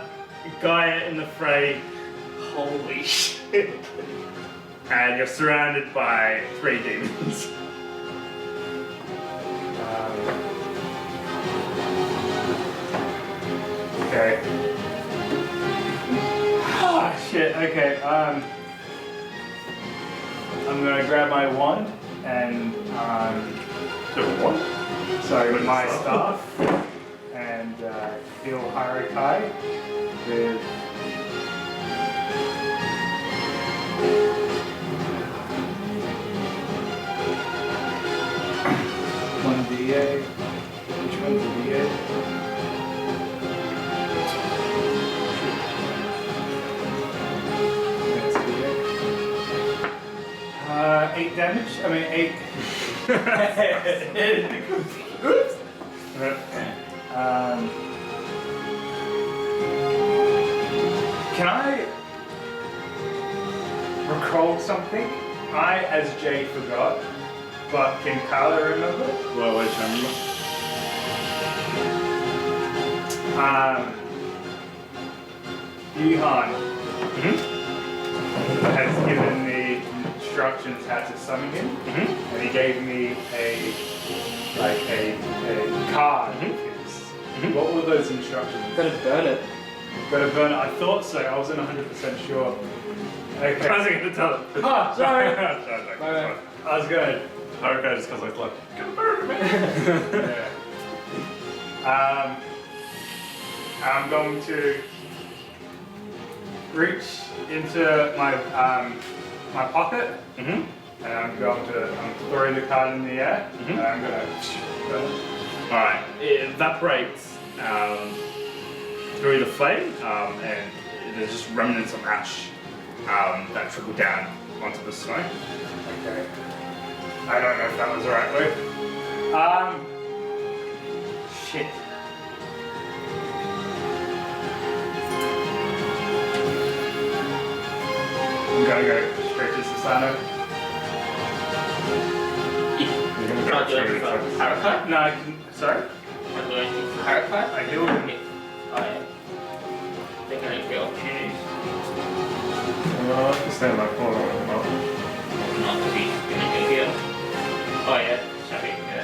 Gaia in the fray, Holy shit. and you're surrounded by 3 demons. Okay. Ah, shit. Okay. I'm gonna grab my wand and What? sorry, my staff and heal Harukai with. One D8. Which one's a D8? That's a D8. 8 damage. I mean 8. Oops. Can I recall something? I, as Jay, forgot, but can Carla remember? Well, wait, I remember. Yuhan has given me instructions how to summon him, and he gave me a card. of his. What were those instructions? Gotta burn it. Gotta burn it. I thought so. I wasn't 100% sure. Okay. I was going to tell him. Ah, sorry. Bye. I was good. Harukai just goes like, get a bird, man. Yeah. I'm going to reach into my my pocket, and I'm throwing the card in the air, and I'm gonna. Alright, it evaporates through the flame, and there's just remnants of ash that trickle down onto the snow. Okay. I don't know if that was the right way. Shit. I'm gonna go straight to Susano. You're not doing anything for Harakai? No, I can. Sorry? You're not doing anything for Harakai? I healed him. Oh yeah. They're going for opportunities. Stand like corner. Not to be gonna do here. Oh yeah, sorry. Yeah.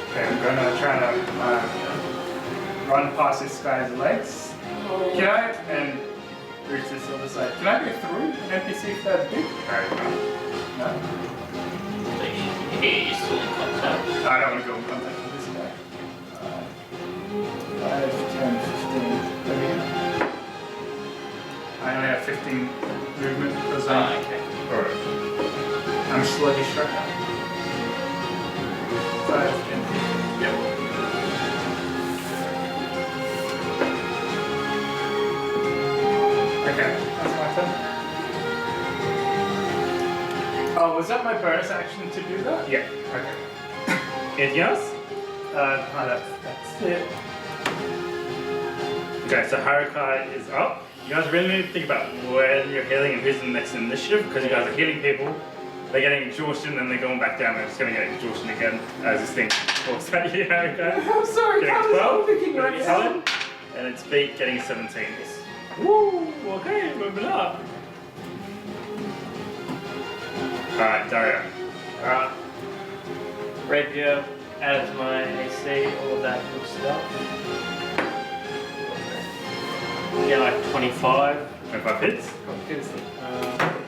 Okay, I'm gonna try to run past this guy's legs. Can I, and reach this other side. Can I go through an NPC if they're big? No? So you're still in contact. I don't want to go in contact with this guy. 5, 10, 15. Let me. I only have 15 movement per zone. Oh, okay. Alright. I'm sluggish right now. 5, 10, 15. Yep. Okay, that's my turn. Oh, was that my bonus action to do that? Yeah. Okay. Anything else? That's it. Okay, so Harakai is up. You guys really need to think about when you're healing and who's in the next initiative, because you guys are healing people, they're getting exhaustion and they're going back down, they're just going to get exhaustion again as this thing talks at you, Harakai. I'm sorry, Getting Carlos, 12, I'm thinking right moving now. solid, and it's beat getting 17. Woo, okay, moving up. Alright, Dario. Alright. Rapier, add to my AC, all of that good stuff. Yeah, like 25. 25 hits.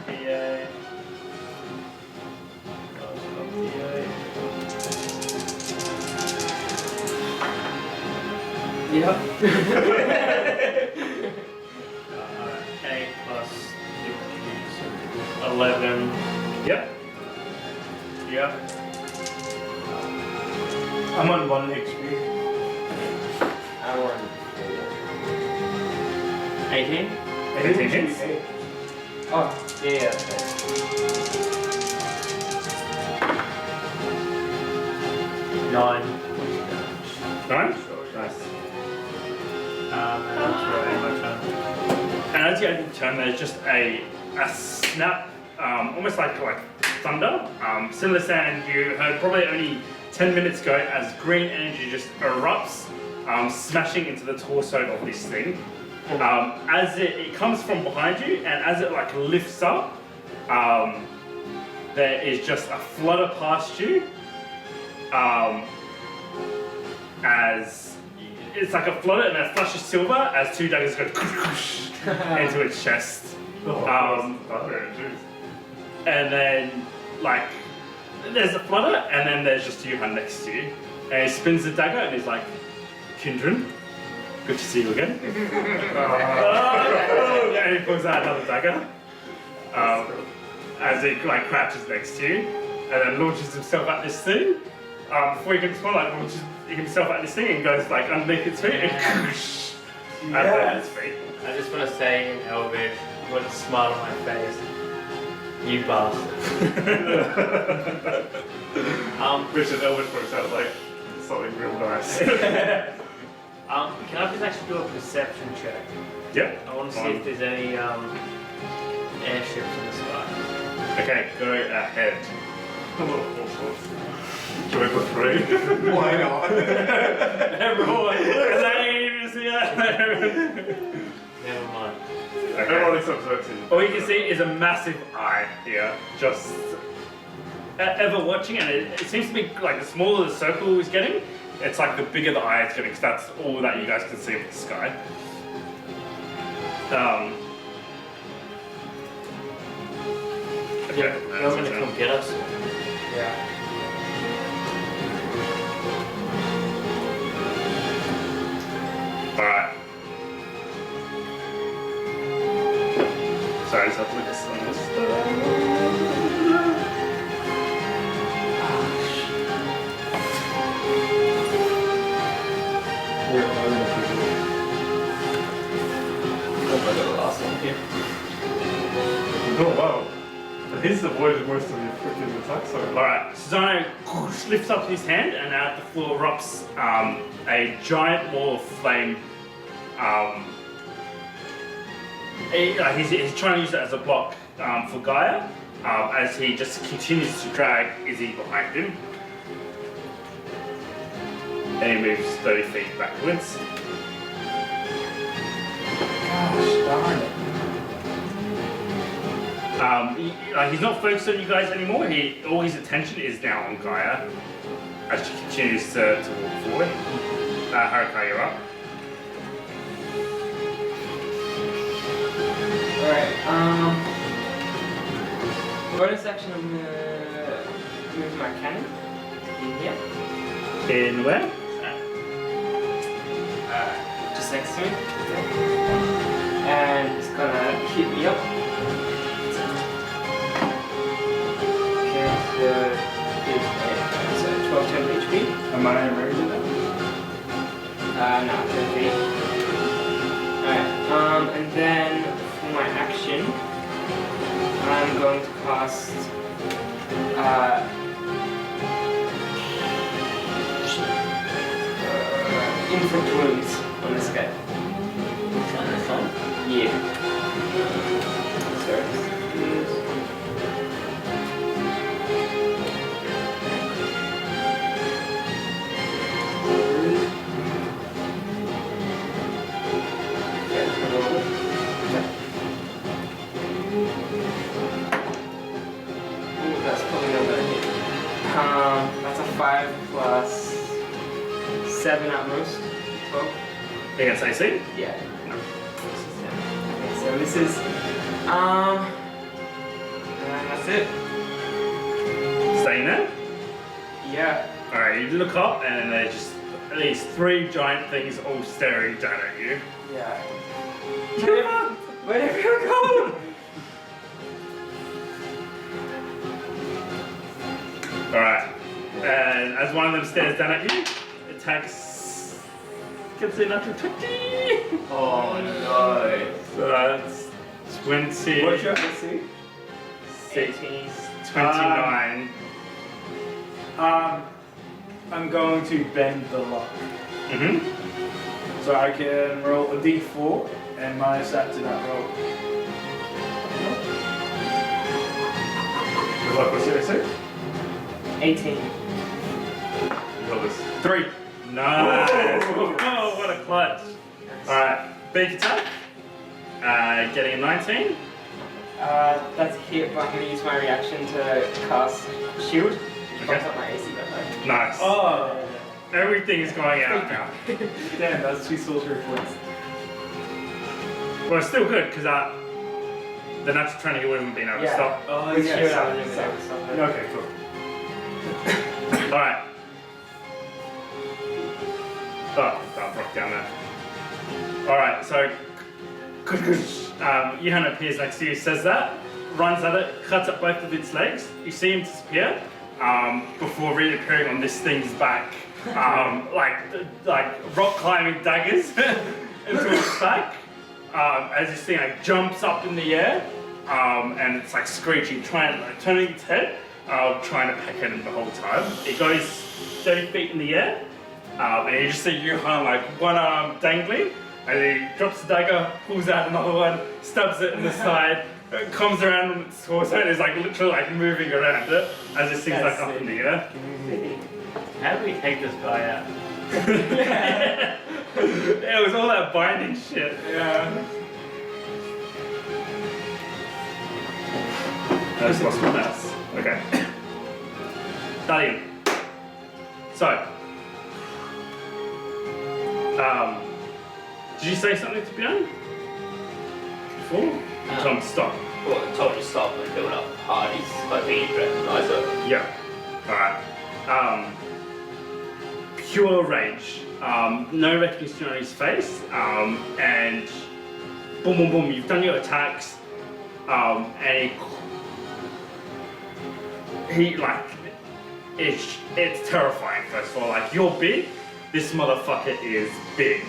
PA. Yep. 8 plus 11. Yep. Yep. I'm on 1 HP. I'm on 18. 18 hits. Oh, yeah. Okay. 9. 9? Nice. And that's right, my turn. And as you enter the turn, there's just a snap, almost like thunder. Similar sound you heard probably only 10 minutes ago as green energy just erupts, smashing into the torso of this thing. As it comes from behind you, and as it like lifts up, there is just a flutter past you. As it's like a flutter and a flash of silver as 2 daggers go into its chest. And then like there's a flutter and then there's just Johan next to you. And he spins the dagger and he's like, Kindred, good to see you again. And he pulls out another dagger. As he like crouches next to you and then launches himself at this thing. Before he can spawn, like launches himself at this thing and goes like underneath its feet and at its feet. I just want to say in Elvish, with a smile on my face, you bastard. Richard Elwood works out like something real nice. Can I just actually do a perception check? Yeah. I want to see if there's any airships in the sky. Okay, go ahead. Should we put 3? Why not? Everyone, is that even see that? Never mind. Everyone except 13. All you can see is a massive eye here, just ever watching, and it seems to be like the smaller the circle is getting, it's like the bigger the eye is getting, because that's all that you guys can see of the sky. Okay, You're going to come get us? Yeah. Alright. Sorry, I just have to look at some of this Oh, I got the last one here. Oh wow. He's avoided most of your freaking attacks. So. Alright, Susanoo lifts up his hand and out the floor erupts a giant wall of flame. He's trying to use it as a block for Gaia as he just continues to drag Izzy behind him. And he moves 30 feet backwards. Gosh darn it. He's not focused on you guys anymore. All his attention is now on Gaia as she continues to walk forward. Haruka, you're up. Alright, bonus action, I'm gonna move my cannon in here. In where? Just next to me. And it's gonna hit me up. Okay, so 12 10 HP. Am I raging now? No, 10 feet. Alright, and then for my action, I'm going to cast Inflict Wounds on this guy. Yeah. Sorry. That's probably not gonna hit. That's a 5 plus 7 at most. 12. Against AC? Yeah. Okay, so this is and that's it. Staying there? Yeah. Alright, you look up and there's just these 3 giant things all staring down at you. Yeah. Where did you go? Alright, and as one of them stares down at you, attacks. Gets a natural 20! Oh no. So that's 20. What's your AC? 18. 29. I'm going to bend the luck. Mm-hmm. So I can roll a d4 and minus that to that roll. Good luck, what's your AC? 18. Roll this. 3. Nice! Oh, what a clutch! Alright, big attack. Getting a 19. That's a hit, but I'm gonna use my reaction to cast Shield. Which bumps up my AC that way. Nice. Oh, Everything is going out now. damn, that's 2 sorcery points. Well, it's still good because the natural 20 wouldn't have been able to Yeah. stop. Oh, With yeah, Shield, I sorry, wouldn't have been able to stop it. Okay, cool. Alright. Oh, that broke down there. Alright, so Johan appears next to you, says that, runs at it, cuts up both of its legs. You see him disappear before reappearing on this thing's back, like rock climbing daggers into its back. As this thing like jumps up in the air, and it's like screeching, turning its head, trying to peck at him the whole time. It goes 30 feet in the air. And you just see Johan like one arm dangling, and he drops the dagger, pulls out another one, stabs it in the side, comes around on its torso, and is like literally like moving around it as this thing's like up in the air. How do we take this guy out? Yeah, it was all that binding shit. Yeah. That's what's my mouse. Okay. Starting. So. Did you say something to Bjorn? Before? You told him to stop. Well, I told him to stop and build up parties. I think he'd recognise it. Yeah. Alright. Pure rage. No recognition on his face. And boom, boom, boom. You've done your attacks. And he like, it's terrifying. First of all, like you're big. This motherfucker is big.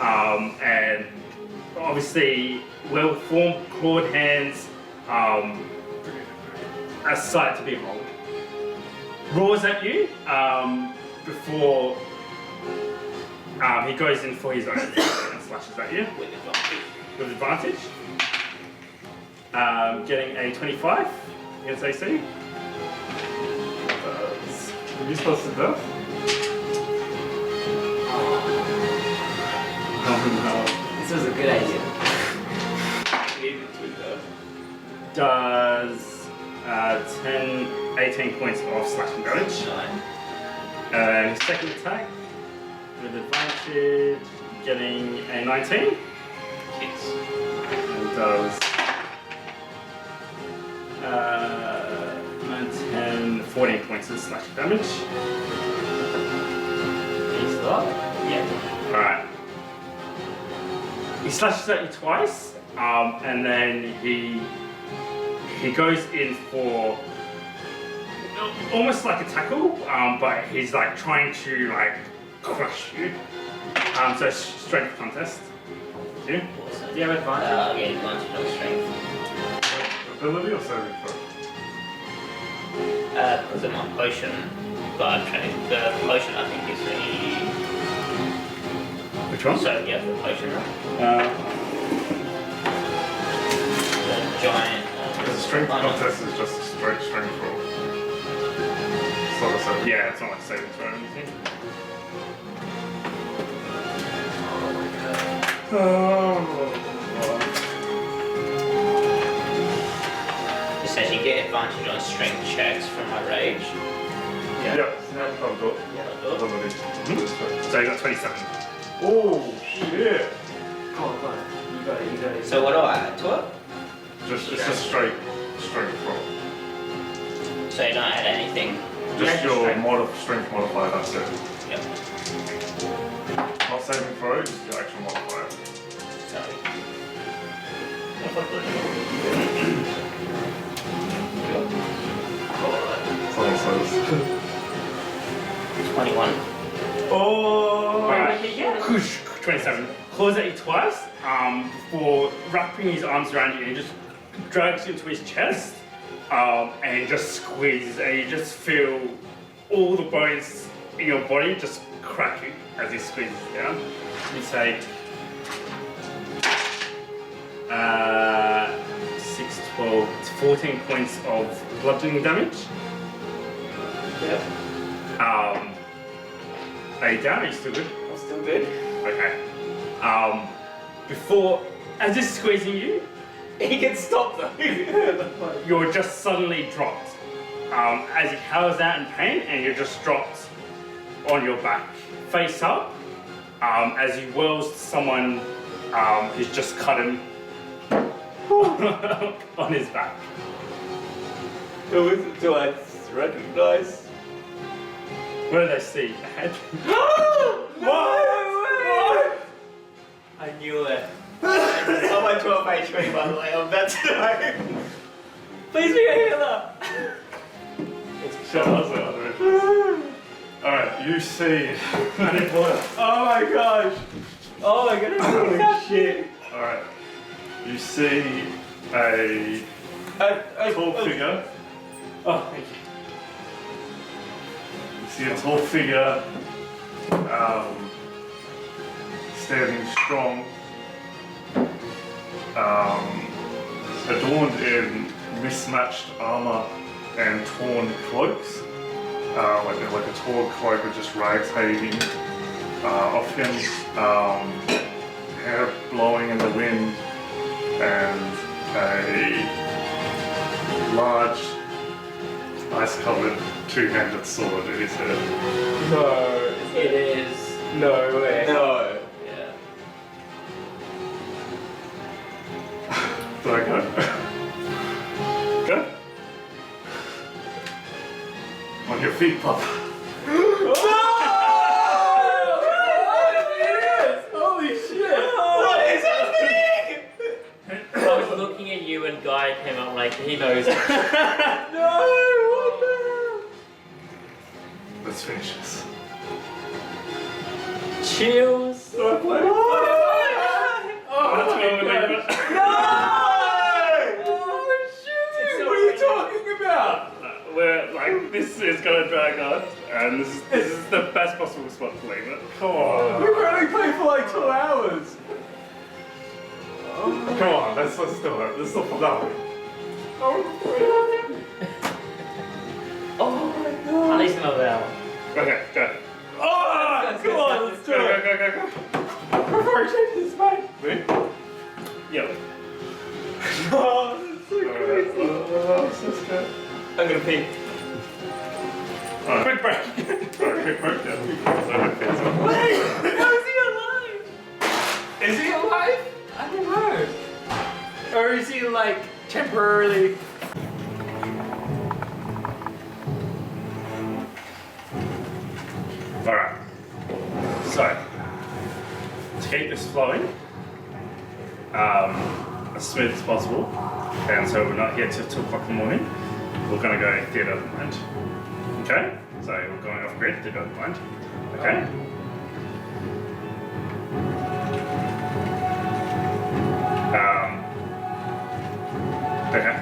And obviously well-formed clawed hands, a sight to behold. Roars at you before he goes in for his own and slashes at you With advantage. with advantage. Getting a 25 against AC. Are you supposed to do? This was a good idea. Does 18 points of slashing damage. 9. And his second attack with advantage, getting a 19. Hits. And does 9, 10, 14 points of slashing damage. He's up. Yeah. Alright. He slashes at you twice, and then he goes in for almost like a tackle, but he's like trying to like crush you. So strength contest. You? Do you have advantage? Again, advantage on strength. Ability or saving throw? Because of my potion, but I'm trying to, the potion I think is Which one? so yeah, the potion, right? The giant. Because the strength Oh, no. contest is just a straight strength roll. It's not a saving. Yeah, it's not like saving throw or anything. It says you get advantage on strength checks from my rage. Yeah, I've got ability. So you got 27. Oh shit! Go on. You got it, you got it. So what do I add to it? Just it's just straight roll. So you don't add anything? Just your strength modifier. That's it. Yep. Not saving throw, just your actual modifier. So. Someone says. 21. Oh! Wait, what did you get? 27. Claws at you twice before wrapping his arms around you and just drags you into his chest and just squeezes, and you just feel all the bones in your body just cracking as he squeezes down. You say 6, 12, it's 14 points of bludgeoning damage. Yep. Are you down? Are you still good? I'm still good. Okay. Before, as he's squeezing you, He can stop though. you're just suddenly dropped. As he howls out in pain, and you're just dropped on your back, face up, as he whirls to someone who's just cut him on his back. Do I recognize? What do they see? Ahead. I knew it. I'm at 12 HP by the way, I'm about to know. Please be a healer. Shut up, Alright, you see. I need water. Oh my gosh. Oh my goodness. Holy shit. Alright. You see a tall figure. Oh, thank you. You see a tall figure standing strong, adorned in mismatched armor and torn cloaks. Like a torn cloak with just rags hanging off him, hair blowing in the wind, and a large ice-covered two-handed sword in his head. No, it is. No way. No. Yeah. Do I go? Go? On your feet, Papa. Holy shit! What is happening? I was looking at you and Guy came up like he knows. Let's finish this. Chills. That's what we leave it. What are you talking about? this is gonna drag on, and this is the best possible spot to leave it. Come on. We've only played for like 2 hours. Come on, let's do it. Let's do it. No. At least another hour. Okay, go. Oh, come on, let's do it. Go. Before I change this, mate. Me? Yep. Oh, that's so crazy. Oh, so scared. I'm gonna pee. Alright. Quick break. Alright, quick break. Yeah. Wait, how is he alive? Is he alive? I don't know. Or is he like temporarily? Alright. So, to keep this flowing, as smooth as possible, and so we're not here till 2 o'clock in the morning, we're going to go theatre of the mind. Okay? So we're going off grid, theatre of the mind. Okay? Okay.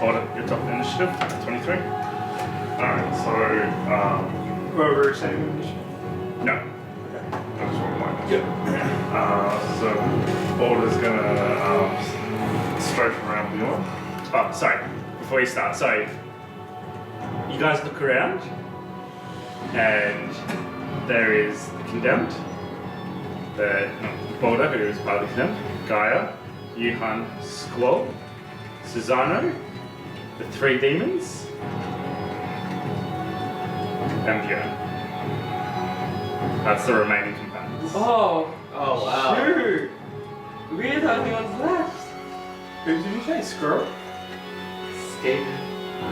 Order, you're top of the initiative, 23. Alright, so, What were we saying? No. I just want to so, Border's gonna stroke around Bjorn. Oh, sorry. Before you start, so you guys look around, and there is the condemned, the Boulder, who is part of the condemned, Gaia, Yuhan, Squall, Susano, the 3 demons, and Bjorn. That's the remaining combatants. Oh, Oh wow. shoot. We're the only ones left. Who did you say? Squirrel? Skate.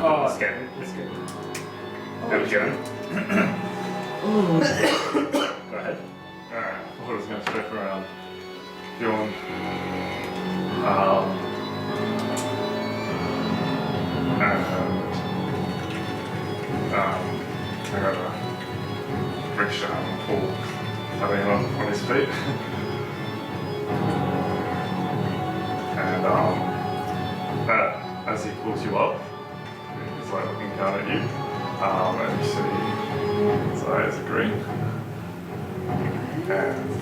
Oh, Escape. Escape. And Bjorn. Go ahead. Alright, Border's gonna stroke around Bjorn. I gotta reach down and pull Fabian on his feet. And as he pulls you up, he's like looking down at you, and you see his eyes are green, and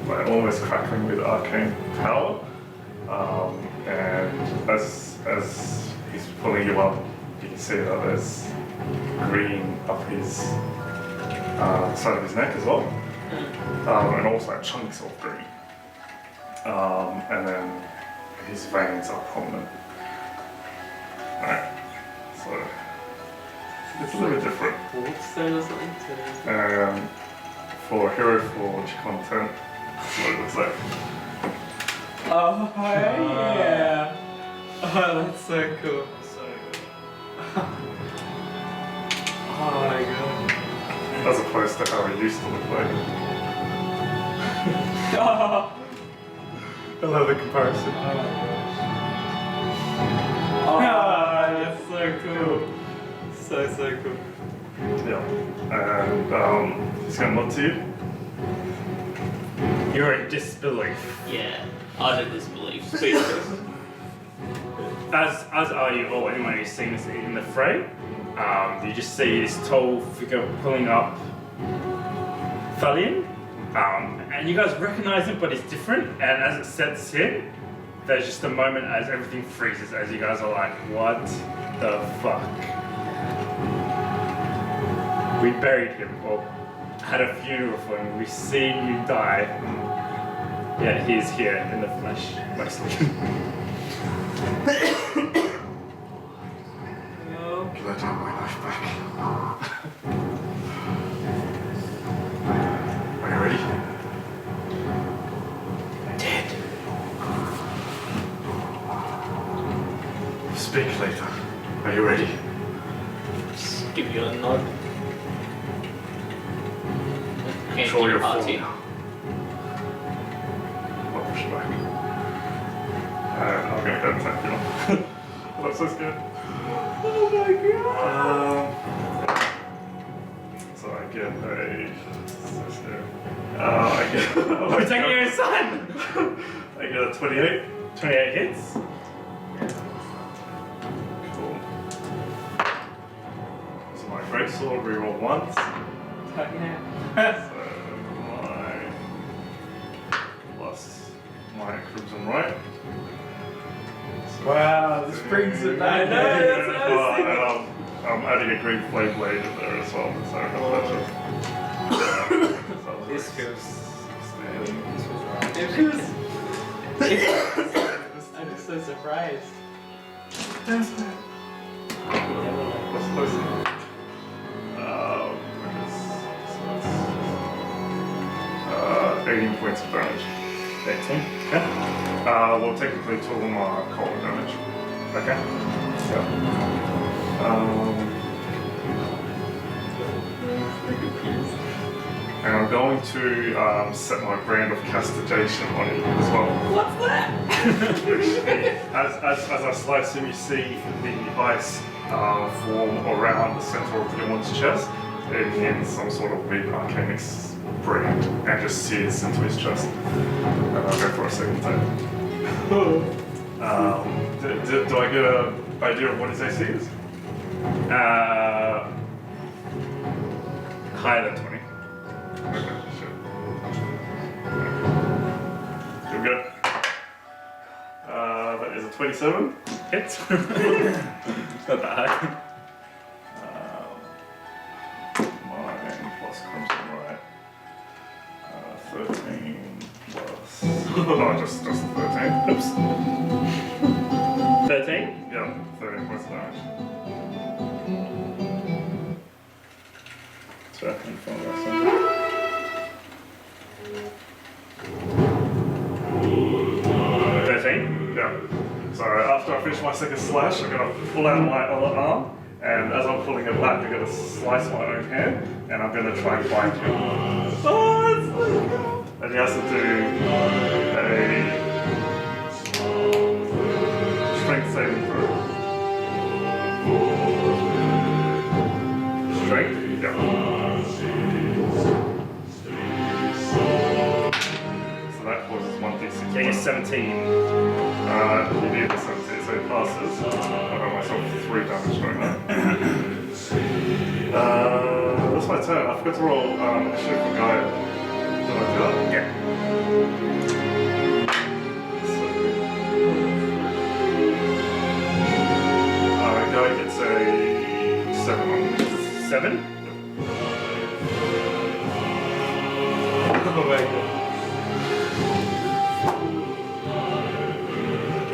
like almost crackling with arcane power. And as he's pulling you up, you can see that there's green up his side of his neck as well, and also chunks of green. And then his veins are prominent. Alright, so it's a little bit different. Stone or something? For Hero Forge content, that's what it looks like. Oh, yeah. Oh, that's so cool. Oh my god. As opposed to how it used to look like. Oh, I love the comparison. oh that's so cool. So cool. Yeah. And he's gonna nod to you. You're in disbelief. Yeah. Utter disbelief. Speechless. As are you all, anyone who's seen this in the fray, you just see this tall figure pulling up Thalion, and you guys recognize him, but it's different, and as it sets in, there's just a moment as everything freezes, as you guys are like, what the fuck? We buried him, or had a funeral for him, we've seen you die, yet he's here in the flesh, mostly. Can I take my knife back? Are you ready? Dead. Speak later. Are you ready? Just give you a nod. Control your form party. now. I'll push it back. I'm gonna go and attack you. I'm so scared. Oh my god. So I get a. So scared. I get. We're taking your son! I get a 28. 28 hits. Cool. greatsword, reroll once. Yeah. So my plus my crimson right. Wow, this brings it back. I know, that's what I was thinking. And I'm adding a green flame blade in there as well. So This feels. This was right. It feels. I'm just so surprised. What's close? It's 18 points of damage. 18. Okay. Well, technically, two of them are cold damage. Okay. And I'm going to set my brand of castigation on it as well. What's that? As I slice him, you see the ice form around the center of Leon's chest, in some sort of weird arcanic brand, and just sears into his chest. And I'll go for a second time. Do I get an idea of what his AC is? Higher than 20. Okay, sure. You're good. That is a 27. Hits. Not that high. Mine plus crimson right. 13 plus. No, just 13. Oops. 13. Yeah, 13 points of damage. So I can find that. 13. Yeah. So after I finish my second slash, I'm gonna pull out my other arm, and as I'm pulling it back, I'm gonna slice my own hand, and I'm gonna try and find him. Oh, that's so cool. And he has to do a strength saving throw. Strength? Yeah. So that causes 1d6. Yeah, you're 17. He did the 17, so he passes. I got myself 3 damage right now. That's my turn. I forgot to roll initiative for Gaia. Do I do that? Yeah. Gaia gets a 7 on this. 7. Oh my god.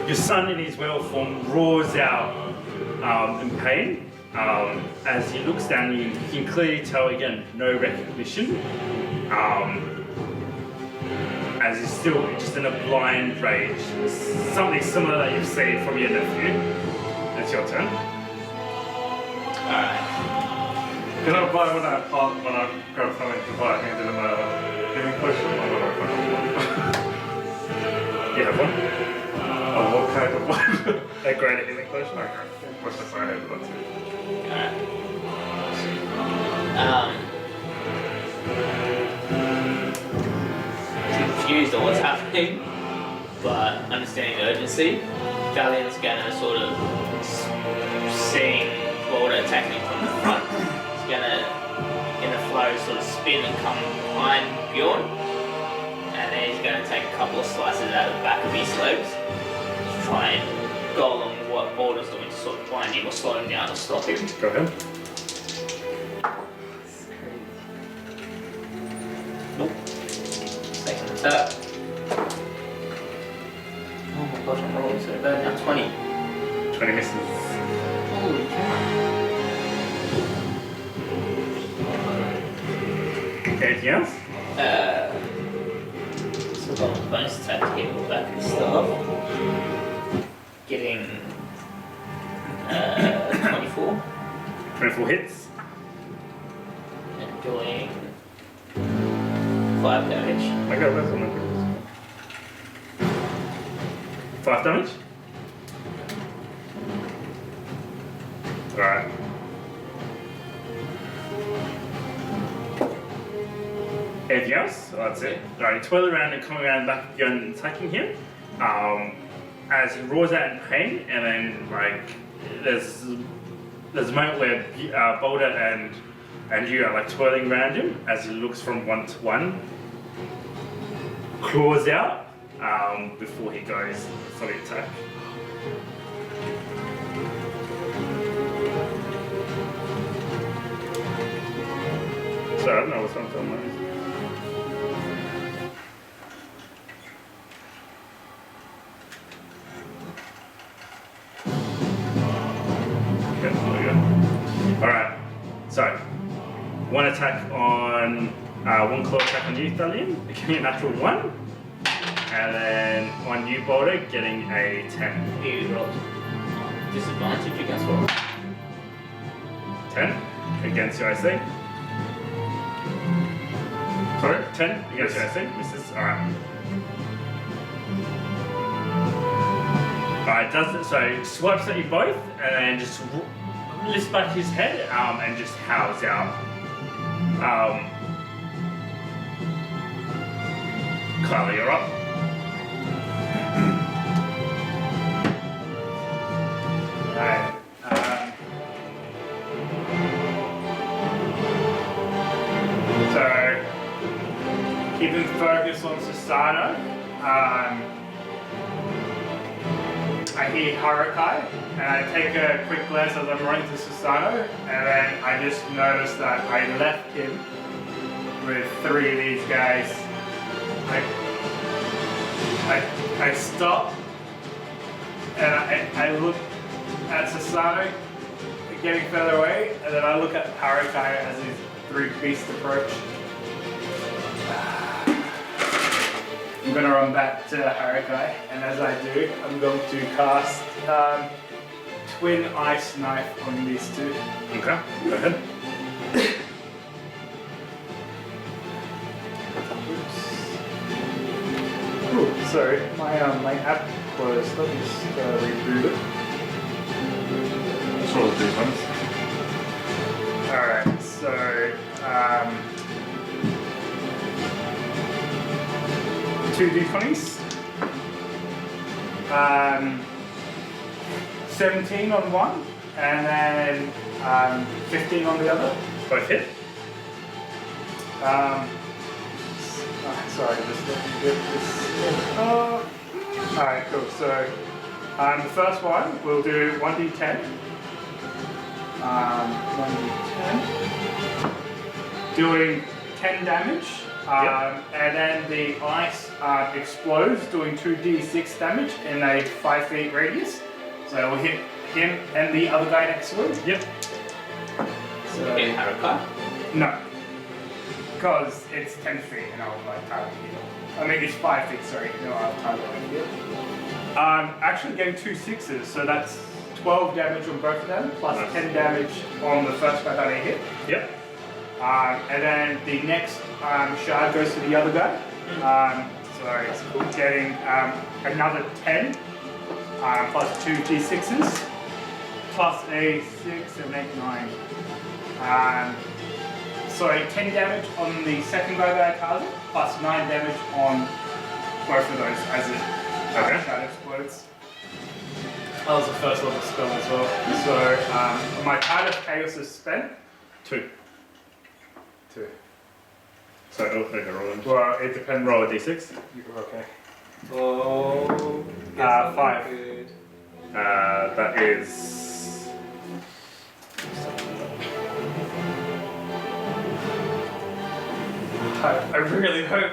Your son in his well form roars out in pain. As he looks down, you can clearly tell again, no recognition. As he's still just in a blind rage. Something similar that you've seen from your nephew. It's your turn. Alright. Can I buy when I grab something to buy a hand in a healing potion? Or what do I find? You have one. Oh, what kind of one? A greater healing potion. Okay. What's the side of that too? Alright. Confused on what's happening, but understanding the urgency, Valiant's gonna sort of seeing Claude attacking from the front. He's gonna, in a flow, sort of spin and come behind Bjorn, and then he's gonna take a couple of slices out of the back of his legs to try and go along with what Balder's doing to sort of blind him or slow him down or stop him. Go ahead. Second attack. Oh my gosh, I'm rolling so bad now. 20. 20 misses. Holy cow. Anything else? So I've got a bonus attack to hit all back and stuff. Getting 24. 24 hits. And doing 5 damage. I got that one. 5 damage? Alright. Anything else? Oh, that's it. Alright, you twirl around and come around back again and attacking him. As he roars out in pain, and then like there's there's a moment where Boulder and you are like twirling around him as he looks from one to one, claws out before he goes for the attack. So I don't know what's on film. Okay, there we go. Alright, so one attack on one claw attack on you, Thalian, getting a natural 1. And then on you, Boulder, getting a 10. You rolled disadvantage against what? 10 against your IC. Sorry, 10 against your IC. Misses. Alright. Alright, does it, so swipes at you both and then just lifts back his head and just howls out. Kyla, you're up. Alright. So, keeping focus on Susano, I hear Harukai, and I take a quick glance as I'm running to Susano, and then I just notice that I left him with 3 of these guys. I stop, and I look at Susano getting further away, and then I look at Harukai as his 3 beasts approach. I'm going to run back to Harukai, and as I do, I'm going to cast Twin Ice Knife on these 2. Okay, go ahead. Ooh, sorry, my app closed. Let me just reboot it. Just roll the d20s. Alright, so 2 d20s. 17 on one, and then 15 on the other. Both hit. Sorry, just let me get this. Alright, cool. So the first one we'll do 1d10. 1d10. Doing 10 damage. And then the ice explodes, doing 2d6 damage in a 5 feet radius. So it will hit him and the other guy next to him. Yep. So, In Harukai? no. Because it's 10 feet and I'll like Tyler here. I mean, it's 5 feet, sorry. No, I'll Tyler right here. Actually getting 2 6s, so that's 12 damage on both of them, plus Nice. 10 damage on the first guy that I hit. Yep. And then the next shard goes to the other guy. So getting another 10 plus 2 d6s plus a 6 and 8, 9. Sorry, 10 damage on the second guy that I target, plus 9 damage on both of those as it shard explodes. That was the first level spell as well. So my Tide of Chaos is spent. 2. 2. So okay, roll. Well, it depends. Roll a d6. Okay. Oh. 5. That is. I really hope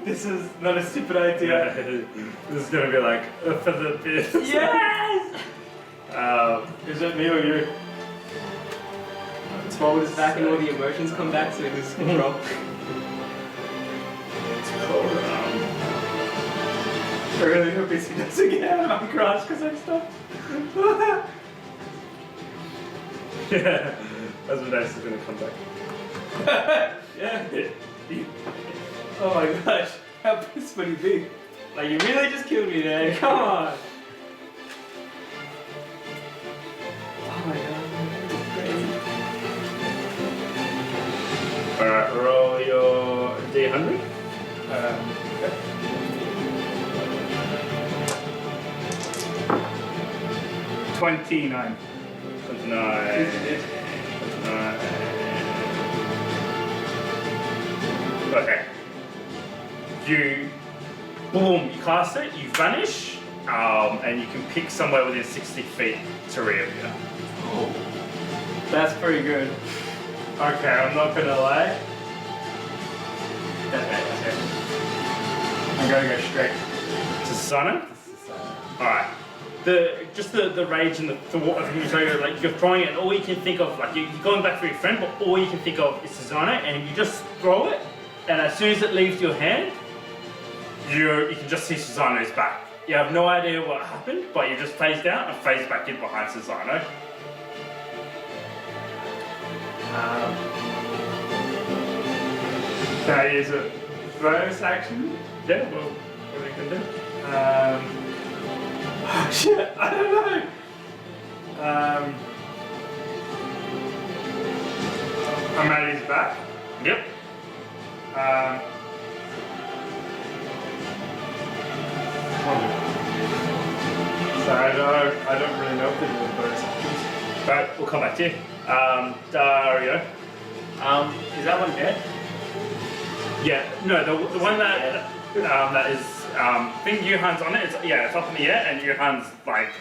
this is not a stupid idea. This is gonna be like for the bit. Yes! Is it me or you? Small is back and all the emotions come back to his control. I really hope he does again. I'm crushed because I'm stuck. Yeah, that's what nice is gonna come back. Yeah. Oh my gosh. How pissed would he be? Like, you really just killed me there. Come on. Oh my god. Alright, roll your d100. 29. 29. Okay. You boom, you cast it, you vanish, and you can pick somewhere within 60 feet to reappear. That's pretty good. Okay, I'm not gonna lie. That's right. I'm gonna go straight. To Susanna? Alright. The rage and the thought of him, so you're throwing it, and all you can think of, like you're going back for your friend, but all you can think of is Susanna, and you just throw it, and as soon as it leaves your hand, you can just see Susanna's back. You have no idea what happened, but you just phased out and phased back in behind Susanna. Can I use a bonus action? Yeah, well, what are you gonna do? Oh shit, I don't know. I'm at his back. Yep. So I don't really know if there's any bonus actions. Right, we'll come back to you. Dario. Is that one dead? Yeah, no, the one that is, I think Johan's on it, it's up in the air, and Johan's like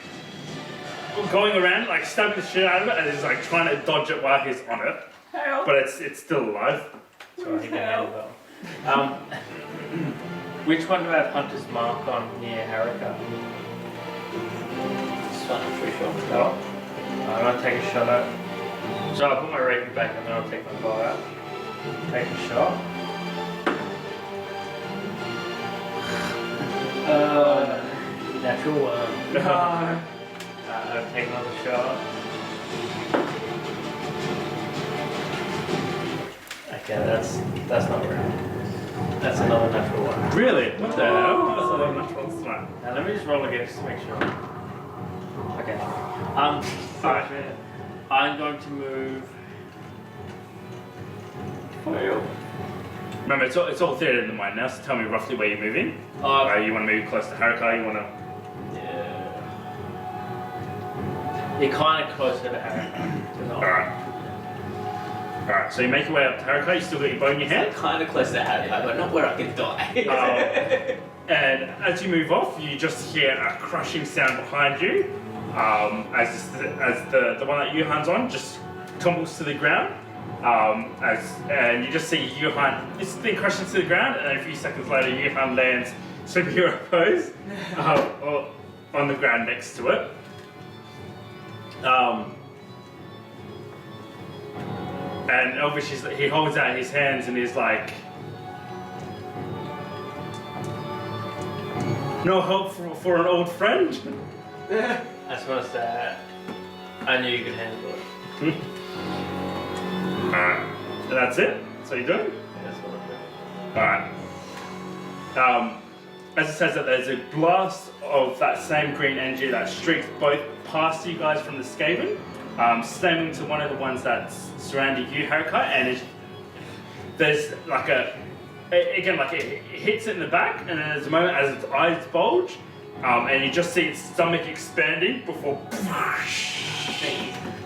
going around, like stabbing the shit out of it, and he's like trying to dodge it while he's on it. Help. But it's still alive. So I think I nailed that. Which one do I have Hunter's Mark on near Harika? This one, I'm pretty sure. No. I'm gonna take a shot at. So I'll put my rapier back and then I'll take my bow out. Take a shot. Natural one. No. I'll take another shot. Okay, that's not right. That's another natural one. Really? What the hell? That's a natural smart. Now let me just roll again just to make sure. Okay. Alright. I'm going to move. Remember, it's all theatre in the mind now, so tell me roughly where you're moving. You want to move close to Harika, you want to... Yeah. You're kind of closer to Harika. Alright, so you make your way up to Harika, you still got your bow in your hand. Kind of close to Harika, but not where I can die. And as you move off, you just hear a crushing sound behind you, as the one that Johan's on just tumbles to the ground. And you just see Johan, this thing crashes to the ground, and a few seconds later, Johan lands superhero pose on the ground next to it. And obviously, he holds out his hands and he's like, "No help for an old friend." I just want to say, I knew you could handle it. Alright, and that's it? That's what you're doing? That's what I'm doing. Alright. As it says that there's a blast of that same green energy that streaks both past you guys from the Skaven, stemming to one of the ones that's surrounding you, Harika, and there's like it hits it in the back, and then there's a moment as its eyes bulge, and you just see its stomach expanding before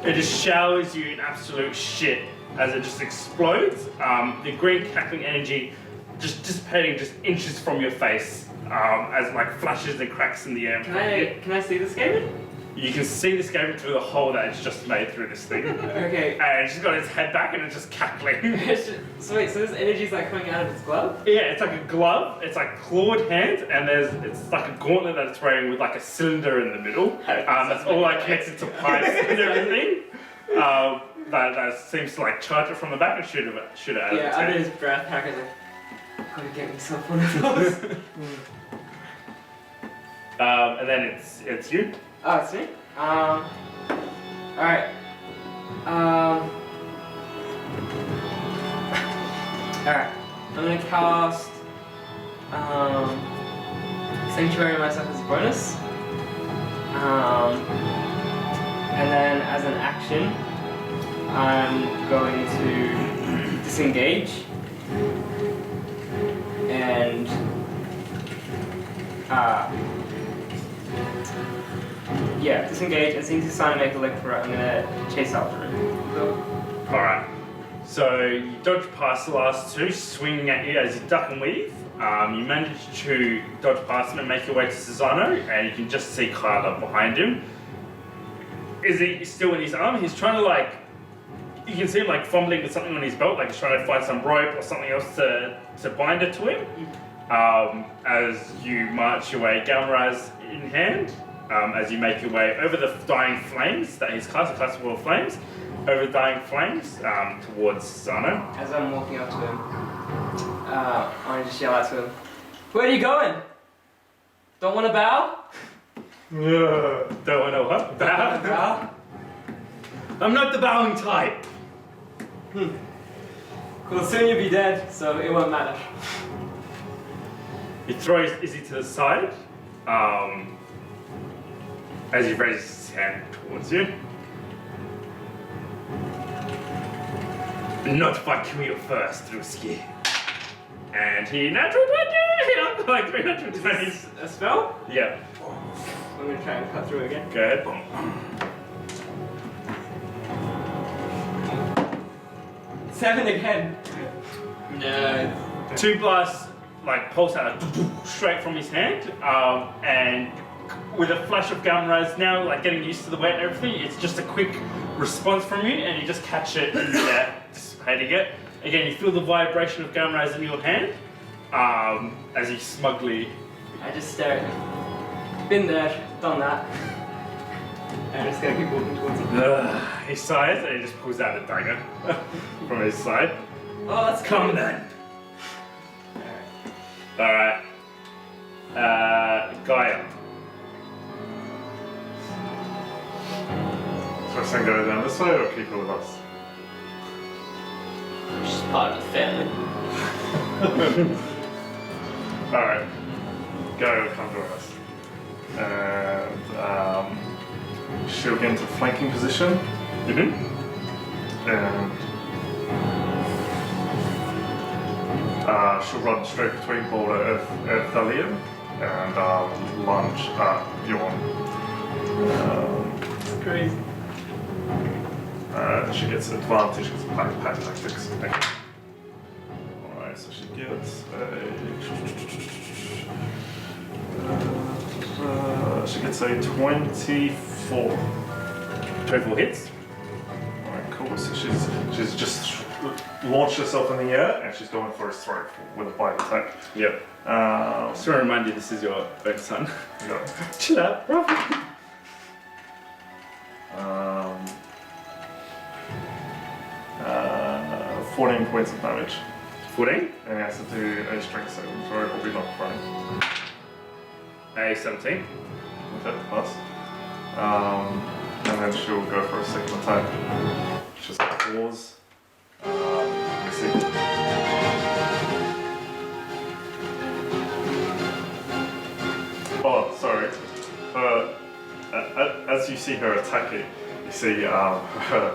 it just showers you in absolute shit as it just explodes. The green cackling energy just dissipating just inches from your face, as like flashes and cracks in the air. Can I see this game? You can see this Skaven through the hole that it's just made through this thing. Okay. And it's just got its head back and it's just cackling. So wait, so this energy's like coming out of its glove? Yeah, it's like a glove, it's like clawed hands, and it's like a gauntlet that it's wearing with like a cylinder in the middle. That's all like connected to pipes and everything. That seems to like charge it from the back and shoot it out of its Yeah, under head. his breath, Hacker's like, I'm gonna get myself one of those. And then it's you. Oh, it's me? Alright. Alright. I'm gonna cast Sanctuary on myself as a bonus. And then as an action, I'm going to disengage and Yeah, disengage. As he's trying to make a leg for it, I'm gonna chase after it. Alright. So you dodge past the last two, swinging at you as you duck and weave. You manage to dodge past him and make your way to Susano, and you can just see Kyla behind him. Is he still in his arm? He's trying to like, you can see him like fumbling with something on his belt, like he's trying to find some rope or something else to bind it to him. As you march your way, Galmaraz in hand, as you make your way over the dying flames that he's cast, a class of flames, over the dying flames towards Susano. As I'm walking up to him, I just yell out to him, "Where are you going? Don't want to bow? Don't want to what? Bow? Bow? I'm not the bowing type. Well, soon you'll be dead, so it won't matter." He throws Izzy to the side as he raises his hand towards you. Not if I kill you first, Ruski. And he natural 20! I'm like 320. A spell? Yeah, I'm gonna try and cut through again. go ahead. 7 again. No. Two blasts like pulse out straight from his hand, and with a flash of Galmaraz now like getting used to the weight and everything, it's just a quick response from you, and you just catch it in there, dissipating it. Again, you feel the vibration of Galmaraz in your hand, as he smugly. I just stare at him. Been there, done that. And I'm just gonna keep walking towards him. He sighs and he just pulls out a dagger from his side. Oh, that's Come cool. then. Alright. Gaia. So I say go down this way or keep it with us? She's part of the family. Alright. Gaia will come join us. And she'll get into flanking position. Mm-hmm. And she'll run straight between Boulder and Thalian and lunge at Bjorn. Crazy. She gets advantage because of pack tactics. Alright, so she gets she gets a 24. 24 hits. Alright, cool. So she's just launched herself in the air and she's going for his throat with a bite attack. Yep. Just want to remind you, this is your own son. Yeah. Chill out, bro. 14 points of damage. 14. And he has to do a strength saving throw or be knocked prone. A 17. Okay, pass. And then she'll go for a second attack. Just claws. Let me see. Oh, sorry. As you see her attacking, you see her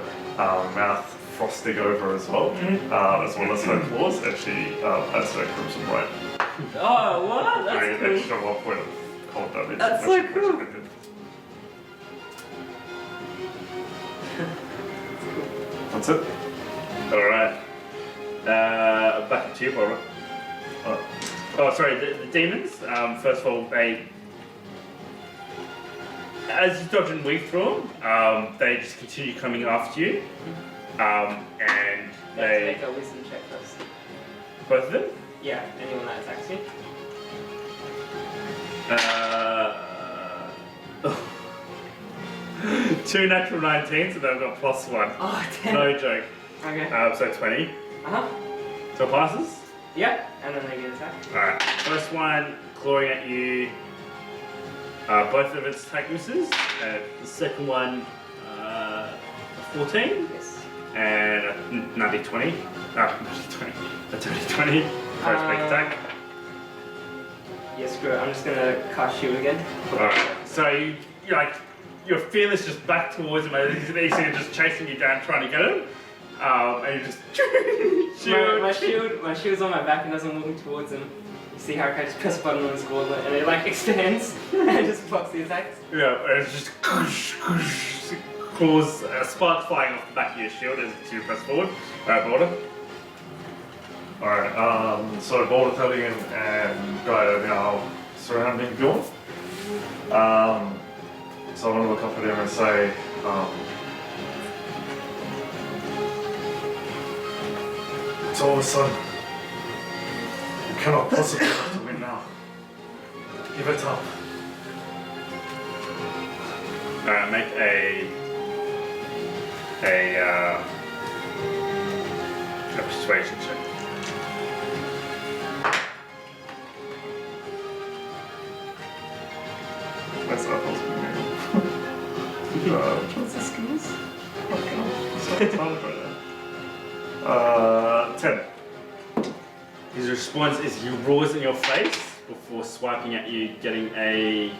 mouth frosting over as well, as well as her claws, and she has her crimson bright. Oh, what? Doing an That's cool. extra 1 point of cold damage. That's which so is cool. good. That's it. Alright. Back to you, Barbara. Oh, sorry, the demons. First of all, as you dodge and weave through them, they just continue coming after you. And You have to they. make a wisdom check first. Both of them? Yeah, anyone that attacks you. Two natural 19s, and they've got +1. Oh, 10. No joke. Okay. So 20. Uh-huh. So it passes? Yeah, and then they get attacked. Alright. First one, clawing at you. Both of its attack misses. The second one, a 14. Yes. And a natty 20. Natty 20. A dirty 20. First big attack. Yeah, screw it. I'm just gonna cast shield again. Alright. So you're like, your fearless just back towards him, and he's basically just chasing you down, trying to get him. And you just My shield's on my back, and as I'm walking towards him, You see Harakai just press a button on his gauntlet and it like expands and it just blocks the attacks. Yeah, and it's just cause a spark flying off the back of your shield as you press forward. Alright, Boulder. Alright, so Boulder telling and Guy are now surrounding Bjorn. So I want to look up at him and say, it's all of a sudden. You cannot possibly have to win now. Give it up. Make a persuasion check. Where's that supposed to be? What's the skills? Fucking hell. 10. His response is he roars in your face before swiping at you, getting a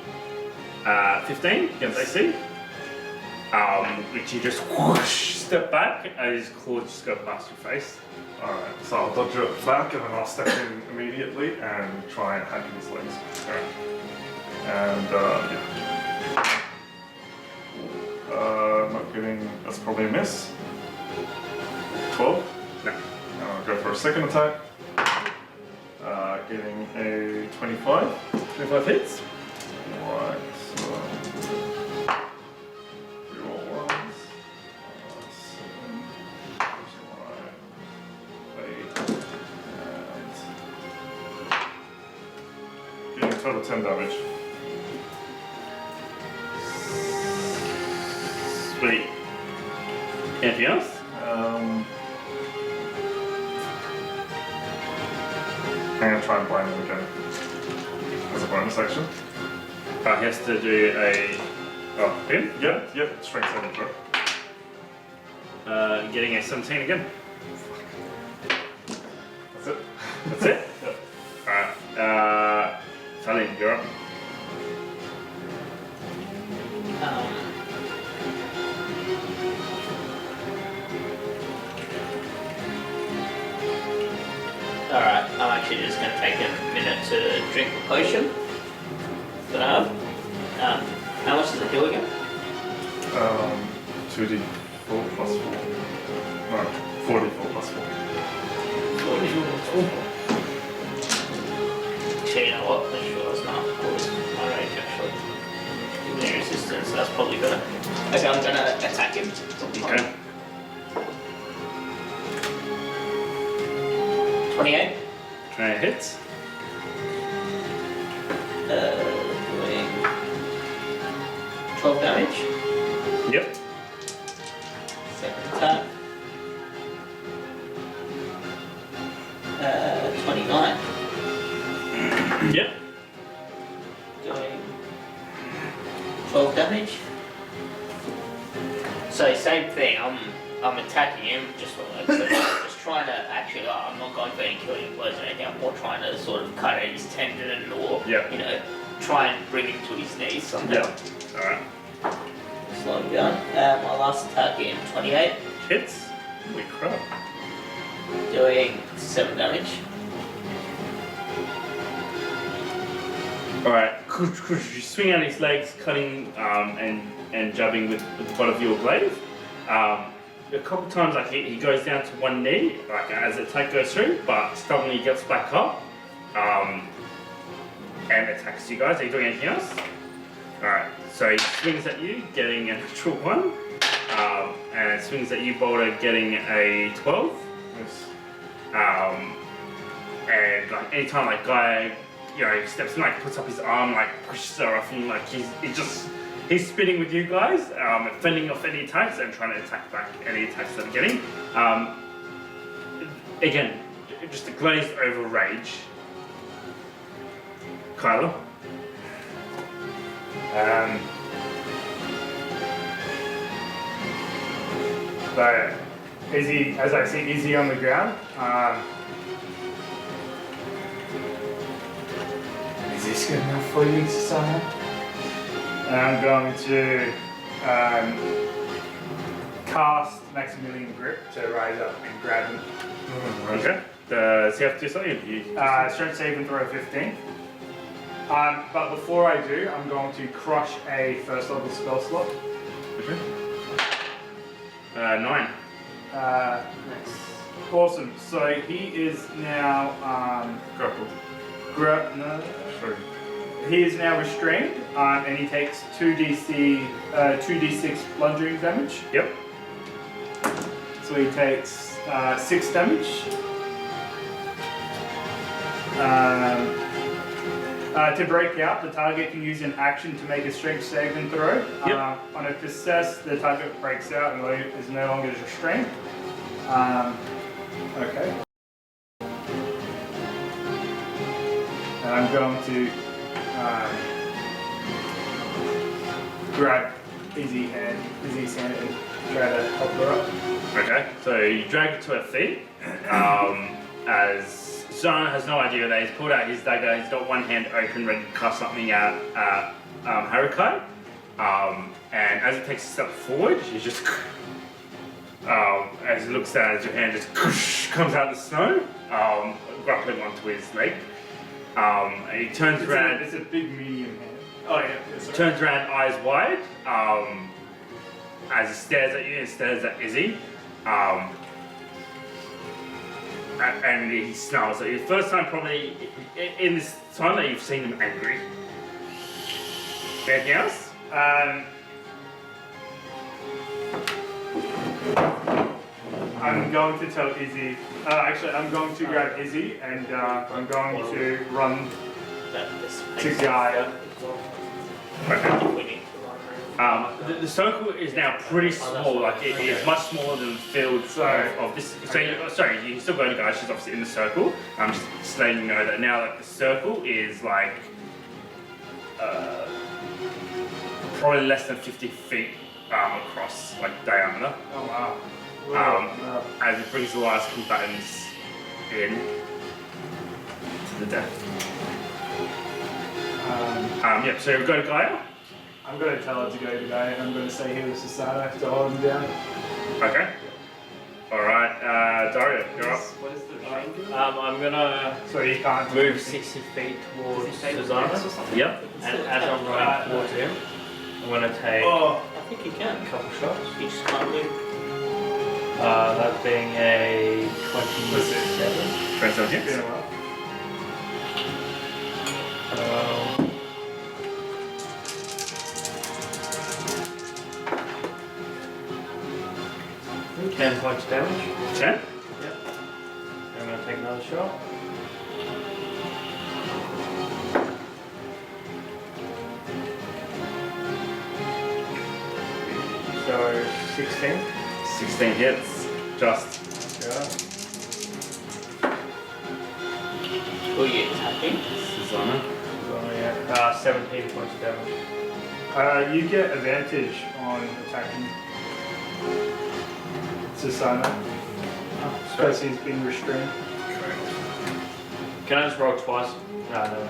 15 against AC. Which you just whoosh, step back and his claws just go past your face. Alright, so I'll dodge it back and then I'll step in immediately and try and hack his legs. Alright. And yeah. Not getting, that's probably a miss. 12. No. I'll go for a second attack. Getting a 25. 25 hits. Right, so. Reroll ones. 7. 8. And. Getting a total 10 damage. Sweet. Anything else? I'm gonna try and blind him again. As a bonus action. He has to do a. Oh, him? Yep, strength 7, bro. Getting a 17 again. That's it. That's it? Yep. Alright. Sally, you're up. Alright, I'm actually just going to take a minute to drink the potion that I have. How much does it do again? 2d4 plus 4. No, 4d4 plus 4. Actually, you know what? Pretty sure it's not. My range actually. Give me resistance, that's probably better. Okay, I'm going to attack him. Okay. 28. 28 hits. Doing 12 damage. Yep. Second attack. 29. Yep. Doing 12 damage. So same thing. I'm attacking him just for like, I'm just trying to actually. I'm not going for any killing blows or anything. I'm more trying to sort of cut at his tendon or Yeah. you know try and bring him to his knees somehow. Yeah. Alright. Slow him down. My last attack in 28, Hits. Holy crap. doing 7 damage. Alright. You swing out his legs, cutting and jabbing with the butt of your glaive. A couple times like he goes down to one knee, like as the attack goes through, but stubbornly he gets back up and attacks you guys. Are you doing anything else? Alright, so he swings at you, getting a natural 1, and swings at you, Boulder, getting a 12. Yes. And like anytime like Guy, you know, he steps in, like puts up his arm, like pushes her off, and like he's spinning with you guys, fending off any attacks and trying to attack back any attacks that are getting. Again, just a glazed over rage. Kyla. So, Izzy, as I see Izzy on the ground, is this good enough for you, Sire? And I'm going to cast Maximilian Grip to rise up and grab him. Okay. Does he have to do something? You, Strength saving throw 15. But before I do, I'm going to crush a first level spell slot. okay. 9. Nice. Awesome. So he is now Grapple. no, Sorry. he is now restrained, and he takes 2d6 bludgeoning damage. Yep. So he takes 6 damage. To break out, the target can use an action to make a strength saving throw. Yep. On a success, the target breaks out and is no longer restrained. Okay. And I'm going to grab Izzy's hand and try to help her up. Okay, so you drag her to her feet. As Zana has no idea that he's pulled out his dagger, he's got one hand open, ready to cast something at Harukai. And as he takes a step forward, he just, as he looks down, as your hand just comes out of the snow, grappling onto his leg. And he turns around. It's a big medium hand. Oh yeah. Yes, Turns around, eyes wide, as he stares at you and stares at Izzy. And he snarls at you. First time probably in this time that you've seen him angry. Anything else? I'm going to tell Izzy. Actually, I'm going to grab Izzy and I'm going to run to Gaia. Okay. The circle is now pretty small, like it is much smaller than the field of this. So, sorry, you can still go to Gaia, she's obviously in the circle. I'm just letting you know that now like the circle is like probably less than 50 feet across, like diameter. Oh wow. As it brings the last combatants in to the death. Yep, so go to Gaia. I'm going to tell her to go to Gaia and I'm going to say he was Susanna to hold him down. Okay. Alright, Dario, you're up. What is the range? I'm gonna So he can't move 60 feet towards Susanna. Yep. And as I'm running towards him, I'm gonna take I think you a can. couple shots. You just can't move. That being a 27. Press on Been a hits. while. 10 points damage. 10. Yep. I'm gonna take another shot. So 16. 16 hits. Just. Yeah. Who are you attacking? Susanna. 17 points of damage. You get advantage on attacking Susanna because he's been restrained. Can I just roll twice? No.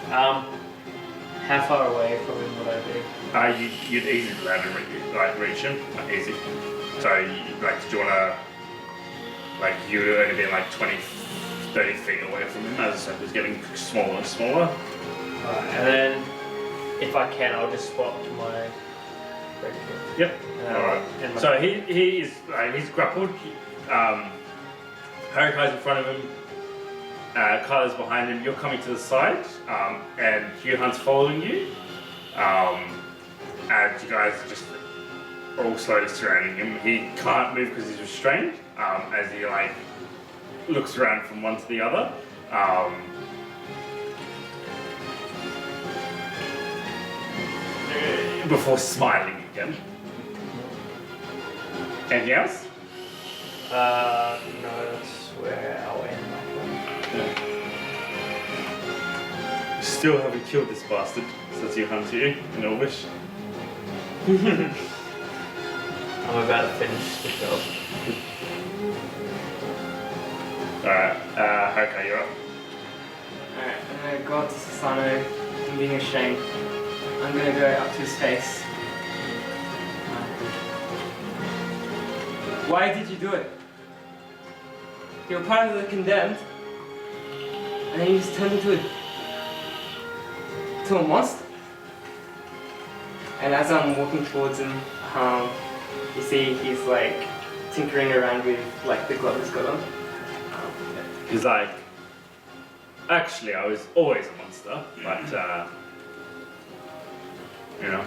How far away from him would I be? You'd easily land and reach him. Like, easy. So, did you wanna. You'd only be 20, 30 feet away from him. As I said, he's getting smaller and smaller. Alright, and then if I can, I'll just swap to my red kit. Yep. Alright. So he's grappled. Harukai's in front of him. Kyla's behind him. You're coming to the side, and Hugh Hunt's following you. And you guys are just all slowly surrounding him. He can't move because he's restrained. As he looks around from one to the other. Before smiling again. Anything else? No, that's where I'll end my turn. Still haven't killed this bastard since he hunted you in Elvish. I'm about to finish the job. Alright, okay, you're up. Alright, I'm gonna go up to Sasano. I'm being ashamed. I'm gonna go up to his face. Why did you do it? You're part of the condemned. And then you just turned into a monster. And as I'm walking towards him, you see he's like tinkering around with like the glove he's got on. He's like, actually, I was always a monster, but you know,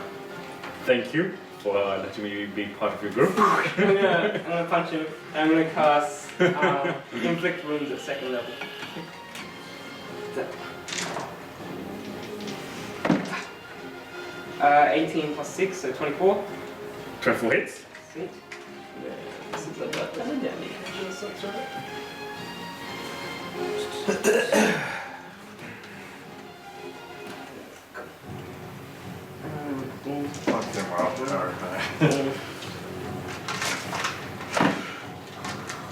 thank you for letting me be part of your group. I'm gonna punch him. I'm gonna cast inflict wounds at 2nd level. 18 plus 6, so 24. 24 hits. Sweet. This is about the damage. Fuck them up, okay.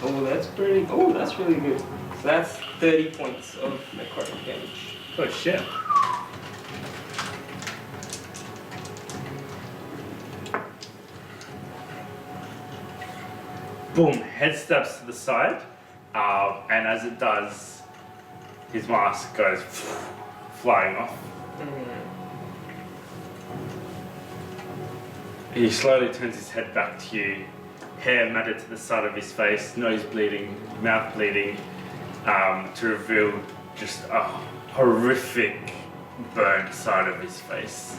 Oh, that's pretty. Oh, that's really good. So that's 30 points of necrotic damage. Oh shit. Boom, head steps to the side, and as it does, his mask goes flying off. He slowly turns his head back to you, hair matted to the side of his face, nose bleeding, mouth bleeding, to reveal just a horrific burnt side of his face.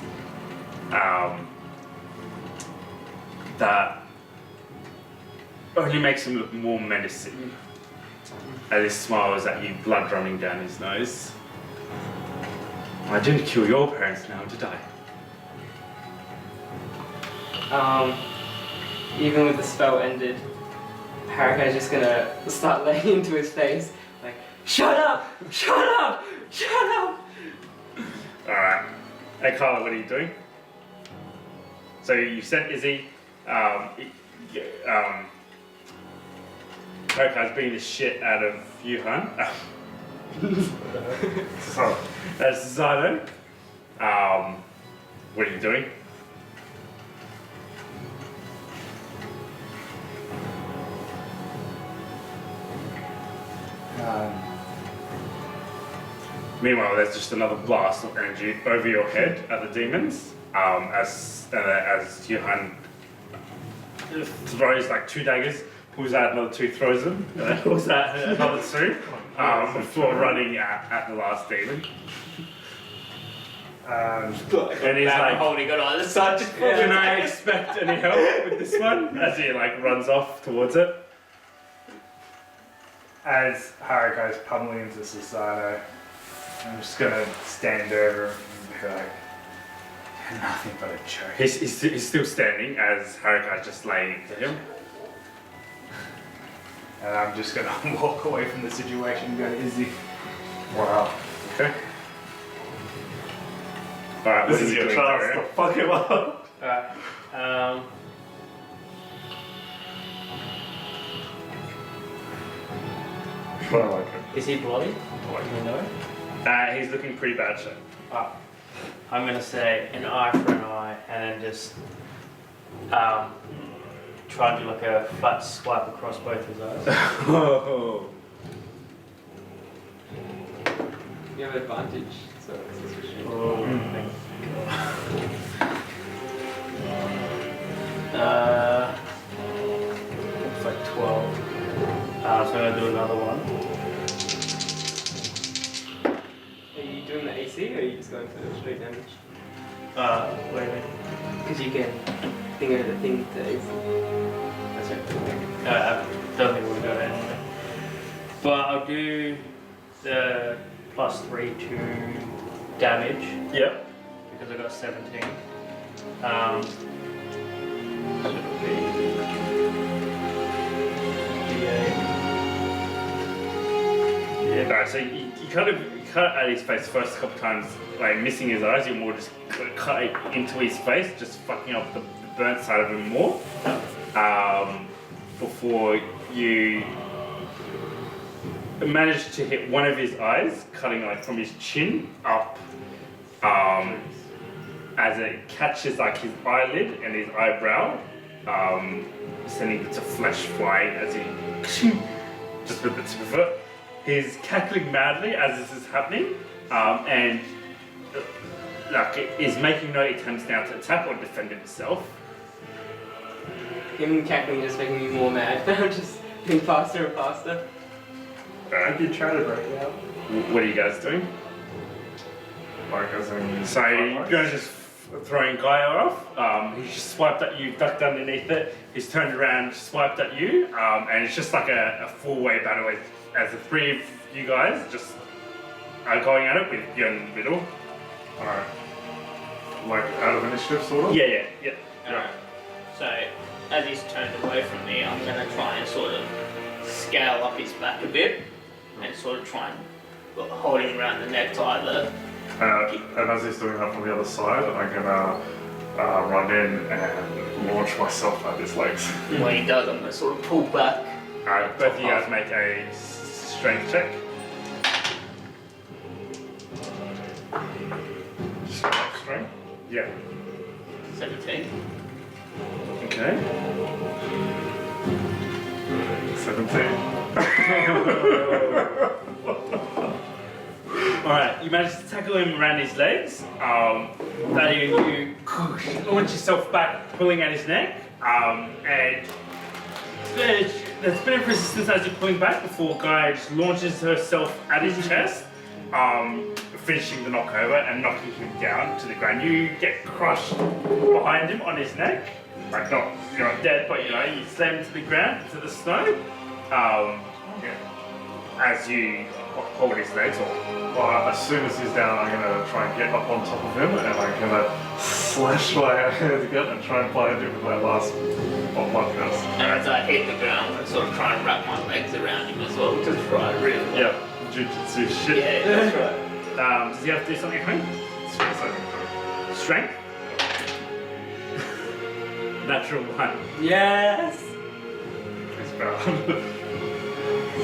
That only makes him look more menacing as he smiles at you, blood running down his nose. I didn't kill your parents now, did I? Even with the spell ended, Harakai's just gonna start laying into his face, like, shut up! Shut up! Shut up! Alright. Hey Carla, what are you doing? So you sent Izzy, Harakai's beating the shit out of Yuhan. So, that's Zyno. What are you doing? Meanwhile, there's just another blast of energy over your head at the demons, as Yuhan throws like 2 daggers, pulls out another 2, throws them, and then pulls out another 2, before running at the last demon. And he's like, holding it on the side. Just can I expect any help with this one? As he like runs off towards it. As Harakai's pummeling into Susanoo, I'm just gonna stand over and be like, "You're nothing but a joke." He's still standing as Harakai's just laying into him. And I'm just gonna walk away from the situation and go to Izzy. Wow. Okay. Alright, This what are is you your doing, chance Dario? to fuck him up. Alright. I like it. Is he bloody? Do we know? He's looking pretty bad shape. I'm gonna say an eye for an eye, and then just try and do like a fat swipe across both his eyes. Oh. You have advantage, so this is for sure. Oh, thank looks like 12. So I'm gonna do another one. Are you doing the AC or are you just going for the straight damage? What do you mean? Because you can think of the thing to AC. That's right. I don't think we'll go anyway. But I'll do the +3 to damage Yep. because I got 17. So it'll be D8. Yeah. Alright, so you cut at his face first couple times, like missing his eyes. You're more just cut it into his face, just fucking up the burnt side of him more. Before you managed to hit one of his eyes, cutting like from his chin up, as it catches like his eyelid and his eyebrow, sending bits of flesh flying as he just with the tip of it. He's cackling madly as this is happening, and like is making no attempts now to attack or defend himself. Him cackling just making me more mad. I'm just getting faster and faster. I did try to break it out. What are you guys doing? Like as in. So you're gonna just throwing Gaia off. He's just swiped at you, ducked underneath it. He's turned around, swiped at you, and it's just like a four-way battle as the three of you guys just are going at it with you in the middle. Alright. Like out of initiative, sort of? Yeah. Alright. So, as he's turned away from me, I'm going to try and sort of scale up his back a bit and sort of try and hold him around the necktie there. And as he's doing that from the other side, I'm gonna run in and launch myself at his legs. When he does, I'm going to sort of pull back. Alright, both of you guys make a strength check. Strength? Yeah. 17. Okay. 17. Alright, you manage to tackle him around his legs. Thaddeus, you launch yourself back, pulling at his neck. And there's a bit of resistance as you're pulling back before Gaia just launches herself at his chest, finishing the knockover and knocking him down to the ground. You get crushed behind him on his neck. Like, you're not dead, but you slam to the ground, to the snow. As you hold his legs off. Well, as soon as he's down, I'm gonna try and get up on top of him, and I'm gonna slash my head again and try and bind him with my last blood fist. And as I hit the ground, I'm sort of trying to wrap my legs around him as well, just right, really. Yeah, jujitsu shit. Yeah, that's right. Does he have to do something at home? Strength? Natural one. Yes! He's bound.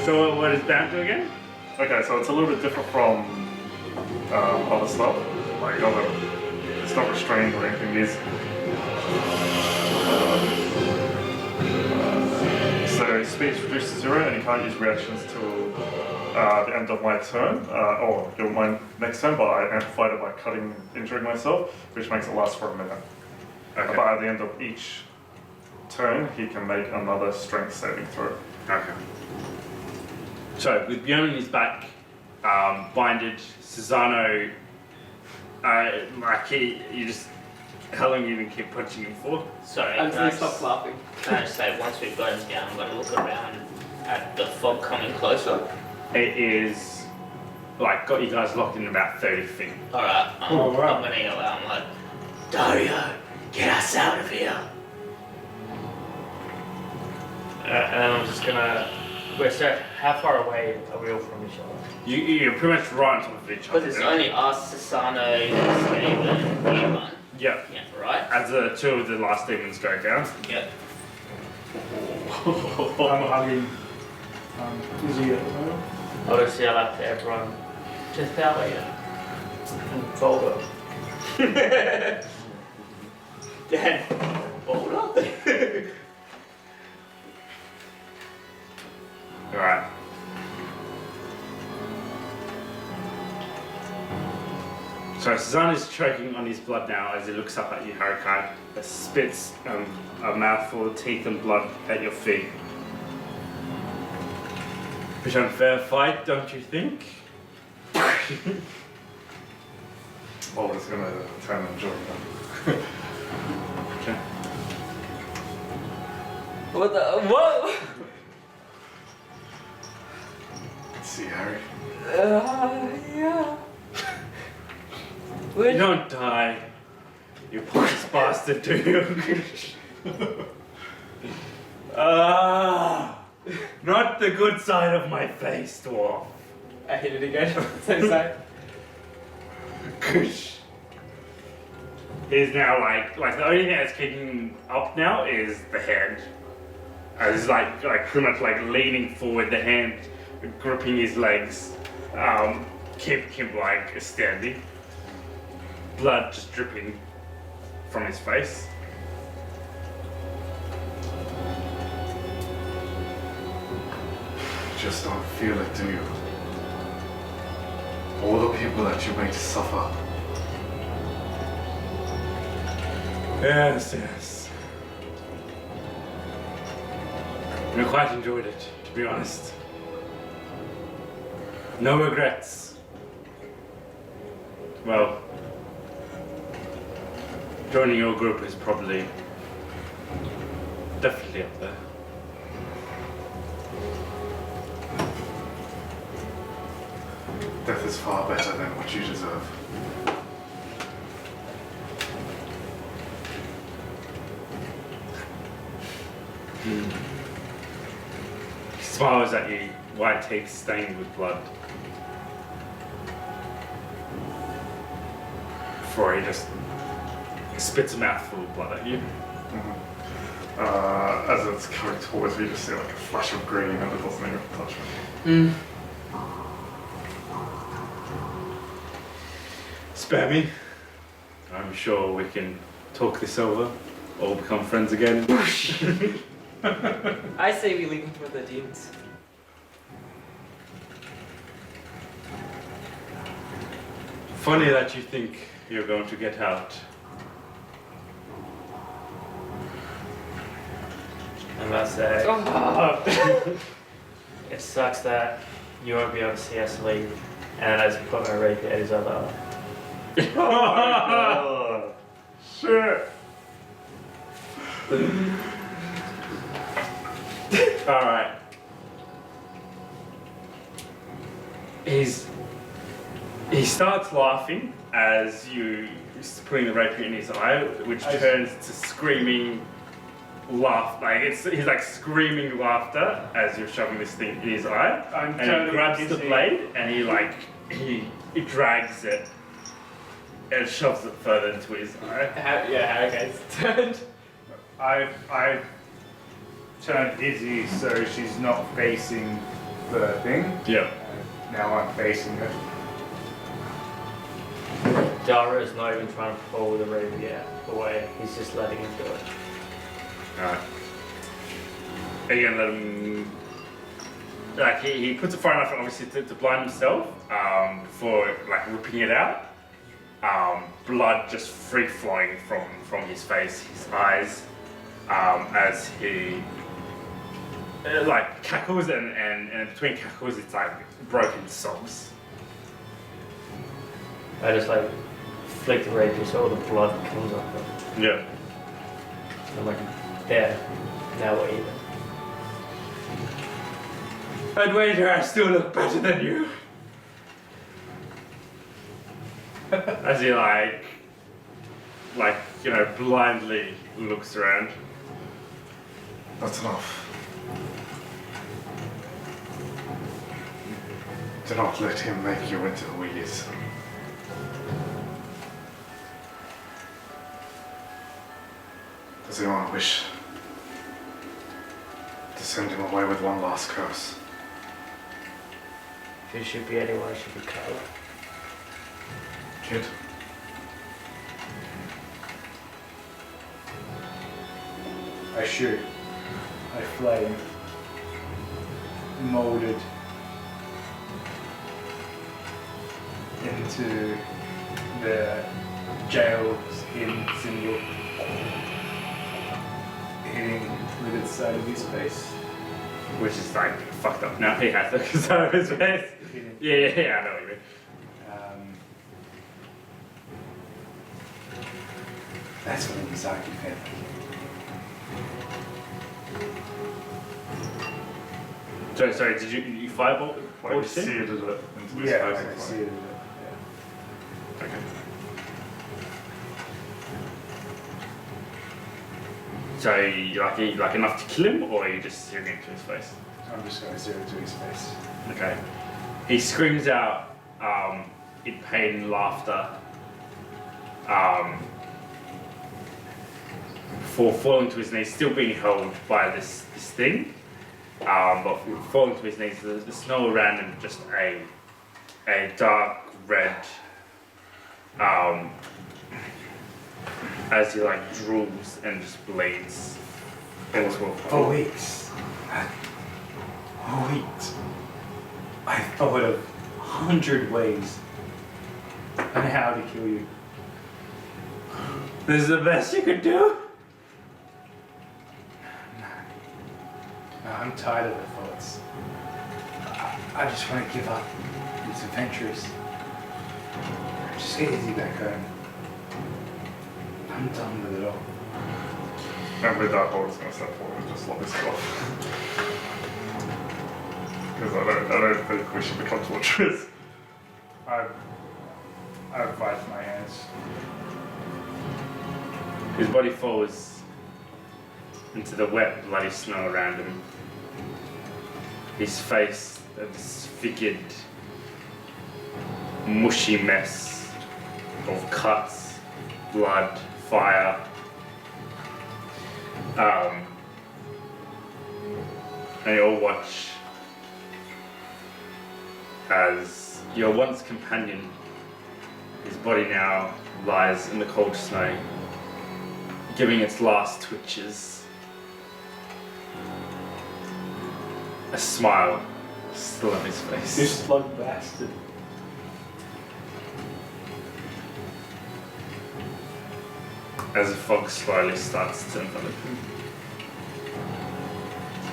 So what is bound to again? Okay, so it's a little bit different from other stuff. Like, it's not restrained or anything. So speed's reduced to 0, and you can't use reactions till the end of my turn, or my next turn, but I amplified it by injuring myself, which makes it last for a minute. Okay. But at the end of each turn, he can make another strength saving throw. Okay. So with Bjorn on his back, binded, Susano, how long you even keep punching him for? Sorry, Until he stops laughing. Can I just say, once we've got him down, I'm going to look around at the fog coming closer. It is got you guys locked in about 30 feet. Alright, I'm wow. going to yell out, I'm like, Dario, get us out of here. And I'm just gonna. Wait, so how far away are we all from each other? You're pretty much right on top of each other. Because it's only us, Sasano, Steve, and Ivan. Yeah. Yeah, right? As the two of the last demons go down. Yep. I'm hugging Izzy at the moment. I'll just yell out to everyone. Just Elliot. And Voldo. Dan, hold up. Alright. So Susano's choking on his blood now as he looks up at you, Harukai. Spits a mouthful of teeth and blood at your feet. Pretty unfair fight, don't you think? Always gonna turn and join them. Okay. What the? Whoa! See, Harry. Yeah. You don't die, you pointless bastard, do you? Not the good side of my face, dwarf. I hit it again. Same side. Kush. He's now like the only thing that's keeping him up now is the hand. He's like pretty much leaning forward, the hand gripping his legs, keeping him standing. Blood just dripping from his face. just don't feel it, do you? All the people that you make suffer. Yes, yes. I quite enjoyed it, to be honest. No regrets. Well, joining your group is probably definitely up there. Death is far better than what you deserve. He smiles at you, white teeth stained with blood. Before he just spits a mouthful of blood at you. As it's coming towards me, you just see like a flash of green and it doesn't even touch me. Spare me. I'm sure we can talk this over, or become friends again. I say we leave him for the dudes. Funny that you think you're going to get out. I must say, it sucks that you won't be able to see us leave, and I just put my rapier at his other eye. Oh, shit! Alright. He starts laughing as you putting the rapier in his eye, which turns to screaming laugh. Like he's like screaming laughter as you're shoving this thing in his eye. I'm And he totally grabs the dizzy. blade and he drags it and shoves it further into his eye. Harrowguy's turned. I've turned Izzy so she's not facing the thing. Yeah. Now I'm facing it. Dara is not even trying to pull the rapier away, he's just letting him do it. Alright. Are you gonna let him? Like he puts it far enough, obviously, to blind himself before like ripping it out. Blood just free flowing from his face, his eyes, as he like cackles and between cackles it's like broken sobs. I just like flick the rapier so all the blood comes off it. Yeah. I'm like, there, now we're even. I'd wager I still look better than you. As he like you know, blindly looks around. That's enough. Do not let him make you into who he is. Does anyone wish to send him away with one last curse? If it should be anyone, it should be Carla. Kid? I shoot. I flame. Molded into the jail's hidden symbol. Hitting with its side of his face. Which is like fucked up now. He has the side of his face. Hitting. Yeah, I know what you mean. That's for the Mizaki family. Sorry, did you fireball? What Like did you say? seared it into his Yeah, face. I see it. Yeah. Okay. So you like enough to kill him, or are you just searing it to his face? I'm just going to zero to his face. Okay. He screams out in pain and laughter before falling to his knees, still being held by this thing. But falling to his knees, the snow around him just a dark red as he like drools and just bleeds into a For pool. weeks. Wait. I thought of 100 ways on how to kill you. This is the best you could do? No, I'm tired of the thoughts. I just want to give up. It's adventurous. Just get Izzy back home. I'm done with it all. And with that, I was going to step forward and just lock this off. Because I don't think we should become torturers. I've wiped my hands. His body falls into the wet, bloody snow around him. His face, a disfigured, mushy mess of cuts, blood, fire. And you all watch as your once companion, his body now lies in the cold snow, giving its last twitches. A smile still on his face. This slug bastard. As the fog slowly starts to envelop him,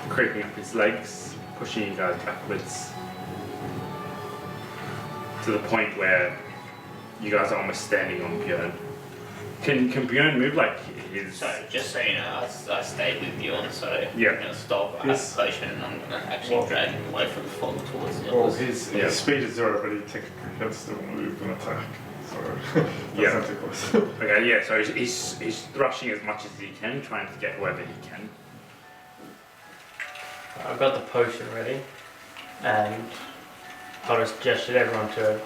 creeping up his legs, pushing you guys backwards to the point where you guys are almost standing on Bjorn. Can Bjorn move like his? So just so you know, I stayed with you, and so Yeah. I'm gonna stop at Yes. a potion, and I'm gonna actually drag him away from the fog towards the Well, others. his speed is 0, but he technically can still move and attack. So that's Yeah. not too close. Okay, yeah. So he's rushing as much as he can, trying to get whoever he can. I've got the potion ready, and I'll just gesture to everyone to.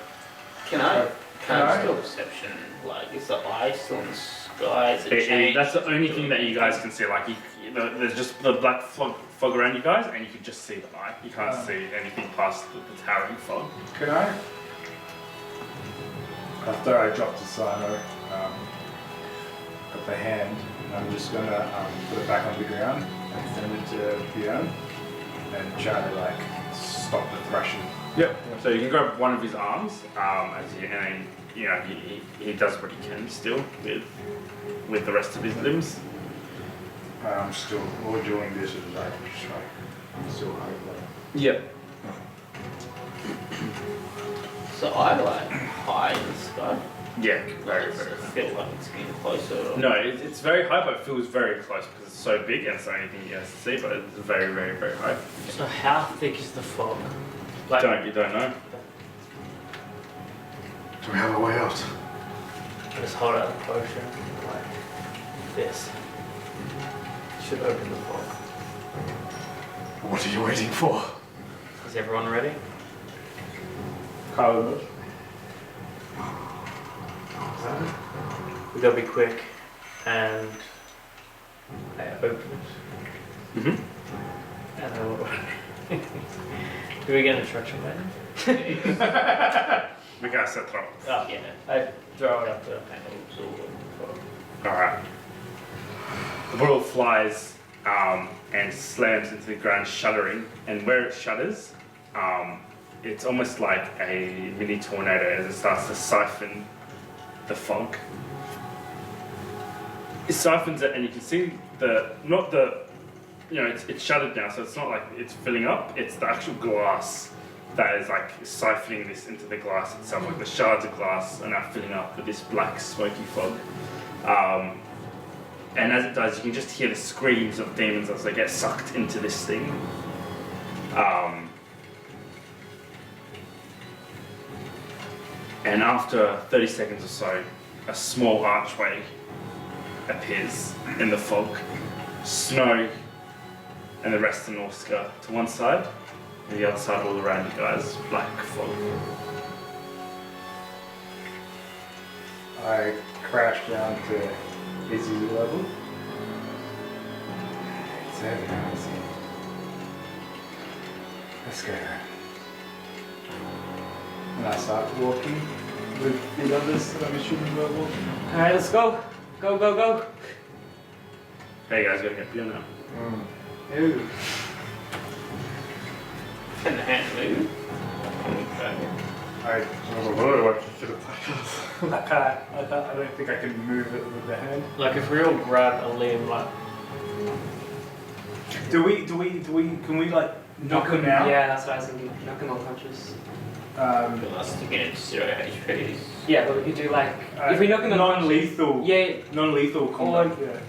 Can I Can I- still perception? Like, is the eye still in the sky? Is it changed? That's the only thing that you guys can see. Like, there's just the black fog around you guys, and you can just see the eye. You can't see anything past the towering fog. Can I? After I drop the Sino, got the hand, and I'm just gonna put it back on the ground and send it to Bjorn and try to like stop the thrashing. Yep. So you can grab one of his arms, as he, and then, you know, he does what he can still with the rest of his limbs. I'm still, all doing this is like, still high blood. Yep. So I like high in the sky. Yeah. Very, Does very. it feel like it's getting closer? Or? No, it's very high, but it feels very close because it's so big and it's the only thing you guys see. But it's very, very, very high. So how thick is the fog? Like, You don't know. Do we have a way out? just hold out the potion like this. Should open the fog. What are you waiting for? Is everyone ready? Carlos. We gotta be quick, and I open it. Mhm. And then we'll do we get an instruction manual? We gotta set it up. Oh, Yeah. I throw it up to Alright. The bottle flies and slams into the ground, shuddering. And where it shudders, it's almost like a mini tornado as it starts to siphon the fog. It siphons it, and you can see it's shuttered now, so it's not like it's filling up, it's the actual glass that is like siphoning this into the glass itself. Like the shards of glass are now filling up with this black smoky fog. And as it does, you can just hear the screams of demons as they get sucked into this thing. And after 30 seconds or so, a small archway appears in the fog. Snow and the rest of Norska to one side, and the other side all around you guys, black fog. I crash down to Izzy's level. It's heavy now, Izzy. Let's go. And I start walking with the others that I'm assuming level. Alright, let's go. Go, go, go. Hey guys, gotta get Bjorn now. Ooh. Can the hand move? I don't know what you could attack us. I don't think I can move it with the hand. Like if we all grab a limb, like Can we like knock him out? Yeah, that's what I was thinking. Knock him unconscious. Um, Well, that's to get 0 HP. Yeah, but we could do like if we knock him unconscious. non-lethal. Yeah, Non-lethal combat. Or- Yeah.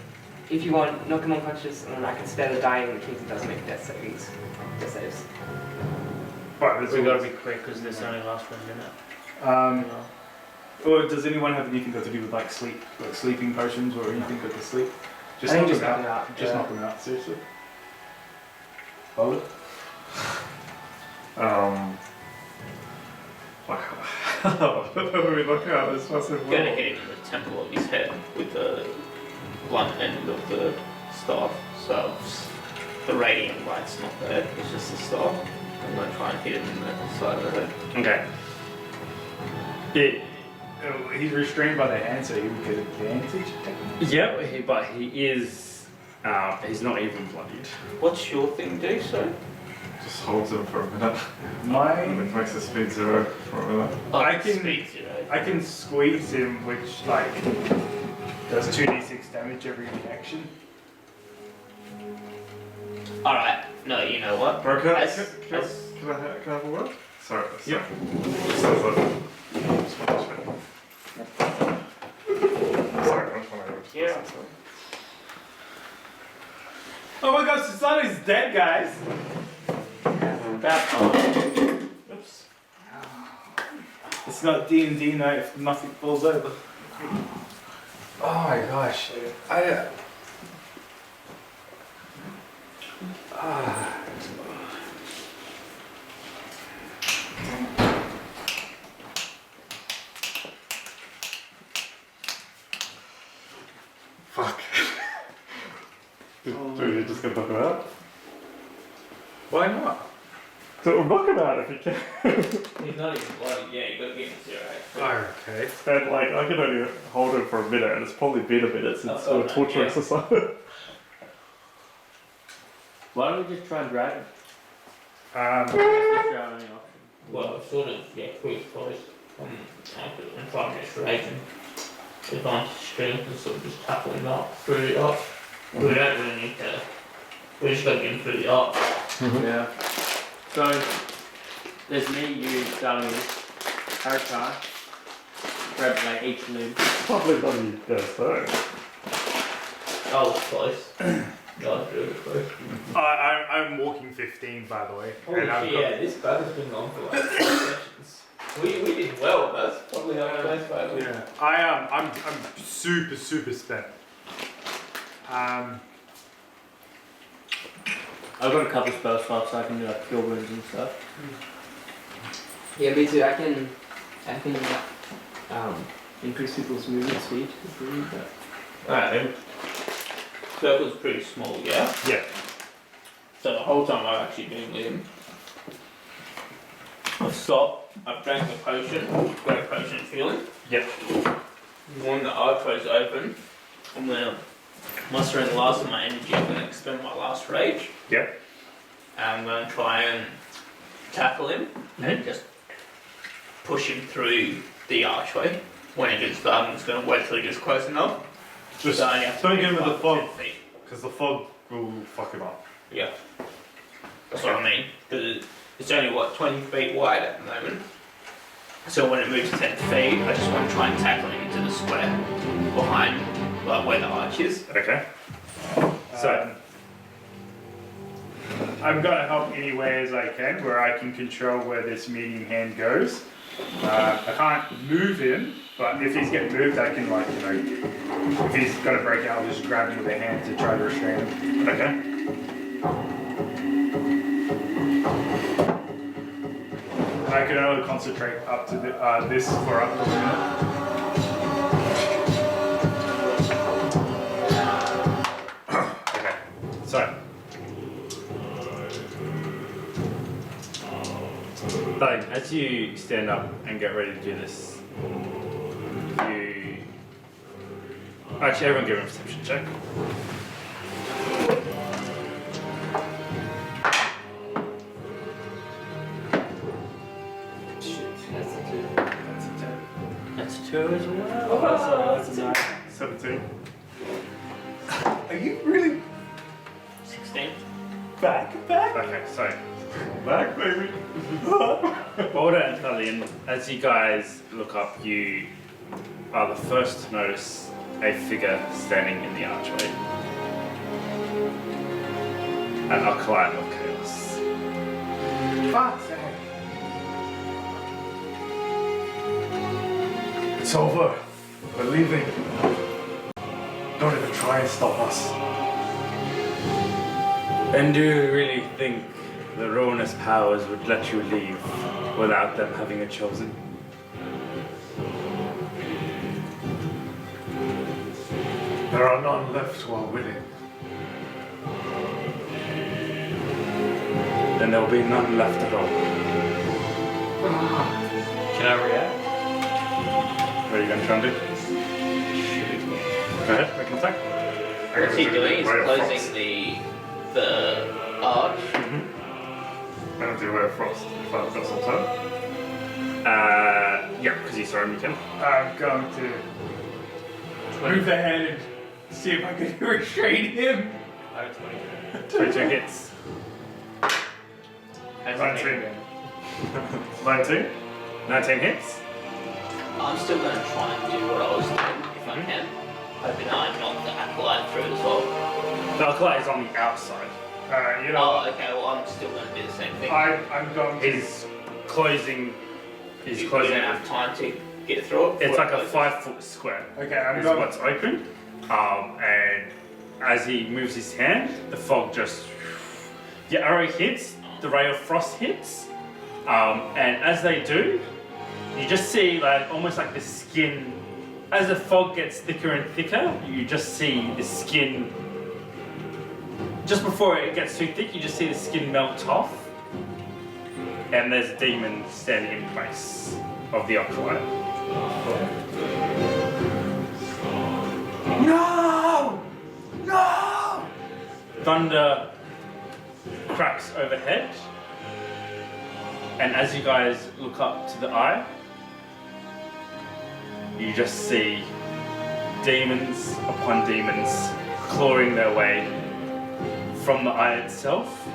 if you want, knock him unconscious, and then I can spare the dying in case he does make death savings. Death saves. Right, that's we all. gotta be quick because this only lasts 1 minute. Um, You know? or does anyone have anything got to do with like sleep, like sleeping potions or anything good to sleep? Just I think knock just them knock out. him out. Just yeah. knock them out. Seriously. Bowler? When we look at this massive You're gonna wall. hit him in the temple of his head with the blunt end of the staff. So the radiant light's not there, it's just the staff. I'm gonna try and hit him in the side of the head. Okay. He's restrained by the hand, so he would get advantage. Yep, but he is. He's not even bloodied. What's your thing do, so? Just holds him for a minute. Mine. It makes the speed 0 for a minute. I can- Speed 0. I can squeeze him, which like does 2d6 damage every reaction. Alright, no, you know what? Bro, can I As- have a word? Sorry. Yep. Sorry, I'm trying to Yeah. Oh my gosh, Susano's dead, guys! About time. Oops. It's not D&D night if nothing falls over. Oh my gosh. Fuck. Do you just gonna knock him out? Why not? So knock him out if you can. He's not even bloody, yeah, you gotta give him 0 HP. Oh, okay. And like, I can only hold him for a minute, and it's probably been a minute since Oh, we were torture yeah. exercise. Why don't we just try and drag him? Um, That's our only option. Well, I've sort of, yeah, pretty close. I'm trying to restrain him. Advantage strength and sort of just tackle him up through the arc. We don't really need to. We just gotta get him through the arc. Yeah. So, there's me, you, Darling, Harakai. Grab like each limb. Probably bloody so. I was close. I was really close. I'm walking 15, by the way. And I've got- this battle's been on for like 4 sessions. We did well, that's probably our best battle. Yeah, I'm super spent. I've got a couple spell slots so I can do like cure wounds and stuff. Yeah, me too. I can increase people's movement speed if we need that. Alright then. Circle's pretty small, yeah? Yeah. So the whole time I've actually been with him. I've stopped, I've drank the potion, got a potion of healing. Yep. One that I close open. I'm gonna muster in the last of my energy, I'm gonna expend my last rage. Yep. And I'm gonna try and tackle him and just push him through the archway. When it gets done, I'm just gonna wait till he gets close enough. Just So I only have to don't get get him with the 5 fog, to 10 feet. because the fog will fuck him up. Yeah. That's what I mean. 'Cause it's only, what, 20 feet wide at the moment. So when it moves 10 feet, I just want to try and tackle him into the square behind, like, where the arch is. Okay. So, I'm gonna help any way as I can, where I can control where this meeting hand goes. I can't move him, but if he's getting moved, I can, like, you know, if he's gonna break out, I'll just grab him with a hand to try to restrain him. Okay. I can only concentrate up to this for up to a minute. Okay, so. But as you stand up and get ready to do this, you. Actually, everyone give a perception check. 2 as well. Oh, So that's a 9. 17. Are you really 16. back? Okay, so Back, baby. Balder and Talion, as you guys look up, you are the first to notice a figure standing in the archway. An acolyte of chaos. Fuck's sake. It's over. We're leaving. Don't even try and stop us. And do you really think the ruinous powers would let you leave without them having it chosen? There are none left who are willing. Then there will be none left at all. Can I react? What are you going to try and do? Go ahead, make an attack. What's he doing? He's Ray of closing Frost. the arch. I'm gonna do Ray of Frost if I've got some time. Yeah, because you saw him, you can. I'm going to move ahead and see if I can restrain him. I have 22. 22 hits. Has 19. 19. 19 hits. I'm still going to try and do what I was doing if I can. Hoping I knock the acolyte through as well. The acolyte is on the outside. You know, Oh, okay, well, I'm still going to do the same thing. I'm going to. He's closing. He's You closing. don't have time to get through it. It's before like it a closes? 5-foot square. Okay, I'm Is going. what's open. And as he moves his hand, the fog just. Your arrow hits. The ray of frost hits. And as they do, you just see like almost like the skin. As the fog gets thicker and thicker, you just see the skin. Just before it gets too thick, you just see the skin melt off. And there's a demon standing in place of the acolyte. No! No! Thunder cracks overhead. And as you guys look up to the eye, you just see demons upon demons clawing their way from the eye itself.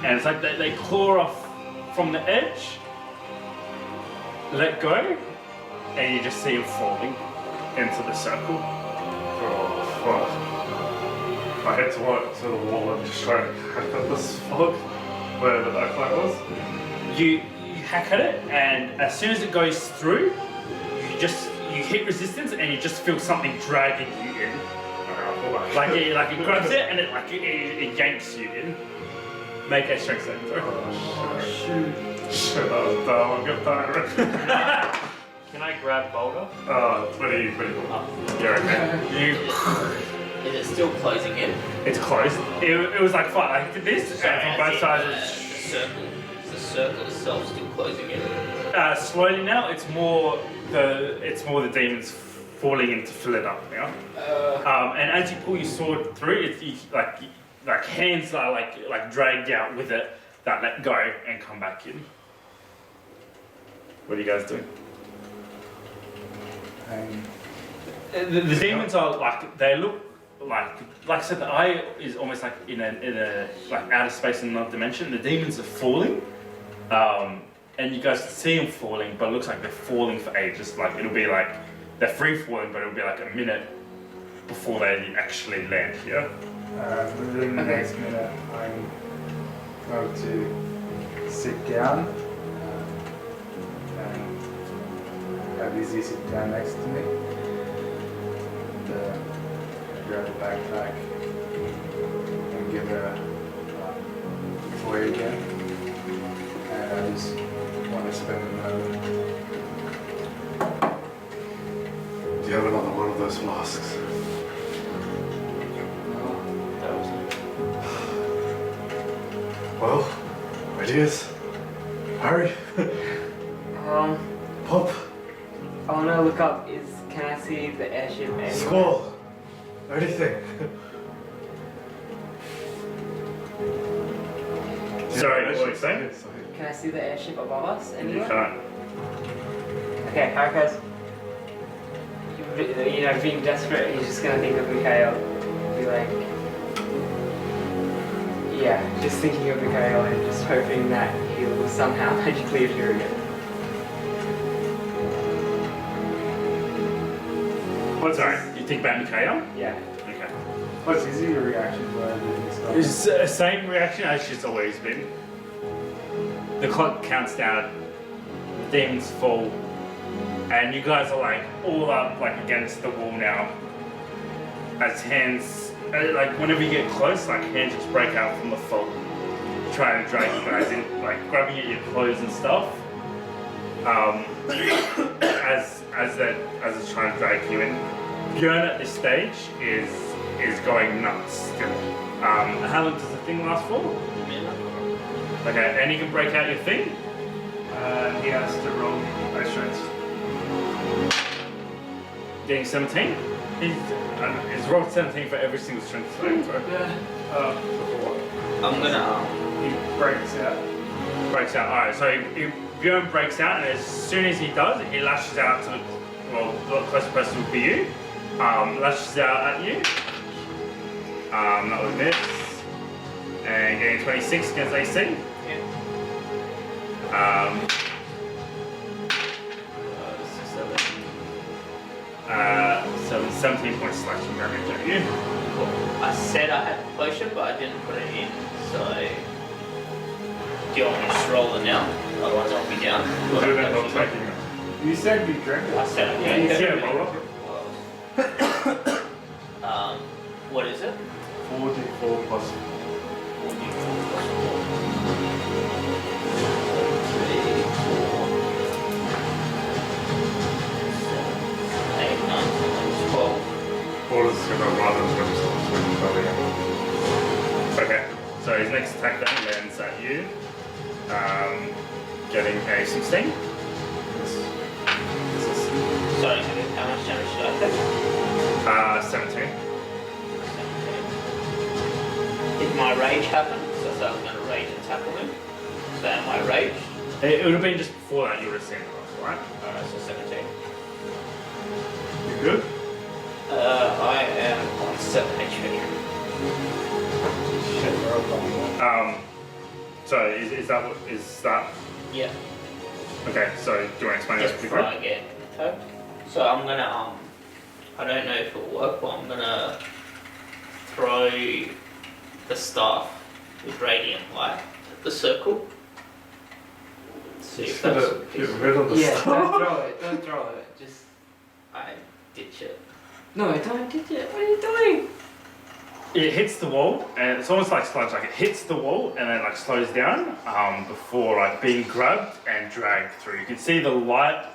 And it's like they claw off from the edge, let go, and you just see them falling into the circle. Oh, fuck. I head to the wall and just try and hack at this fog where the acolyte was. You hack at it, and as soon as it goes through, you hit resistance, and you just feel something dragging you in. Like it grabs it, and it yanks you in. Make a strength saving throw. Shit, that was dumb. I'm getting tired. Can I grab Boulder? 20. You're okay. Is it still closing in? It's closed. It was like fine. I did this, and from both sides. The circle itself still closing in. Slowly now, it's more the demons falling in to fill it up now. And as you pull your sword through, like hands are like dragged out with it that let go and come back in. What are you guys doing? The demons are like they look like I said, the eye is almost like in a like outer space in another dimension. The demons are falling. And you guys can see them falling, but it looks like they're falling for ages. Like it'll be like they're free falling, but it'll be like a minute before they actually land here. Within the next minute, I'm going to sit down and have Izzy sit down next to me. And, grab the backpack and give her a toy again. And I just want to spend another. Do you have another one of those flasks? Well, ideas. Hurry. Pop. I want to look up. Can I see the airship anywhere? Squall. Anything. Sorry, what are you saying? Can I see the airship above us You anywhere? can't. Okay, Harikaz. being desperate, he's just gonna think of Mikhail. Be like, yeah, just thinking of Mikhail and just hoping that he'll somehow magically appear again. What's sorry? You think about Mikhail? Yeah. Okay. What's his reaction to this stuff? It's the same reaction as she's always been. The clock counts down, the demons fall, and you guys are like all up like against the wall now. As hands, like whenever you get close, like hands just break out from the fog, trying to drag you guys in, like grabbing at your clothes and stuff. As it's trying to drag you in. Björn at this stage is going nuts still. How long does the thing last for? Okay, and you can break out your thing. He has to roll my strength. Getting 17. He's rolled 17 for every single strength saving throw. I'm gonna. He breaks out. Breaks out. Alright, so Björn breaks out, and as soon as he does, he lashes out to the closest person would be you. Lashes out at you. That was miss. And getting 26 against AC. So 17 points slashing damage at you. I said I had potion, but I didn't put it in. So, do you want me to just roll it now? Otherwise, I'll be down. Do that not taking it. You said you drank it. I said I Yeah, did. roll up. What is it? 4d4 plus 4 is going to run and going to swing belly. Okay, so his next attack then lands at you. Getting a 16. Sorry, how much damage did I take? 17. Did my rage happen? So I was going to rage and tackle him. So am I rage? It would have been just before that you would have seen it, right? Alright, so 17. You good? I am on 7 HP. So is that Yeah. okay? So do you want to explain this Just quickly? before I get attacked. So I'm gonna I don't know if it'll work, but I'm gonna throw the staff with radiant light at the circle. See if Get that's rid of the Yeah, stuff. don't throw it. Just I ditch it. no, don't ditch it. What are you doing? It hits the wall, and it's almost like sludge. Like it hits the wall and then like slows down before like being grabbed and dragged through. You can see the light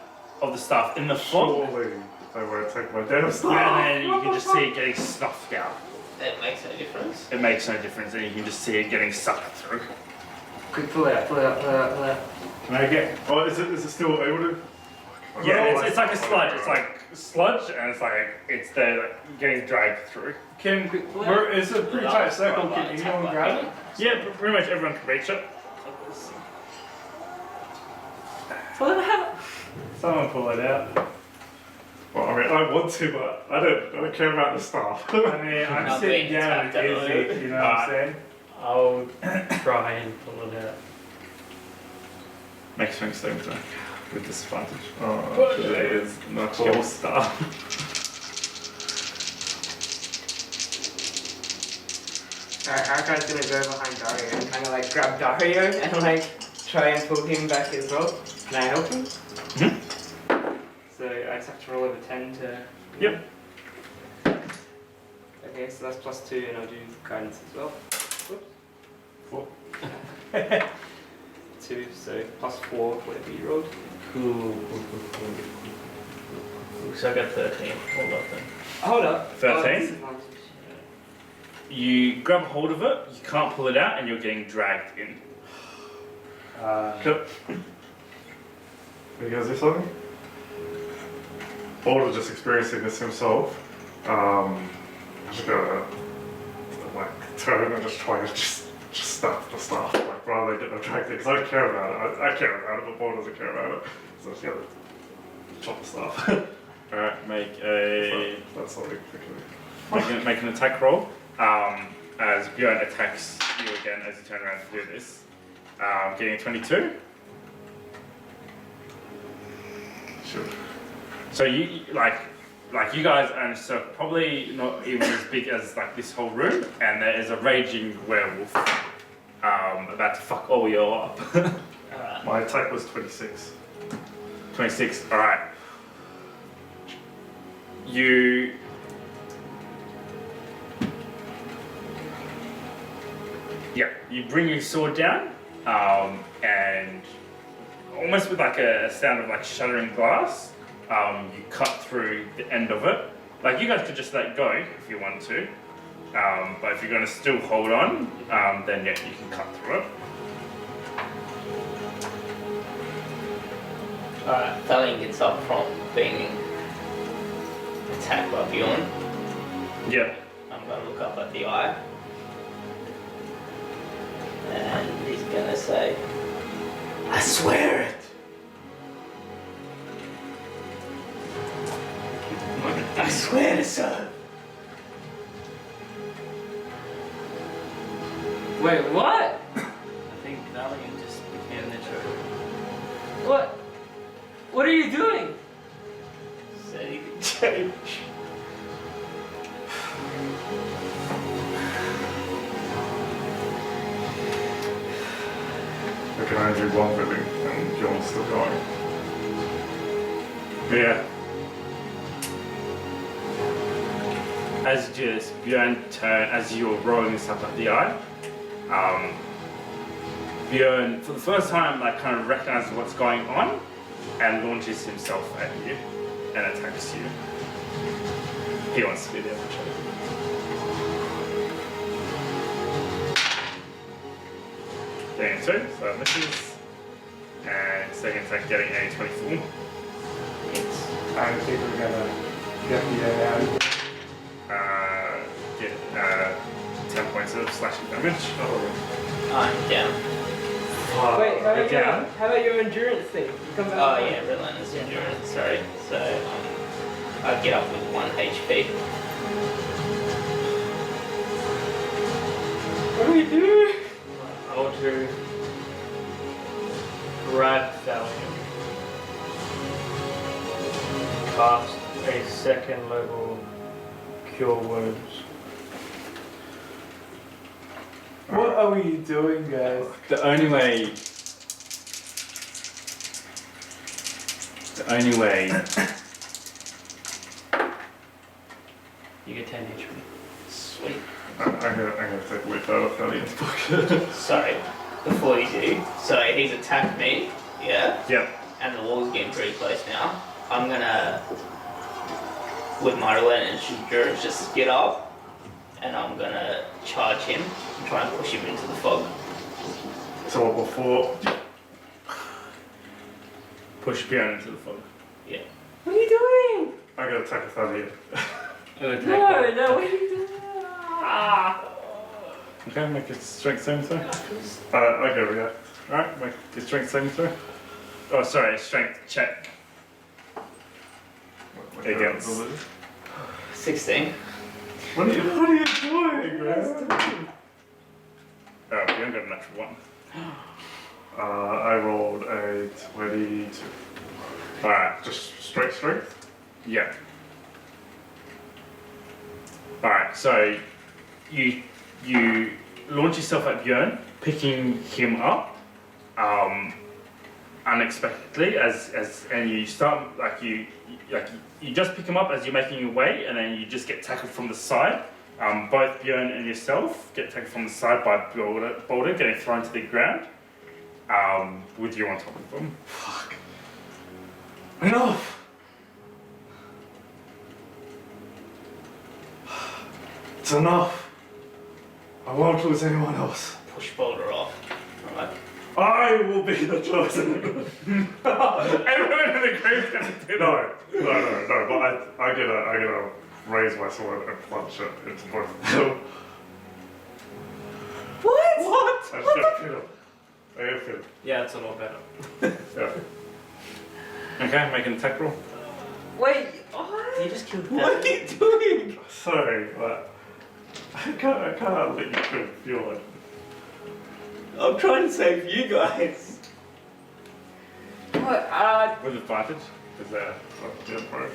of the stuff in the fog, Surely they won't take my damn and stuff. then you can just see it getting snuffed out. That makes no difference. It makes no difference, and you can just see it getting sucked through. Quick, pull it out. Can I get? Oh, is it still able to? Yeah, it's like a sludge. It's like sludge, and it's there, like, getting dragged through. Can it's a pretty tight circle. Can anyone grab it? Yeah, pretty much everyone can reach it. Pull it out. Someone pull it out. Well, I mean, I want to, but I don't care about the stuff. I mean, I'm Not sitting being down attacked with at all. Izzy, you know what I'm saying? I'll try and pull it out. Make swing saving throw with disadvantage. Oh, it is not your stuff. Alright, Archive's gonna go behind Dario and kind of like grab Dario and like try and pull him back as well. Can I help him? Mhm. So I just have to roll over 10 to. Yep. Okay, so that's +2 and I'll do guidance as well. Whoops. 2, so +4, whatever you rolled. Cool. So I got 13. Hold up then. Hold up. 13? Disadvantage. You grab hold of it, you can't pull it out, and you're getting dragged in. Can you guys do something? Baldur just experiencing this himself. I'm just gonna like turn and just try to just stuff the stuff, like rather than get them dragged in, because I don't care about it. I care about it, but Baldur doesn't care about it. So I'm just gonna chop the stuff. Alright, make a That's something quickly. make an attack roll. As Bjorn attacks you again as you turn around to do this. Getting a 22. Sure. So you like you guys are in a circle, probably not even as big as like this whole room, and there is a raging werewolf about to fuck all you all up. Alright. My attack was 26. 26. All right. You. Yeah, you bring your sword down, and almost with like a sound of like shattering glass, you cut through the end of it. Like you guys could just let go if you want to, but if you're going to still hold on, then yeah, you can cut through it. Alright, Thalion gets up from being attacked by Bjorn. Yeah. I'm going to look up at the eye. And he's going to say, I swear it. I swear to serve. Wait, what? I think Thalion just became the true. What? What are you doing? So you can change. I can only do one living, and Bjorn's still going. Yeah. As you do this, Bjorn as you're rolling this up at the eye, Bjorn, for the first time, like kind of recognizes what's going on and launches himself at you and attacks you. He wants to be the other chosen. Getting a 2, so that misses. And second attack getting a 24. I think we're gonna get the out. Get 10 points of slashing damage. I'm down. Wait, down. how about your endurance thing? You come back. Oh yeah, relentless endurance, sorry. So I get up with 1 HP. What do we do? I want to grab Thalion, cast a second level Cure Wounds. What are we doing, guys? The only way. You get 10 HP. Sweet. I'm gonna take a whip out of Thalian's pocket. Sorry, before you do, so he's attacked me, yeah? Yep. And the wall's getting pretty close now. I'm gonna, with my relentless endurance, just get up and I'm gonna charge him and try and push him into the fog. So before, Push Bjorn into the fog. Yeah. What are you doing? I'm gonna attack Thalian. No, what are you doing? Ah. Okay, make a strength saving throw. Okay, react. Alright, make a strength saving throw. Oh, sorry, strength check. Against. 16. What are you doing, man? Oh, Bjorn got a natural 1. I rolled a 22. Alright, Just straight strength. yeah. Alright, so you launch yourself at Bjorn, picking him up unexpectedly and you start you just pick him up as you're making your way, and then you just get tackled from the side. Both Bjorn and yourself get tackled from the side by Boulder getting thrown to the ground, with you on top of them. Fuck. Enough! It's enough. I won't lose anyone else. Push Boulder off. Alright. I will be the chosen. Everyone in the group's gonna do that. No, but I gotta raise my sword and plunge it into both of them. What? I just gotta feel it. I gotta feel it. Yeah, it's a lot better. Yeah. Okay, make an attack roll. Wait, what? You just killed What are that. you doing? Sorry, but I can't let you kill Bjorn. I'm trying to save you guys. What? With advantage. Is that yeah, bro?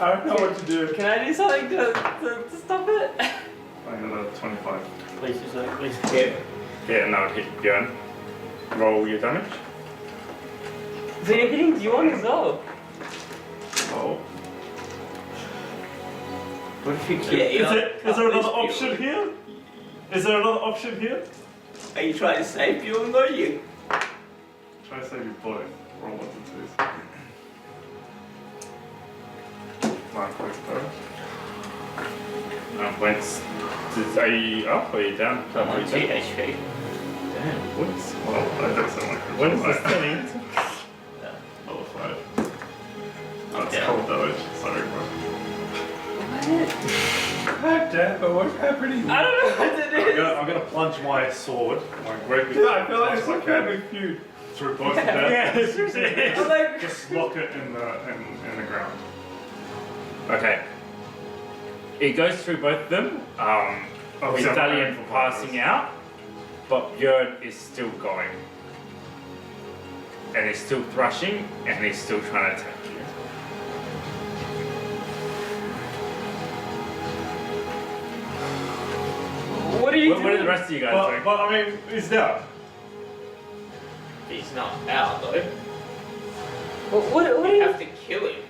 I don't know what to do. Can I do something to stop it? I got a 25. Please do so, please. Yeah. Yeah, and that would hit Bjorn. Roll your damage. So you're hitting Dion as well. Oh. What if you kill? Yeah, Is there another option here? Is there another option here? Are you trying to save you or not you? Try to save you both. Roll ones and twos. Mark quick though. Are you up or are you down? I'm on 2 HP. Damn, what's Well, I don't sound like a when is this turning? Level 5. That's Yeah. cold damage. Sorry, bro. God damn it, what's happening? I don't know what to do. I'm gonna plunge my sword, my great big Dude, I feel like it's sword, like a big feud. through both of them. I'm like, Just lock it in the ground. Okay. It goes through both of them. With Obviously, I'm Dalian aiming for passing both. out, but Bjorn is still going. And he's still thrashing, and he's still trying to attack you. what are you What are the doing? rest of you guys doing? But I mean, he's down. He's not out though. What are You you? have to kill him.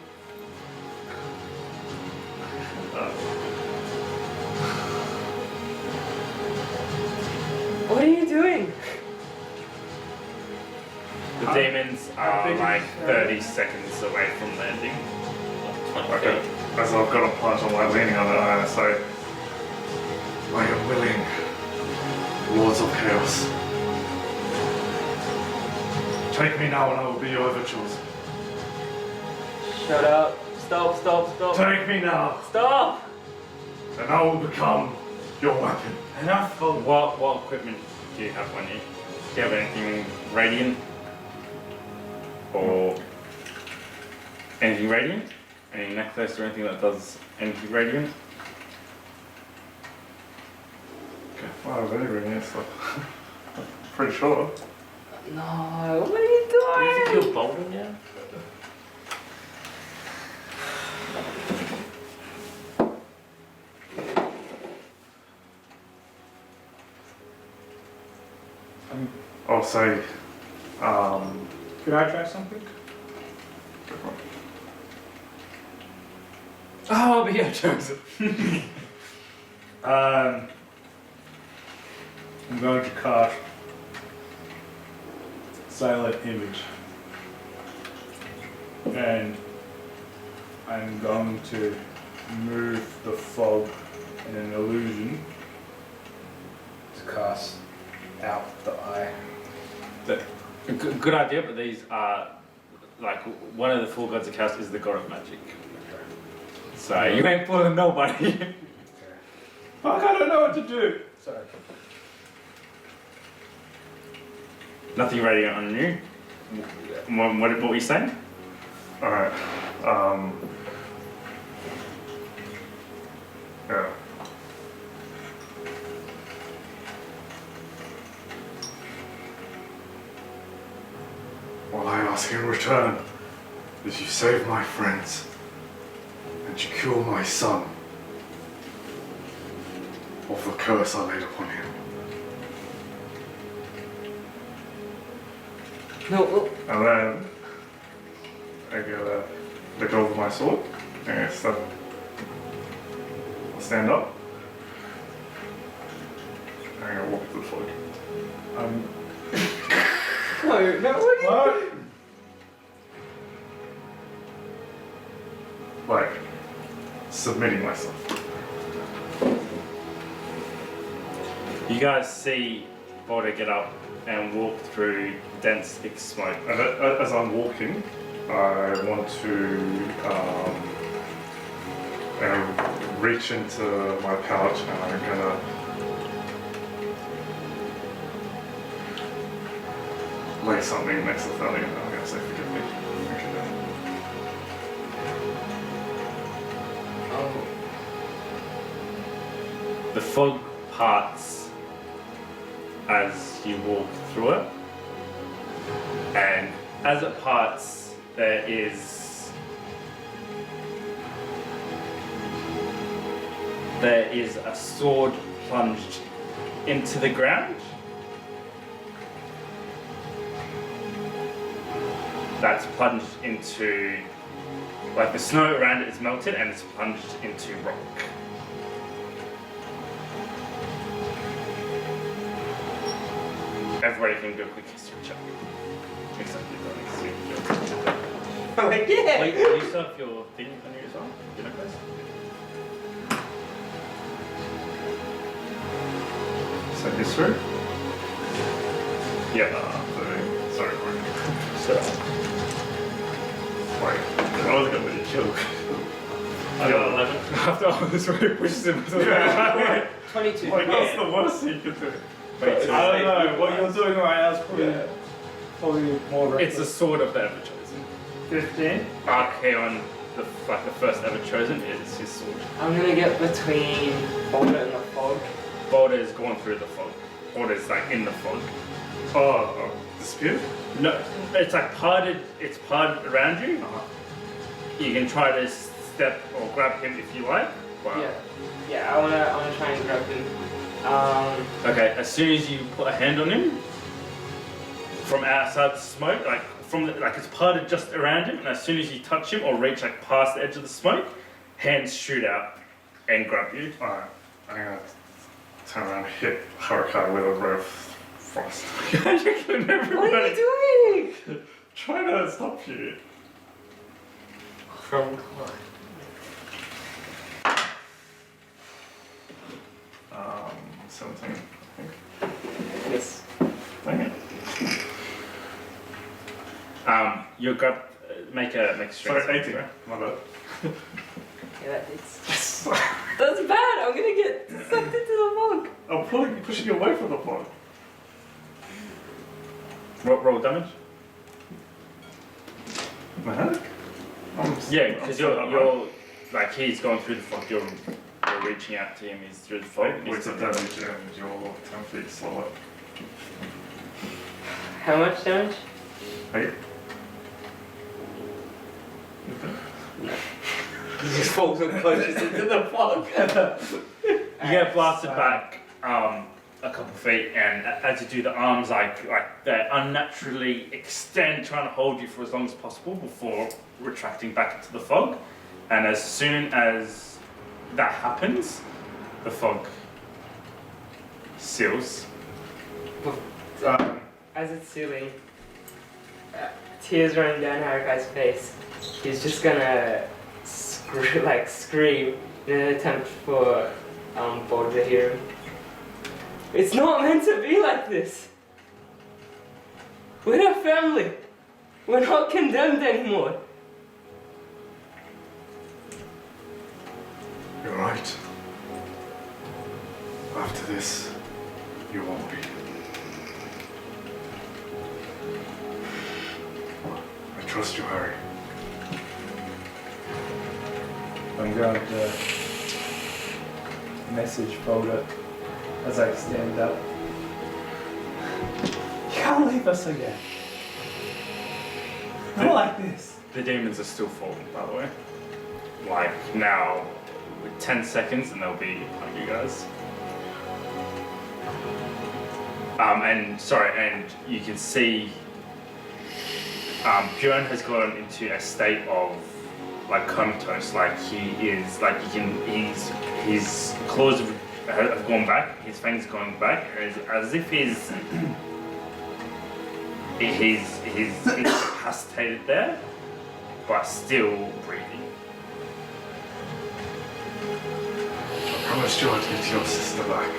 What are you doing? The demons are like 30 seconds away from landing. 20 Okay. feet. As I've got a plunge, I'm like leaning on it, and I say, I am willing, Lords of Chaos. Take me now and I will be your overtures. Shut up. Stop, stop, stop. Take me now Stop! and I will become your weapon. Enough of What equipment do you have on you? Do you have anything radiant? Or anything radiant? Any necklace or anything that does anything radiant? Okay, well, very, very nice stuff. Pretty sure. No, what are you Do you have to doing? kill Boulder now? I'll say, Could I try something? Oh, but yeah, Joseph. I'm going to cast Silent Image. And I'm going to move the fog in an illusion to cast out the eye. Good idea, but these are like one of the four gods of chaos is the god of magic. So you ain't fooling nobody. Fuck, I don't know what to do. Sorry. Nothing radiant on you. What were you saying? alright, yeah. All I ask in return is you save my friends and you cure my son of the curse I laid upon him. No, well, And then I gotta let go of my sword and I stand up. And I'm gonna walk to the fog. no, what are you What? Like, submitting myself. You guys see Boulder get up and walk through dense thick smoke. And as I'm walking, I want to reach into my pouch and I'm gonna lay something next to Thalia and I'm gonna say, forgive me. The fog parts as you walk through it, and as it parts, there is a sword plunged into the ground. That's plunged into, like the snow around it is melted and it's plunged into rock. Everybody can do a quick history check. Except you don't need to do a history check. I'm like, yeah! Wait, do you still have your thing on you as well? You know, guys? So history? Yeah, sorry, Mark. So, Wait, I was gonna let you kill. I got 11. After all this, really pushes him to the Yeah. 22. Like, that's the worst you could do. Wait, so I don't know. What you're doing right now is probably more it's the sword of the ever chosen. 15. Archaon, the first ever chosen, is his sword. I'm gonna get between Boulder and the fog. Boulder is going through the fog. Boulder is like in the fog. Oh, the spear? No, it's like parted. It's parted around you. You can try to step or grab him if you like. Wow. Yeah, I wanna try and grab him. Okay, as soon as you put a hand on him, from outside the smoke, like it's parted just around him, and as soon as you touch him or reach like past the edge of the smoke, hands shoot out and grab you. Alright, I'm gonna turn around and hit Harukai with a ray of frost. You're killing everybody. What are you doing? Trying to stop you. From Clyde. 17, I think. Yes. Dang it. You grab, make a strength. Sorry, check, 18. right? My bad. Yeah, that hits. That's bad. I'm gonna get sucked into the fog. I'm pushing you away from the fog. Roll damage. Man? Yeah, because you're like he's going through the fog. You're reaching out to him. He's through the fog. and he's With the still- damage and you're 10 feet slower. How much damage? 8. He just falls unconscious into the fog. You get blasted back a couple feet, and as you do, the arms like they unnaturally extend, trying to hold you for as long as possible before retracting back into the fog. And as soon as that happens, the fog seals. As it's sealing, tears running down Harukai's face, he's just gonna scream in an attempt for Boulder to hear him. It's not meant to be like this. We're a family. We're not condemned anymore. You're right. After this, you won't be. I trust you, Harry. I'm going to message Boulder as I stand up. You can't leave us again. Not like this. The demons are still falling, by the way. Like now, with 10 seconds, and they'll be on you guys. And you can see Bjorn has gone into a state of like comatose. Like he is like his claws have gone back, his fangs gone back, as if he's incapacitated there, but still breathing. I promised you I'd get your sister back.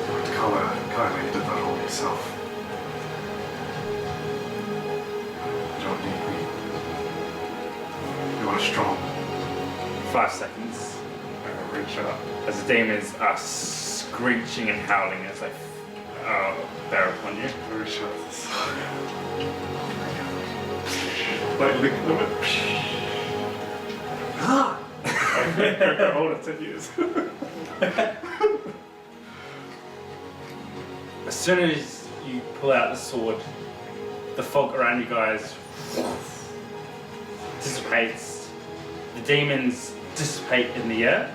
But Carla, kindly you did that all yourself. You don't need me. You are strong. 5 seconds. I'm gonna reach out. As the demons are screeching and howling as they bear upon you. I reach out this side. Like lick them. Ah! I Go older 10 years. As soon as you pull out the sword, the fog around you guys dissipates. The demons dissipate in the air.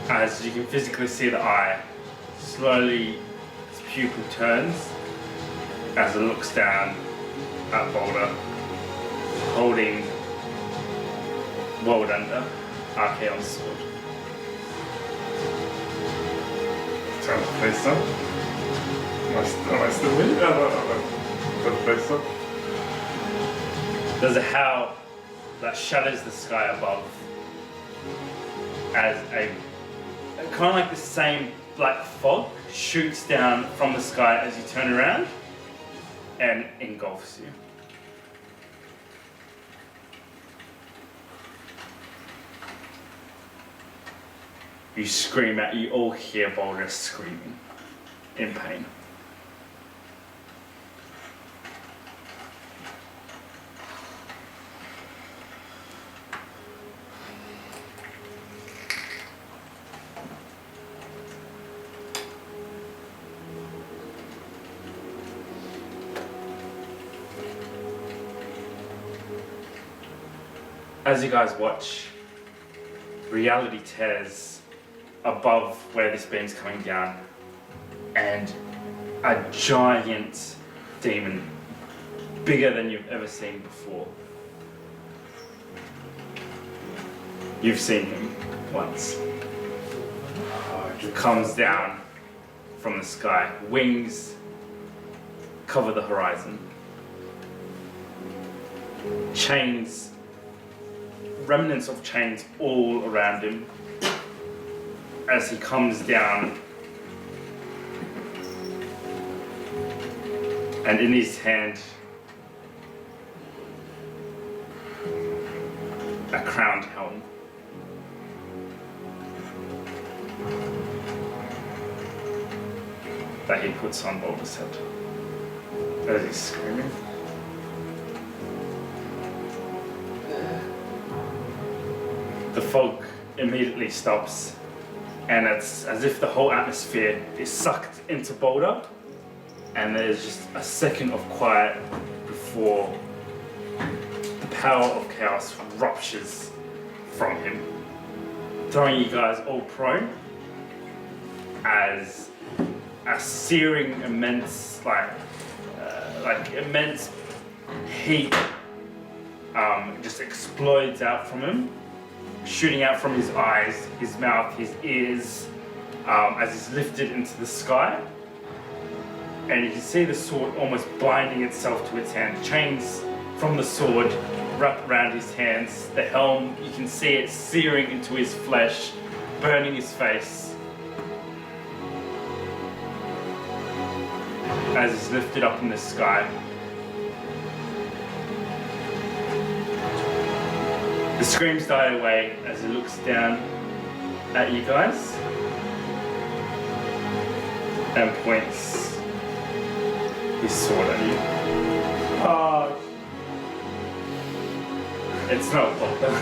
As you can physically see the eye, slowly its pupil turns as it looks down at Boulder, holding World Ender, Archaon's sword. Turn the face up. Am I still with you? No. Turn the face up. There's a howl that shatters the sky above as a kind of like the same black fog shoots down from the sky as you turn around and engulfs you. You scream out, you all hear Boulder screaming in pain. As you guys watch, reality tears above where this beam's coming down, and a giant demon, bigger than you've ever seen before. You've seen him once. Comes down from the sky, wings cover the horizon, chains, remnants of chains all around him as he comes down, and in his hand a crowned helm. That he puts on Boulder's head as he's screaming. The fog immediately stops, and it's as if the whole atmosphere is sucked into Boulder, and there's just a second of quiet before the power of chaos ruptures from him, throwing you guys all prone as a searing, immense, immense heat just explodes out from him, shooting out from his eyes, his mouth, his ears, as he's lifted into the sky. And you can see the sword almost binding itself to its hand. Chains from the sword wrap around his hands. The helm, you can see it searing into his flesh, burning his face. As he's lifted up in the sky. The screams die away as he looks down at you guys and points his sword at you. Oh, It's not Boulder.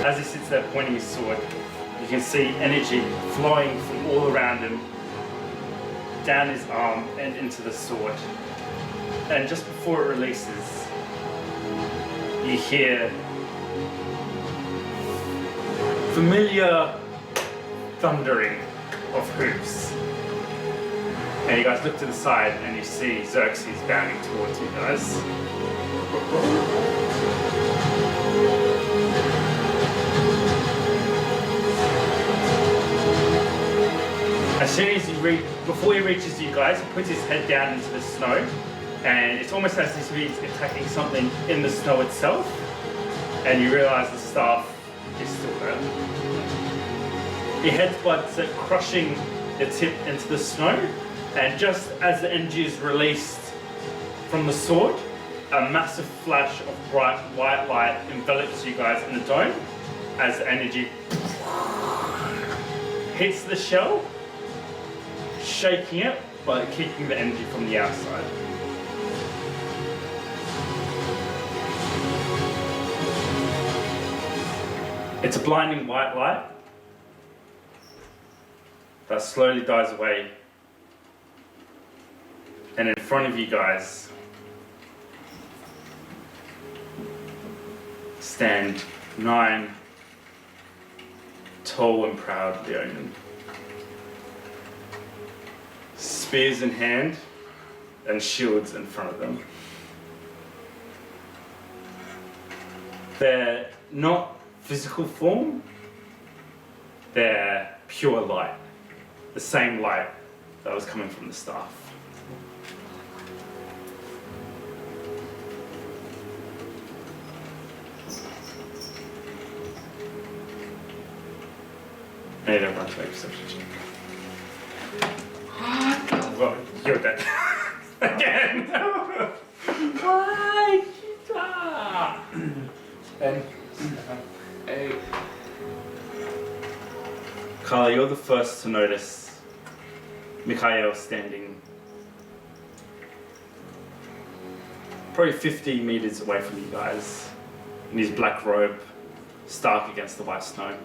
As he sits there pointing his sword, you can see energy flowing from all around him, down his arm and into the sword. And just before it releases, you hear familiar thundering of hooves. And you guys look to the side and you see Xerxes bounding towards you guys. As soon as before he reaches you guys, he puts his head down into the snow, and it's almost as if he's attacking something in the snow itself, and you realize the staff is still there. He headbutts it, crushing the tip into the snow, and just as the energy is released from the sword, a massive flash of bright white light envelops you guys in the dome as the energy hits the shell, shaking it, but keeping the energy from the outside. It's a blinding white light that slowly dies away, and in front of you guys stand 9 tall and proud Leonin, spears in hand and shields in front of them. They're not physical form, they're pure light, the same light that was coming from the staff. I need everyone to make a perception check. Well, you're dead. Again! Why? And Hey, Carla, you're the first to notice Mikhail standing probably 50 meters away from you guys in his black robe, stark against the white snow.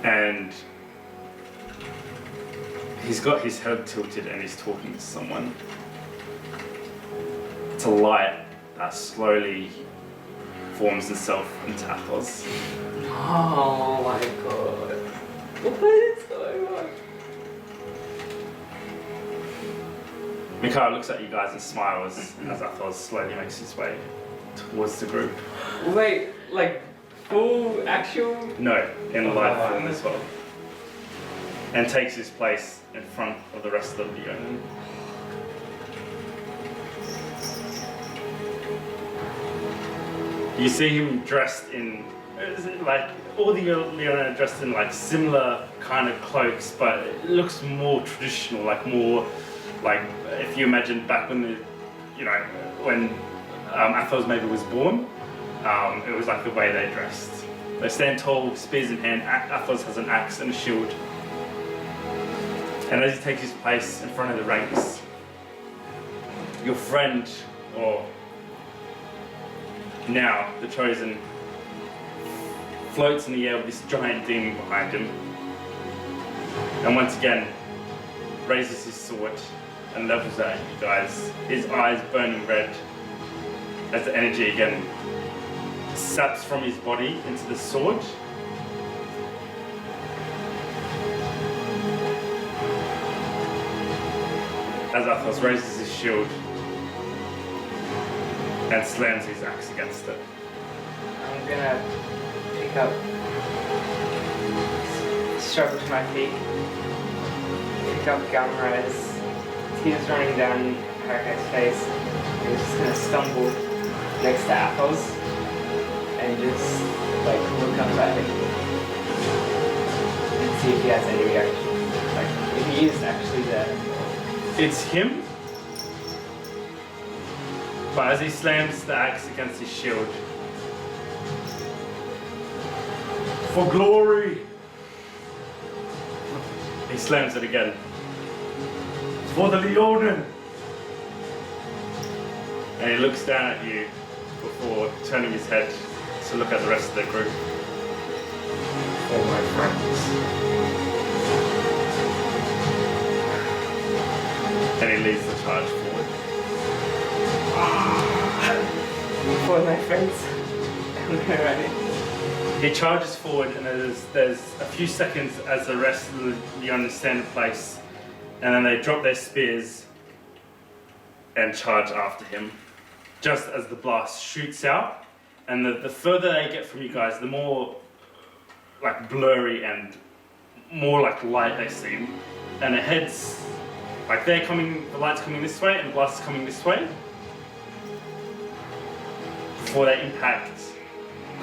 And he's got his head tilted and he's talking to someone. It's a light that slowly forms itself into Athos. oh my god. What is going on? Mikhail looks at you guys and smiles as Athos slowly makes his way towards the group. Wait, like full actual? No, in light form as well. And takes his place in front of the rest of the Leonin. You see him dressed in, like, all the Leonin are dressed in like similar kind of cloaks, but it looks more traditional, like more, like if you imagine back when the, you know, when Athos maybe was born, it was like the way they dressed. They stand tall, spears in hand. Athos has an axe and a shield. And as he takes his place in front of the ranks, your friend, or now the Chosen, floats in the air with this giant demon behind him. And once again, raises his sword and levels at you guys, his eyes burning red as the energy again saps from his body into the sword. As Athos raises his shield and slams his axe against it. I'm gonna pick up, struggle to my feet, pick up Galmarez, tears running down Harakai's face, and he's just gonna stumble next to Athos and just like look up at him and see if he has any reaction. Like if he is actually there. It's him, but as he slams the axe against his shield, for glory, he slams it again. For the Leonin! And he looks down at you before turning his head to look at the rest of the group. For my friends. And he leads the charge forward. For my friends, I'm gonna run it. He charges forward, and there's a few seconds as the rest of the Leonin stand in place, and then they drop their spears and charge after him. Just as the blast shoots out, and the further they get from you guys, the more like blurry and more like light they seem, and the heads. Like they're coming, the light's coming this way and the blast is coming this way before they impact,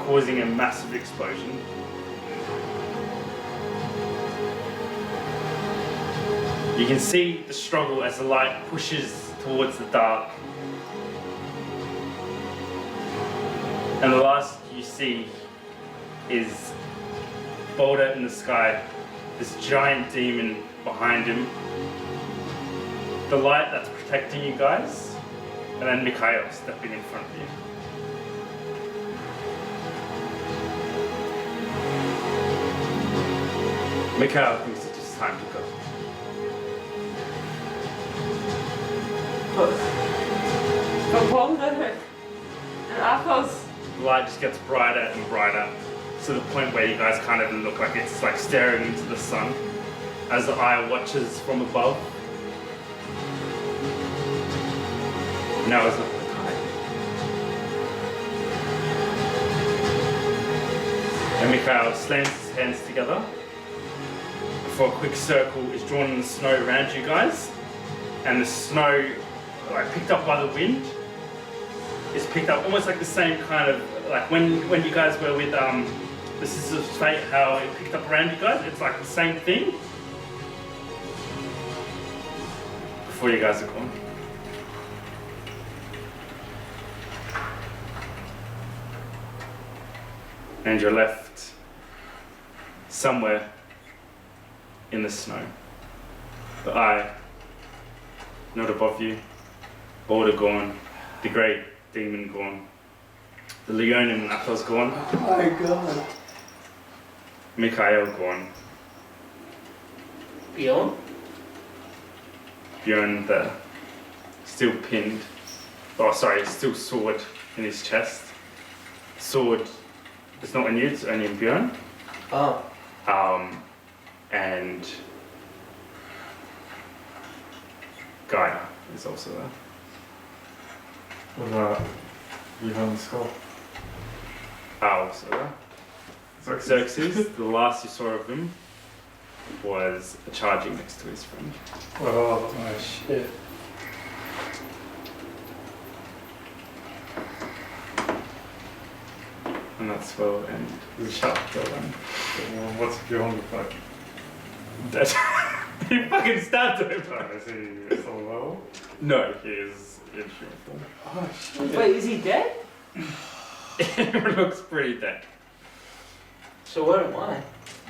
causing a massive explosion. You can see the struggle as the light pushes towards the dark. And the last you see is Boulder in the sky, this giant demon behind him, the light that's protecting you guys, and then Mikhail stepping in front of you. Mikhail thinks it is time to go. But Boulder and Athos. The light just gets brighter and brighter to the point where you guys can't even look, like it's like staring into the sun as the eye watches from above. Now is not the time. And Mikhail slams his hands together before a quick circle is drawn in the snow around you guys, and the snow, like picked up by the wind, is picked up almost like the same kind of, like when you guys were with the Sisters of Fate, how it picked up around you guys. It's like the same thing before you guys are gone. And you're left somewhere in the snow. The eye, not above you, Boulder gone, the great demon gone, the Leonin and Athos gone. Oh my god. Mikhail gone, Bjorn? Bjorn there, still pinned, oh sorry, still sword in his chest. Sword, it's not in you, it's only in Bjorn. Oh. And Gaia is also there. What about behind the skull? Also there. Xerxes, the last you saw of him was charging next to his friend. Oh my shit. And that's well end the chapter one. Well, what's beyond the fuck? Dead. You fucking stabbed him! Is he still well? No, he is in human form. Oh shit. Wait, is he dead? He looks pretty dead. So where am I?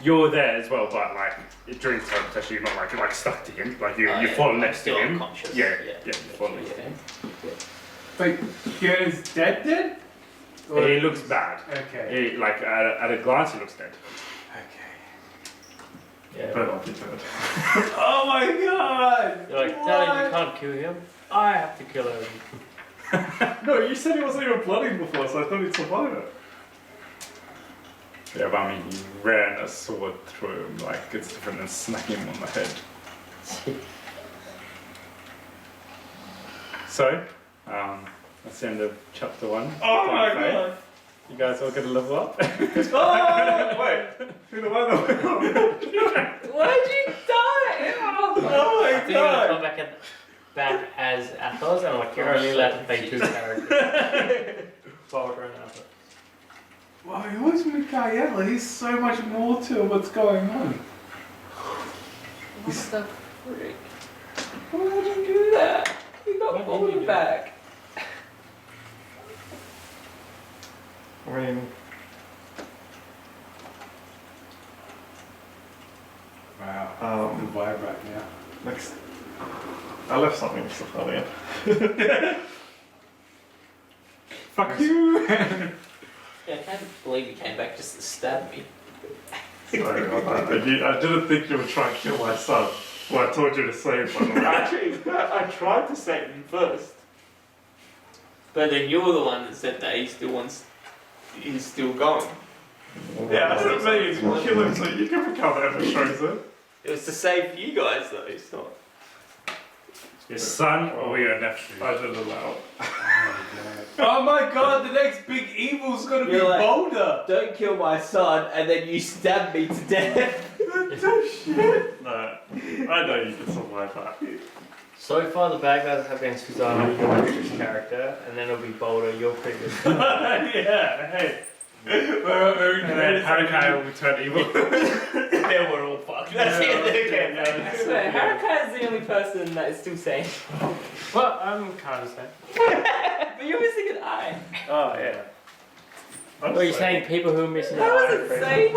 You're there as well, but like during teleportation, you're not like stuck to him. Like you, Oh, you yeah, fall I'm next to still him. unconscious. Yeah, Yeah. you fall next to him. Wait, Bjorn's dead? Or- He looks bad. Okay. He, like at a glance, he looks dead. Okay. Yeah. But I'll be dead. Oh my god! You're like, Daddy, you can't kill him. I have to kill him. No, you said he wasn't even blooding before, so I thought he'd survive it. Yeah, but I mean, he ran a sword through him. Like it's different than smacking him on the head. So, that's the end of chapter 1. Oh my Fine, god! You guys all gonna level up? Oh, wait! Who the weather? Why'd you die? Oh my I think you're gonna come god! back as Athos, and like you're only allowed to play 2 characters. Boulder and Athos. Wow, who's Mikhail? He's so much more to what's going on. What the frick? Why would you do that? We got Why did Boulder you do back. I mean... Wow. The vibe right now. Next... I left something to stuff earlier. Fuck you! Yeah, I can't believe you came back just to stab me. Sorry about that. I didn't think you would try and kill my son. Well, I told you to save him. Actually, I tried to save him first. But then you're the one that said that he's still going. Yeah, I didn't mean to kill him so you can become ever chosen. It was to save you guys though, it's not. Your son or your nephew? I didn't allow it. Oh my god, the next big evil's gonna be You're like- Boulder! Don't kill my son, and then you stab me to death. No, I know you can survive that. So far, the bad guys have been Susanna, your previous character, and then it'll be Boulder, your previous character. Yeah, hey. And then Harukai will turn evil. Then we're all fucked. That's the end of the campaign. I swear, Harukai is the only person that is still sane. Well, I'm kind of sad. But you're missing an eye. Oh, yeah. What are you saying? People who are missing That an eye, wasn't sane.